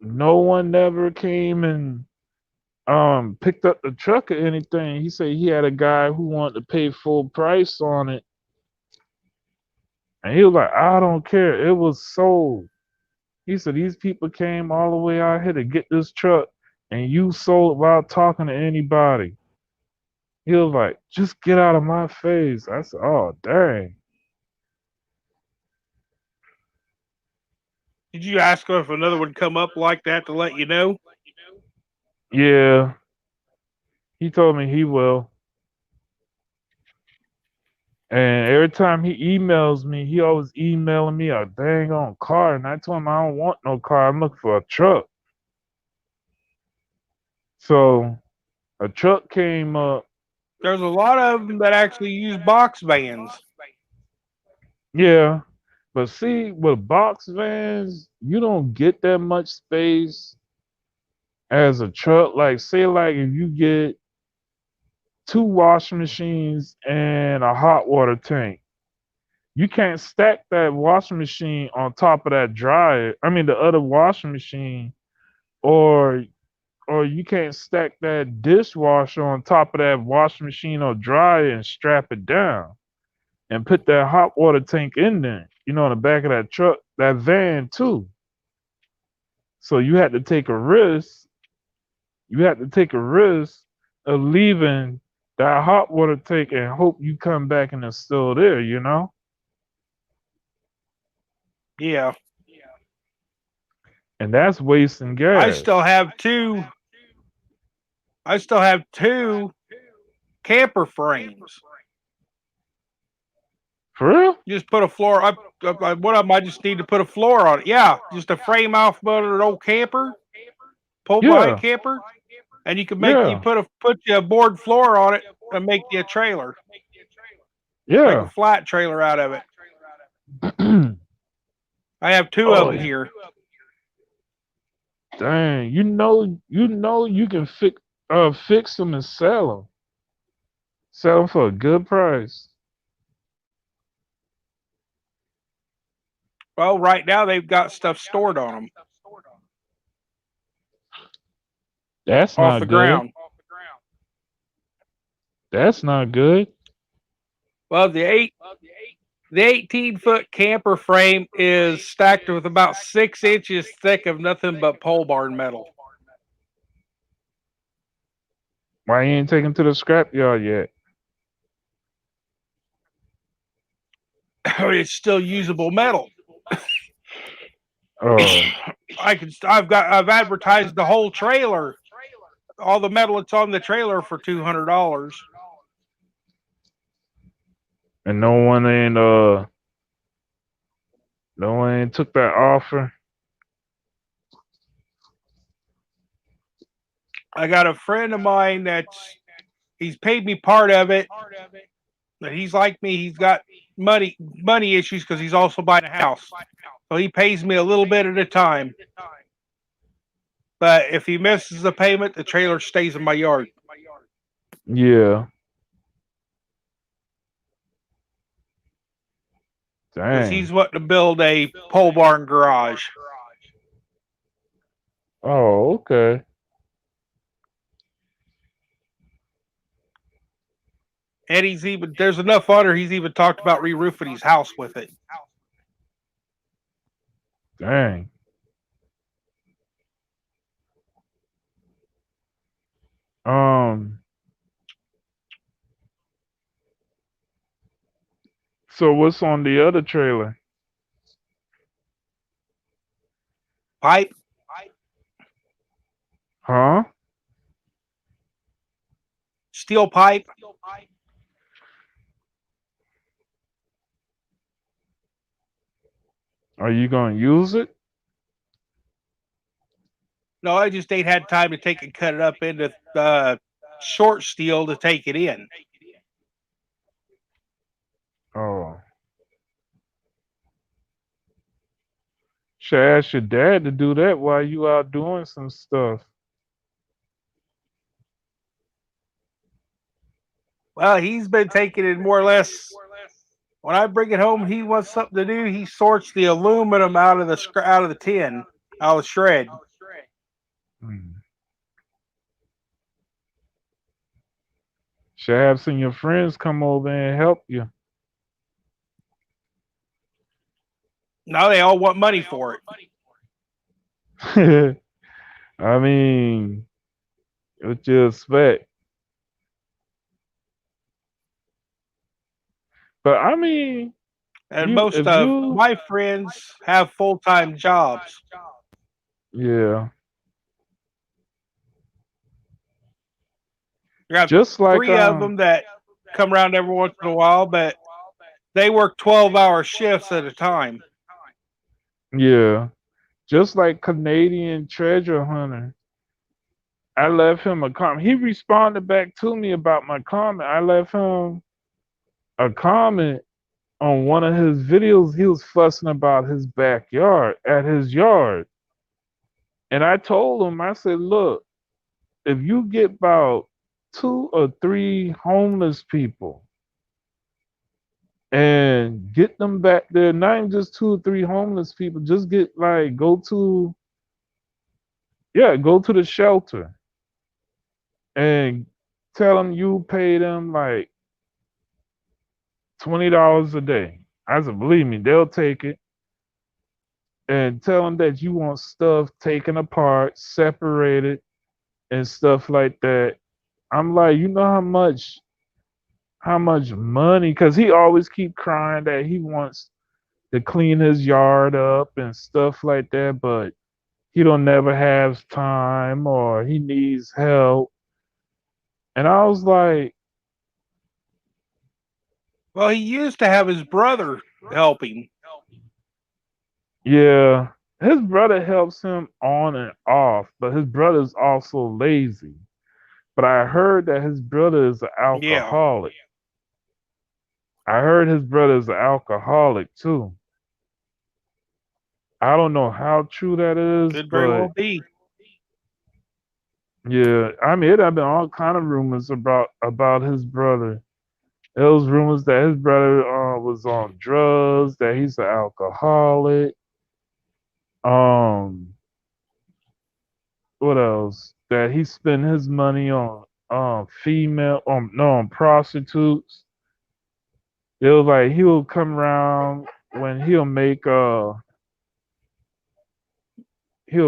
one never came and picked up the truck or anything. He said he had a guy who wanted to pay full price on it. And he was like, I don't care. It was sold. He said, these people came all the way out here to get this truck and you sold it without talking to anybody. He was like, just get out of my face. I said, oh, dang. Did you ask him if another would come up like that to let you know? Yeah, he told me he will. And every time he emails me, he always emailing me a dang on car. And I told him I don't want no car. I'm looking for a truck. So a truck came up. There's a lot of them that actually use box vans. Yeah. But see, with box vans, you don't get that much space as a truck. Like, say, like if you get 2 washing machines and a hot water tank, you can't stack that washing machine on top of that dryer. I mean, the other washing machine, or you can't stack that dishwasher on top of that washing machine or dryer and strap it down and put that hot water tank in there. You know, in the back of that truck, that van too. So you had to take a risk. You had to take a risk of leaving that hot water tank and hope you come back and it's still there, you know? Yeah. And that's wasting gas. I still have two camper frames. For real? Just put a floor up. One of them I just need to put a floor on it. Yeah, just a frame off of an old camper, pull behind Yeah. camper, and you can Yeah. put you a board floor on it and make you a trailer, make a Yeah. flat trailer out of it. I have two Oh, of them yeah. here. Dang, you can fix them and sell them. Sell them for a good price. Well, right now they've got stuff stored on them That's off the not good. ground. That's not good. Well, the 18-foot camper frame is stacked with about 6 inches thick of nothing but pole barn metal. Why you ain't taken to the scrapyard yet? It's still usable metal. Oh, I've advertised the whole trailer, all the metal that's on the trailer for $200. and no one ain't took that offer. I got a friend of mine he's paid me part of it, but he's like me. He's got money issues because he's also buying a house, so he pays me a little bit at a time. But if he misses the payment, the trailer stays in my yard. Yeah. Because Dang. he's wanting to build a pole barn garage. Oh, okay. And there's enough under, he's even talked about re-roofing his house with it. Dang. So what's on the other trailer? Pipe, Huh? steel pipe. Are you gonna use it? No, I just ain't had time to take and cut it up into short steel to take it in. Oh. Should ask your dad to do that while you out doing some stuff. Well, he's been taking it more or less. When I bring it home, he wants something to do. He sorts the aluminum out of the tin, out of the shred. Hmm. Should have some of your friends come over and help you. Now they all want money for it. I mean, what you expect? But I mean, And you most if of you my friends have full-time jobs. yeah, You have just like 3 of them that come around every once in a while, but they work 12-hour shifts at a time. yeah, just like Canadian treasure hunter. I left him a comment. He responded back to me about my comment. I left him a comment on one of his videos. He was fussing about his backyard at his yard. And I told him, I said, look, if you get about 2 or 3 homeless people and get them back there, not even just 2 or 3 homeless people, just get like go to the shelter and tell them you pay them like $20 a day. I said, believe me, they'll take it. And tell them that you want stuff taken apart, separated, and stuff like that. I'm like, you know how much money? Because he always keep crying that he wants to clean his yard up and stuff like that, but he don't never have time or he needs help. And I was like, Well, he used to have his brother helping. yeah, his brother helps him on and off, but his brother's also lazy. But I heard that his brother is an Yeah, alcoholic. I heard his brother is an alcoholic too. I don't know how true that is, could very but well be. yeah, I mean, it have been all kind of rumors about his brother. There was rumors that his brother was on drugs, that he's an alcoholic. Um, what else? That he spent his money on female on prostitutes. It was like he'll come around when he'll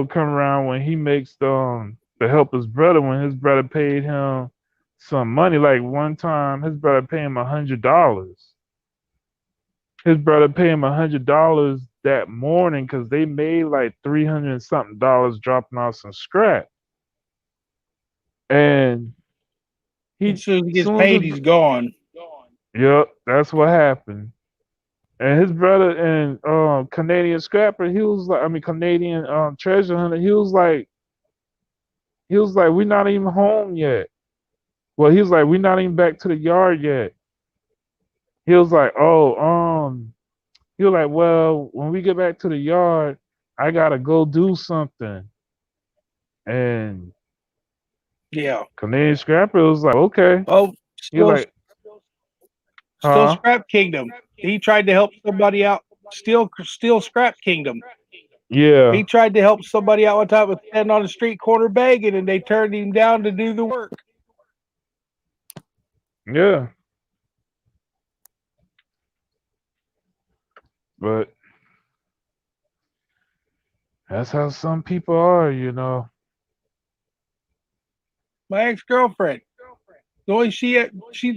come around when he makes to help his brother when his brother paid him some money. Like one time his brother paid him $100. His brother paid him $100 that morning because they made like 300 and something dollars dropping off some scrap. And As he soon as he gets soon as paid, he's gone. yep, that's what happened. And his brother and Canadian scrapper, he was like, I mean Canadian treasure hunter, he was like, we're not even home yet. Well, he was like, we're not even back to the yard yet. He was like, he was like, well, when we get back to the yard, I gotta go do something. And Yeah. Canadian Scrapper was like, okay. Oh, He was still, like, still huh? Scrap Kingdom. He tried to help somebody out. Still Scrap Kingdom. Yeah, He tried to help somebody out one time with standing on the street corner begging, and they turned him down to do the work. yeah. But that's how some people are, you know. My ex-girlfriend. The only she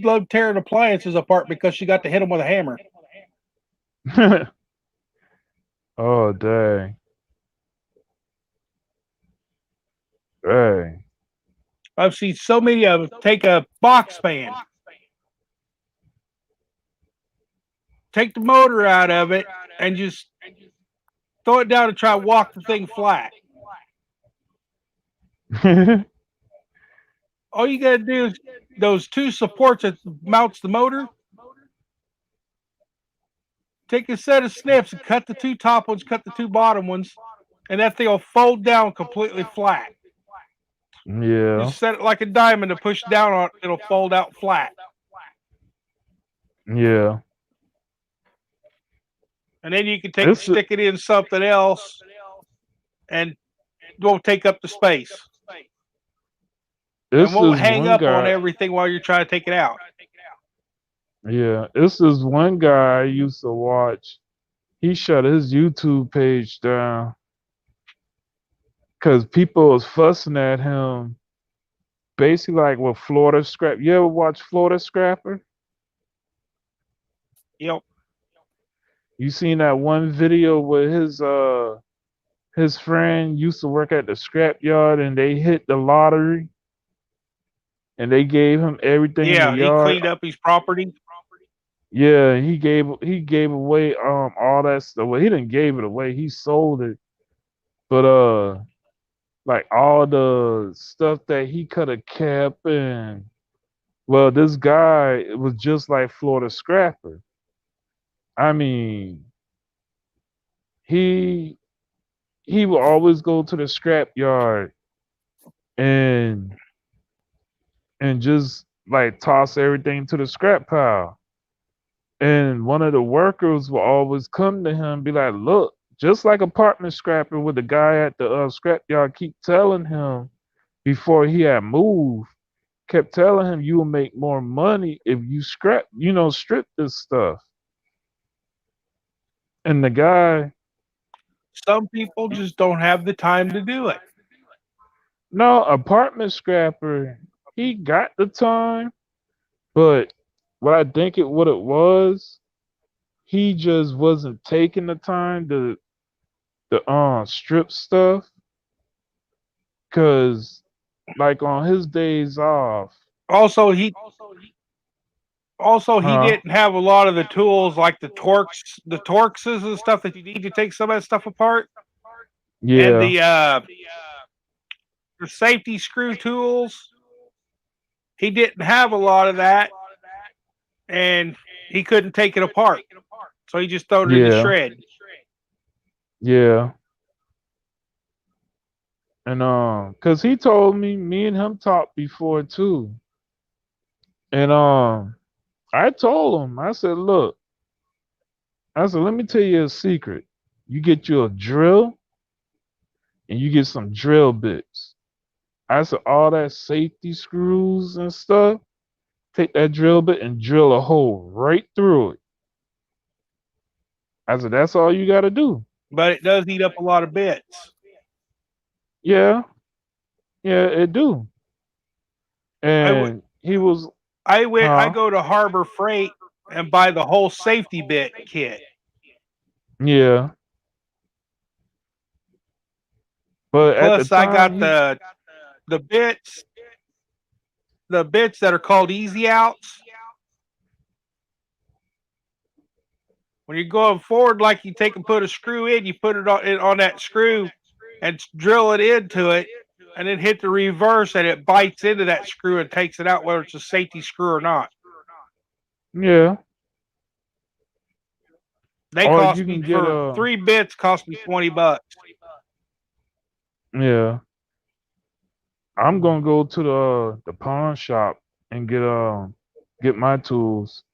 loved tearing appliances apart because she got to hit them with a hammer. Oh, dang. Dang. I've seen so many of them take a box fan, take the motor out of it, and just throw it down and try to walk the thing flat. All you gotta do is those 2 supports that mounts the motor. Take a set of snips and cut the 2 top ones, cut the 2 bottom ones, and that thing will fold down completely flat. Yeah, Just set it like a diamond to push down on it, it'll fold out flat. yeah. And then you can This is stick it in something else and it won't take up the space. And this won't is hang one up on guy. everything while you're trying to take it out. Yeah, this is one guy I used to watch. he shut his YouTube page down because people was fussing at him. Basically, like with Florida Scrap. You ever watch Florida Scrapper? Yep. You seen that one video where his friend used to work at the scrap yard and they hit the lottery and they gave him everything in the Yeah, he yard. cleaned up his property. Yeah, he gave away all that stuff. Well, he didn't give it away. He sold it. But like all the stuff that he could have kept, and well, this guy, it was just like Florida Scrapper. I mean, he he will always go to the scrap yard and just like toss everything to the scrap pile. And one of the workers will always come to him and be like, look, just like apartment scrapper with the guy at the scrap yard keep telling him before he had moved, kept telling him you will make more money if you strip this stuff. And the guy, Some people just don't have the time to do it. no, apartment scrapper, he got the time, but what I think what it was, he just wasn't taking the time to strip stuff, cause like on his days off, Also, he huh? didn't have a lot of the tools like the Torxes and stuff that you need to take some of that stuff apart, and Yeah, the safety screw tools. He didn't have a lot of that, and he couldn't take it apart, so he just threw it in the yeah, shred. yeah. And cause he told me and him talked before too. And I told him, I said, look, I said, let me tell you a secret. You get you a drill and you get some drill bits. I said, all that safety screws and stuff, take that drill bit and drill a hole right through it. I said, that's all you got to do. But it does eat up a lot of bits. Yeah, yeah, it do. And he was, I huh? go to Harbor Freight and buy the whole safety bit kit. Yeah. But at the Plus, I got time, the bits that are called easy outs. When you're going forward, like you take and put a screw in, you put it on that screw and drill it into it, and then hit the reverse, and it bites into that screw and takes it out, whether it's a safety screw or not. yeah. They Or cost you can me get for 3 bits. Cost me $20. yeah. I'm gonna go to the pawn shop and get my tools.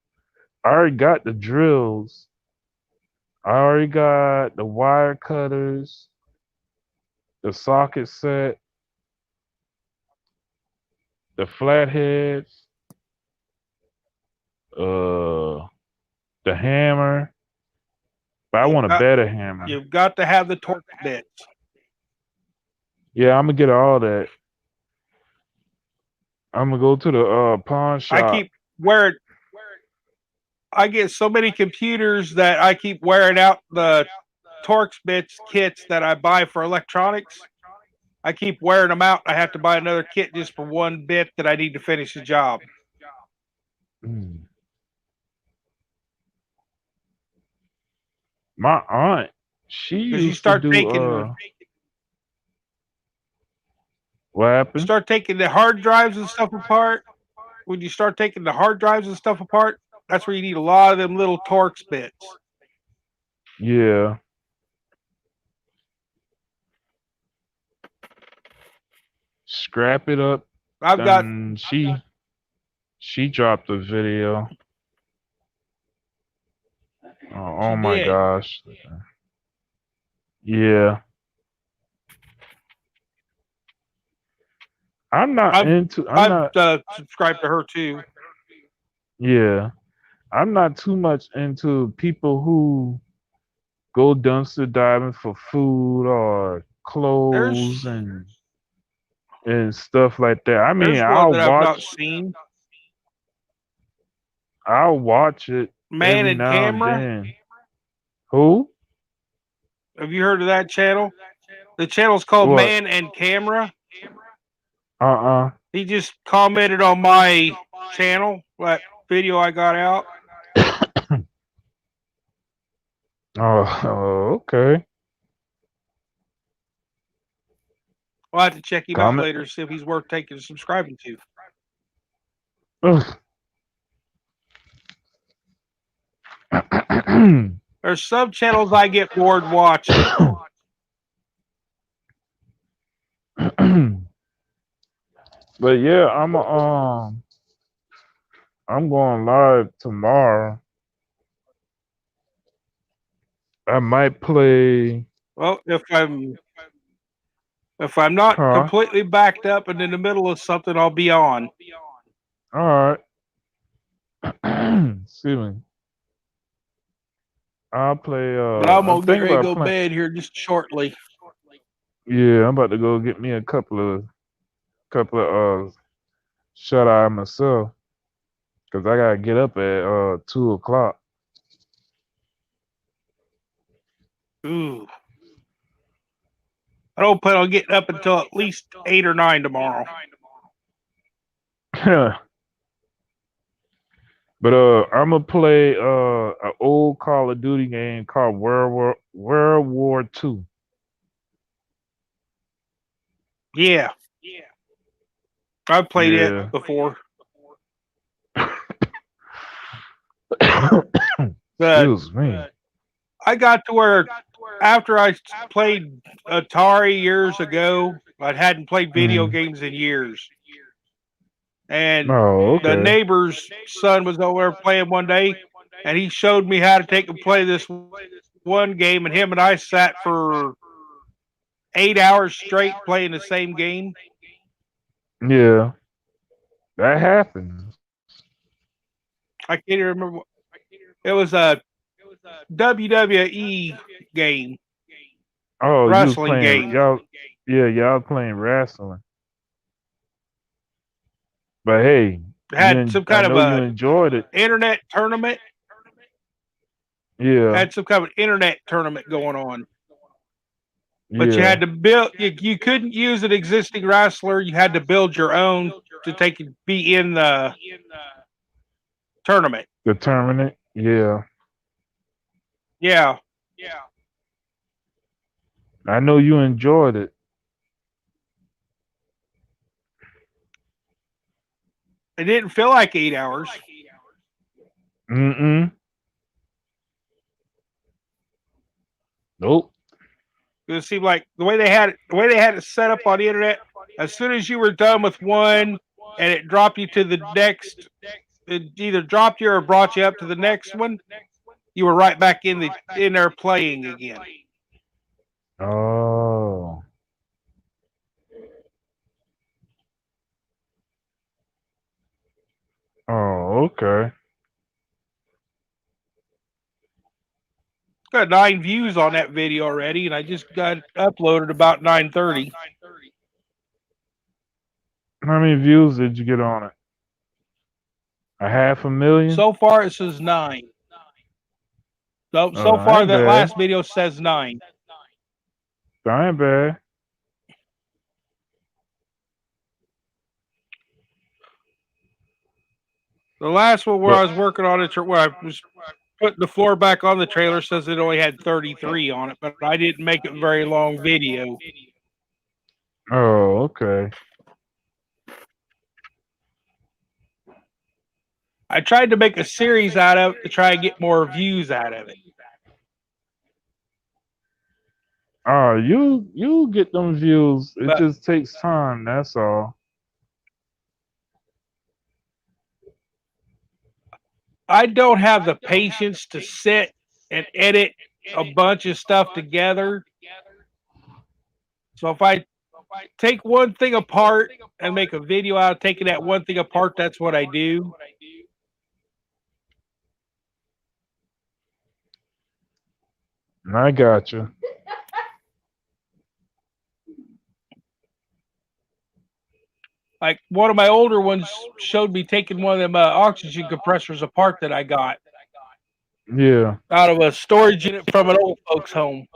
I already got the drills. I already got the wire cutters, the socket set, the flatheads, the hammer. But I want a better hammer. You've got to have the torque bits. Yeah, I'm gonna get all that. I'm gonna go to the pawn shop. I get so many computers that I keep wearing out the Torx bits kits that I buy for electronics. I keep wearing them out. I have to buy another kit just for one bit that I need to finish the job. Mm. My aunt, she Because you used to start do what happened? start taking the hard drives and stuff apart. When you start taking the hard drives and stuff apart, that's where you need a lot of them little Torx bits. Yeah. Scrap it up. She dropped a video. Oh my gosh. Yeah. I'm not subscribed to her too. Yeah. I'm not too much into people who go dumpster diving for food or clothes There's and stuff like that. I mean, there's one that I've not seen. I'll watch it Man every and now and Camera. then. Who? Have you heard of that channel? The channel's called What? Man and Camera. Uh-uh. He just commented on my channel, that video I got out. Oh, okay. I'll have to check him out Comment. later, see if he's worth taking subscribing to. Ugh. There's some channels I get bored watching. But yeah, I'm going live tomorrow. I might play Well, if I'm not huh? completely backed up and in the middle of something, I'll be on. All right. Excuse me. I'll play But I'm I'm gonna get thinking ready to about go playing. bed here just shortly. Yeah, I'm about to go get me a couple of shut eye myself. Cause I gotta get up at 2:00. Ooh. I don't plan on getting up until at least 8 or 9 tomorrow. But I'm gonna play an old Call of Duty game called World War II. Yeah. I've played Yeah. it before. But Excuse me. I got to where after I played Atari years ago, I hadn't played video games in years. And Oh, the okay. neighbor's son was over there playing one day, and he showed me how to take and play this one game, and him and I sat for 8 hours straight playing the same game. Yeah. That happens. I can't even remember. It was a WWE game, Oh, you was wrestling playing game. y'all playing wrestling. But hey, Had some I kind of know you a enjoyed it. internet tournament. Yeah. Had some kind of internet tournament going on. But you Yeah. had to build. You couldn't use an existing wrestler. You had to build your own to be in the tournament. The tournament. Yeah. Yeah, I know you enjoyed it. it didn't feel like 8 hours. Mm-mm. Nope. It seemed like the way they had it set up on the internet. As soon as you were done with one, and it dropped you to the next, it either dropped you or brought you up to the next one. You were right back in there playing again. Oh. Oh, okay. Got 9 views on that video already, and I just got it uploaded about 9:30. How many views did you get on it? 500,000? So far, it says 9. So Oh, far, ain't that bad. last video says 9. That ain't bad. The last one where But I was working on it, where I was putting the floor back on the trailer, says it only had 33 on it, but I didn't make it a very long video. oh, okay. I tried to make a series out of it to try and get more views out of it. Oh, you get them views. It But just takes time, that's all. I don't have the patience to sit and edit a bunch of stuff together. So if I take one thing apart and make a video out of taking that one thing apart, that's what I do. I got you. Like one of my older ones showed me taking one of them oxygen compressors apart that I got Yeah. out of a storage unit from an old folks' home.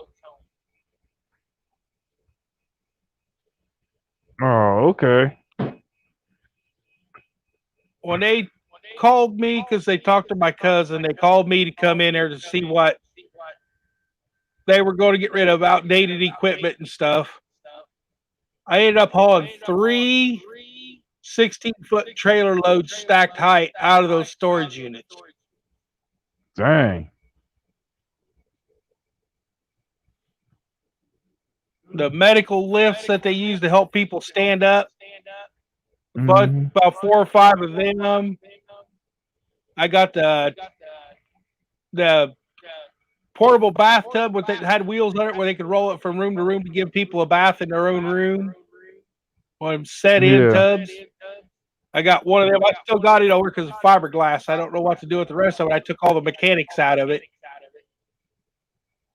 Oh, okay. When they called me because they talked to my cousin, they called me to come in there to see what they were going to get rid of outdated equipment and stuff. I ended up hauling 3 16-foot trailer loads stacked height out of those storage units. Dang. The medical lifts that they use to help people stand up, but Hmm. about 4 or 5 of them. I got the portable bathtub with it had wheels on it where they could roll it from room to room to give people a bath in their own room. One of them set-in Yeah. tubs. I got one of them. I still got it over because of fiberglass. I don't know what to do with the rest of it. I took all the mechanics out of it.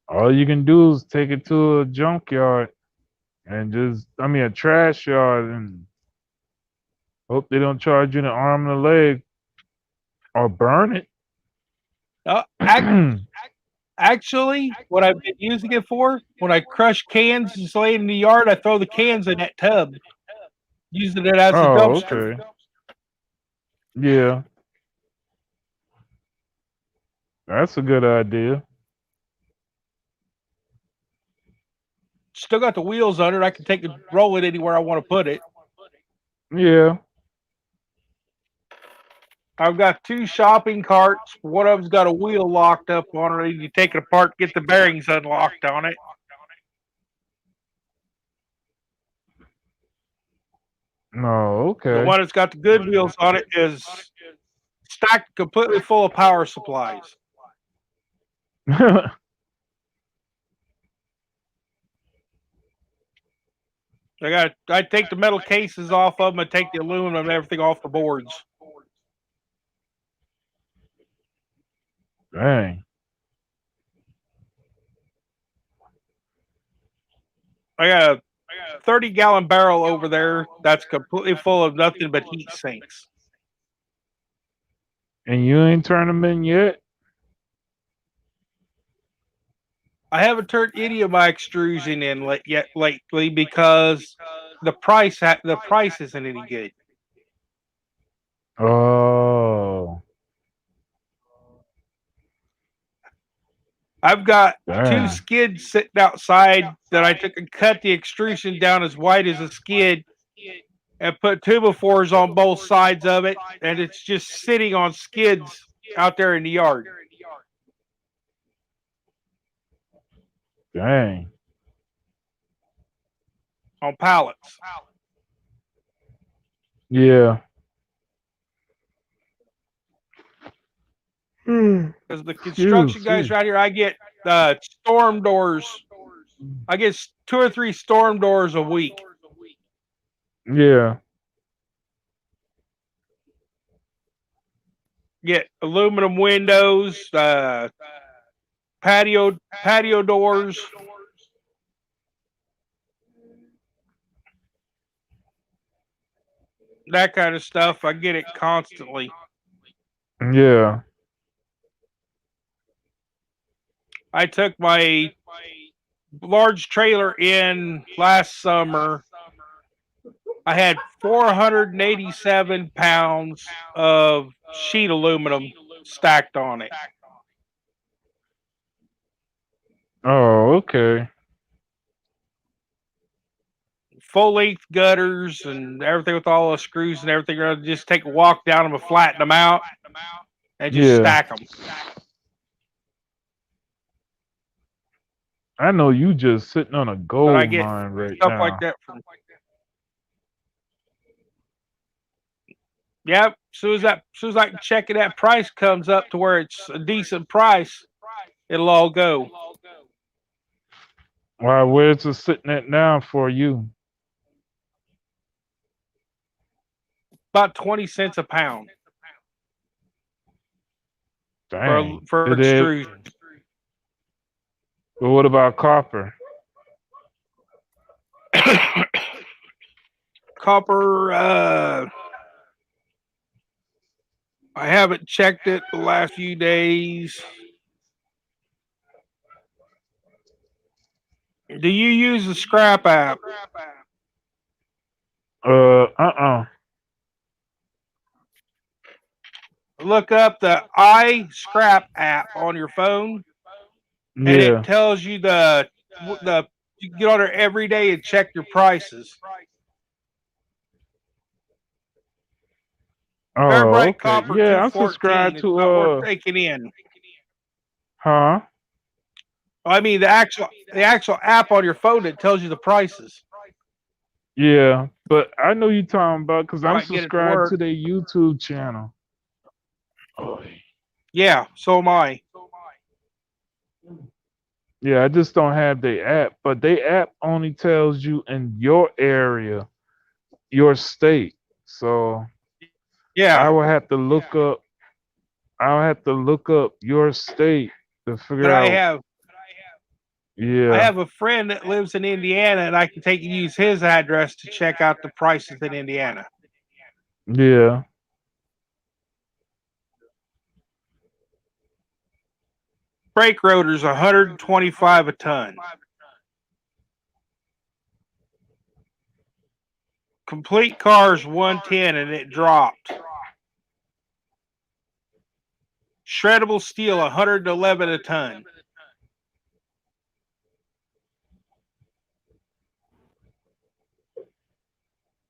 All you can do is take it to a junkyard and a trash yard, and hope they don't charge you an arm and a leg or burn it. Ac- Actually, what I've been using it for, when I crush cans just laying in the yard, I throw the cans in that tub, using it as a Oh, dumpster. okay. Yeah. That's a good idea. Still got the wheels on it. I can take it, roll it anywhere I want to put it. Yeah. I've got 2 shopping carts. One of them's got a wheel locked up on it. You take it apart, get the bearings unlocked on it. No, The okay. one that's got the good wheels on it is stacked completely full of power supplies. I take the metal cases off of them and take the aluminum and everything off the boards. Dang. I got a 30-gallon barrel over there that's completely full of nothing but heat sinks. And you ain't turned them in yet? I haven't turned any of my extrusion in yet lately because the price isn't any good. Oh, I've got 2 damn. skids sitting outside that I took and cut the extrusion down as wide as a skid and put 2x4s on both sides of it, and it's just sitting on skids out there in the yard Dang. on pallets. Yeah. Because the construction Excuse guys me. right here, I get storm doors. I get 2 or 3 storm doors a week. Yeah. Get aluminum windows, patio doors. That kind of stuff. I get it constantly. Yeah. I took my large trailer in last summer. I had 487 pounds of sheet aluminum stacked on it. Oh, okay. Full length gutters and everything with all the screws and everything. I'd just take a walk down them and flatten them out and just Yeah. stack them. I know you just sitting on a But I gold get mine right stuff like now. that from. Yep. As soon as I can check it, that price comes up to where it's a decent price, it'll all go. Why, where's it sitting at now for you? About 20 cents a pound Dang. for Did it extrusion. But what about copper? Copper, I haven't checked it the last few days. Do you use the Scrap app? Look up the iScrap app on your phone, and it Yeah. tells you the you can get on there every day and check your prices. Oh, Fairbright okay. Copper Yeah, I'm 214. subscribed It's to not worth taking in. huh? I mean the actual app on your phone that tells you the prices. Yeah, but I know you talking about because I'm Might get it to subscribed work. to their YouTube channel. Oh, Yeah, so am I. yeah, I just don't have their app, but their app only tells you in your area, your state. So I Yeah, will have to look up. I'll have to look up your state to but figure out. I Yeah, have a friend that lives in Indiana, and I can take and use his address to check out the prices in Indiana. yeah. Brake rotors 125 a ton. Complete cars 110 and it dropped. Shreddable steel 111 a ton.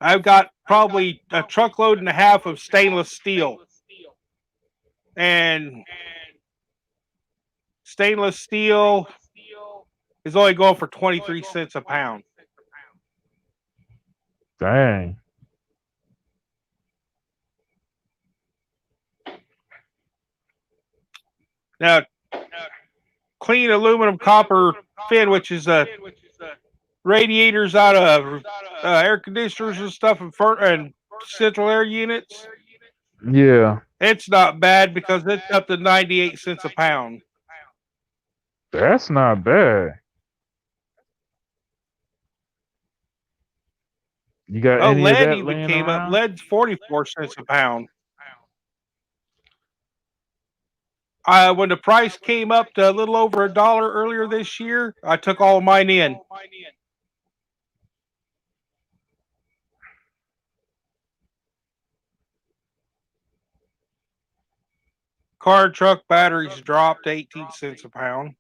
I've got probably a truckload and a half of stainless steel. And stainless steel is only going for 23 cents a pound. Dang. Now, clean aluminum copper fin, which is radiators out of air conditioners and stuff and central air units. Yeah, It's not bad because it's up to 98 cents a pound. that's not bad. You got Oh, any of lead that even laying came up. around? Lead's 44 cents a pound. When the price came up to a little over $1 earlier this year, I took all of mine in. Car truck batteries dropped 18 cents a pound.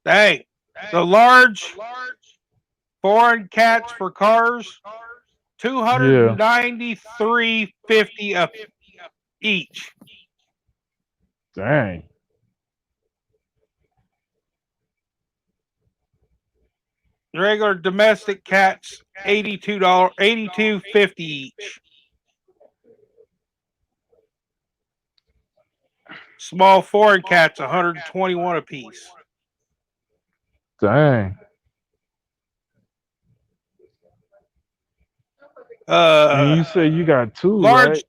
Dang, the large foreign cats for cars, Yeah. 293.50 each. Dang. Regular domestic cats, $82.50 each. Small foreign cats, 121 apiece. Dang. And you say you got two, Large right?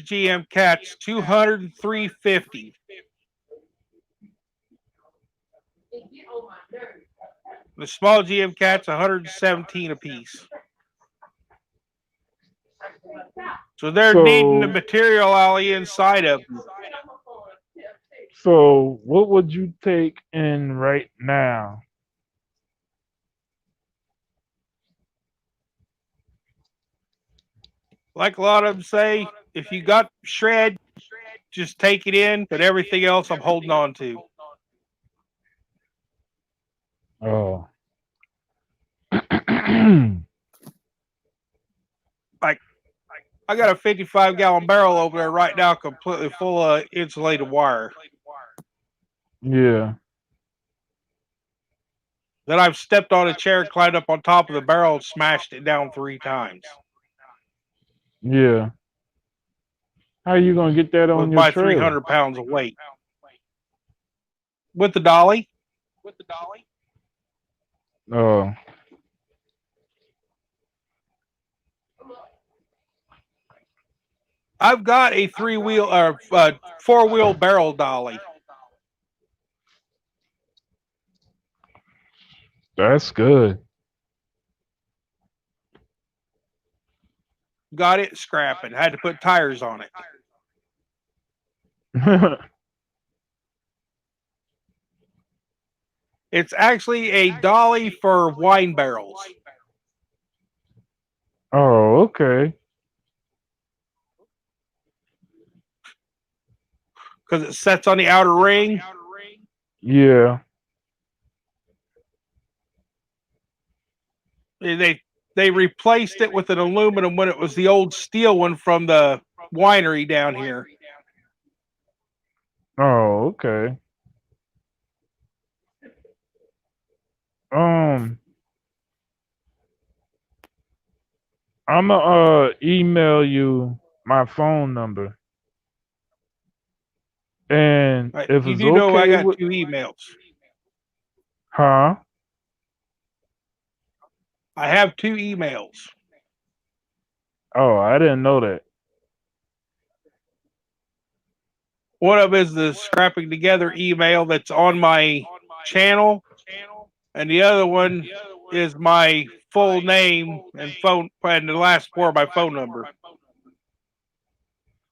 GM cats, 203.50. The small GM cats, 117 apiece. So they're needing the So, material alley inside of them. so what would you take in right now? Like a lot of them say, if you got shred, just take it in, but everything else I'm holding on to. Oh. Like, I got a 55-gallon barrel over there right now, completely full of insulated wire. Yeah. Then I've stepped on a chair, climbed up on top of the barrel, and smashed it down 3 times. Yeah. How you gonna get that with on your my trailer? 300 pounds of weight. With the dolly. Oh, I've got a 4-wheel barrel dolly. that's good. Got it scrapping. Had to put tires on it. It's actually a dolly for wine barrels. Oh, okay. Because it sets on the outer ring. Yeah. They replaced it with an aluminum when it was the old steel one from the winery down here. Oh, okay. I'm gonna email you my phone number, and Right. if You it's do know I okay got with, 2 emails. huh? I have 2 emails. Oh, I didn't know that. One of them is the scrapping together email that's on my channel, and the other one is my full name and phone and the last 4 of my phone number.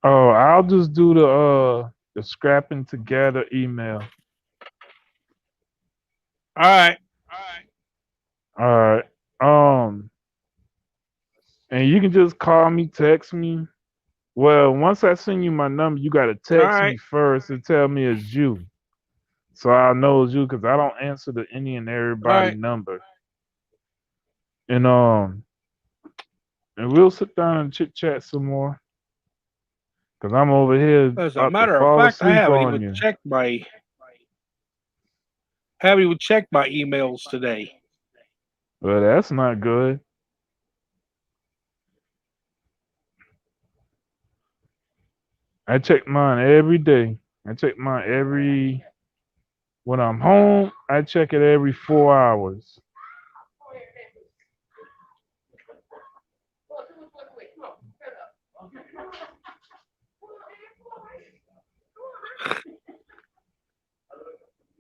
Oh, I'll just do the scrapping together email. All right. All right. And you can just call me, text me. Well, once I send you my number, you gotta text me right. first and tell me it's you, so I know it's you because I don't answer the any and everybody right. number. And we'll sit down and chit chat some more. Cause I'm over here As a about to matter of fall fact, I asleep haven't on even you. checked my emails today. Well, that's not good. I check mine every day. I check mine when I'm home. I check it every 4 hours.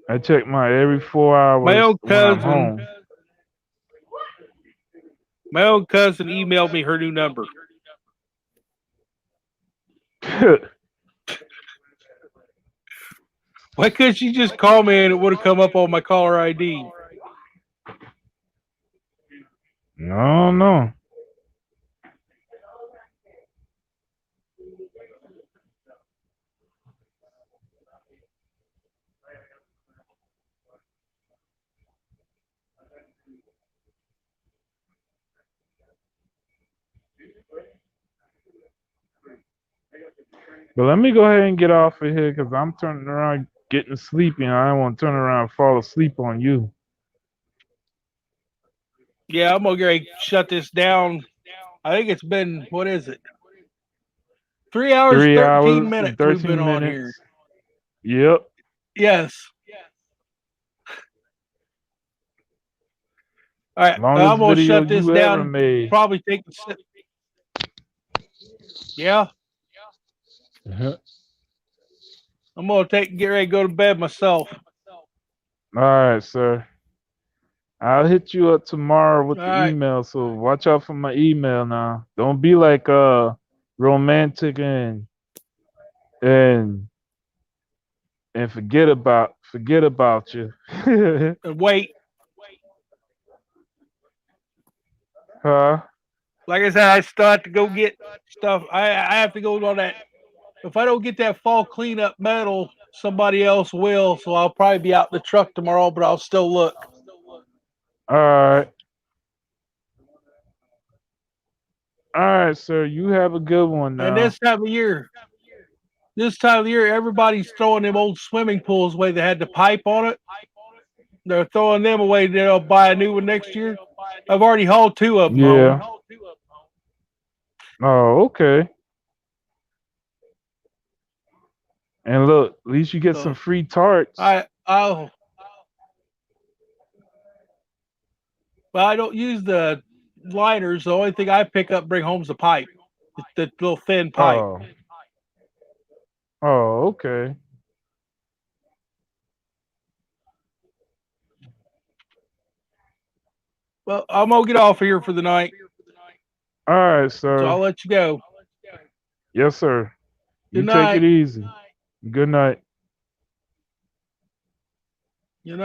I check mine every 4 My hours old when I'm cousin, home. emailed me her new number. Why couldn't she just call me and it would have come up on my caller ID? No, no. But let me go ahead and get off of here because I'm turning around getting sleepy and I don't want to turn around and fall asleep on you. Yeah, I'm gonna shut this down. I think it's been, what is it? 3 hours, 3 13 hours and minutes we've 13 been on minutes. here. Yep. Yes. All right. Longest I'm gonna video shut this you ever down. made. Probably take a sip. Yeah. Uh-huh. I'm gonna get ready to go to bed myself. All right, sir. I'll hit you up tomorrow with All the right. email, so watch out for my email now. Don't be like romantic and forget about you. And wait. Huh? Like I said, I still have to go get stuff. I have to go on that. If I don't get that fall cleanup medal, somebody else will. So I'll probably be out in the truck tomorrow, but I'll still look. All right. All right, sir. You have a good one now. And this time of year, everybody's throwing them old swimming pools away that had the pipe on it. They're throwing them away. They'll buy a new one next year. I've already hauled 2 of them home. Oh, okay. And look, at least you get So, some free tarts. Well, I don't use the liners. The only thing I pick up, bring home's the pipe, the little thin pipe. Oh. Oh, okay. Well, I'm gonna get off here for the night, All right, so I'll sir. let you go. Yes, sir. You Good take it night. easy. Good night.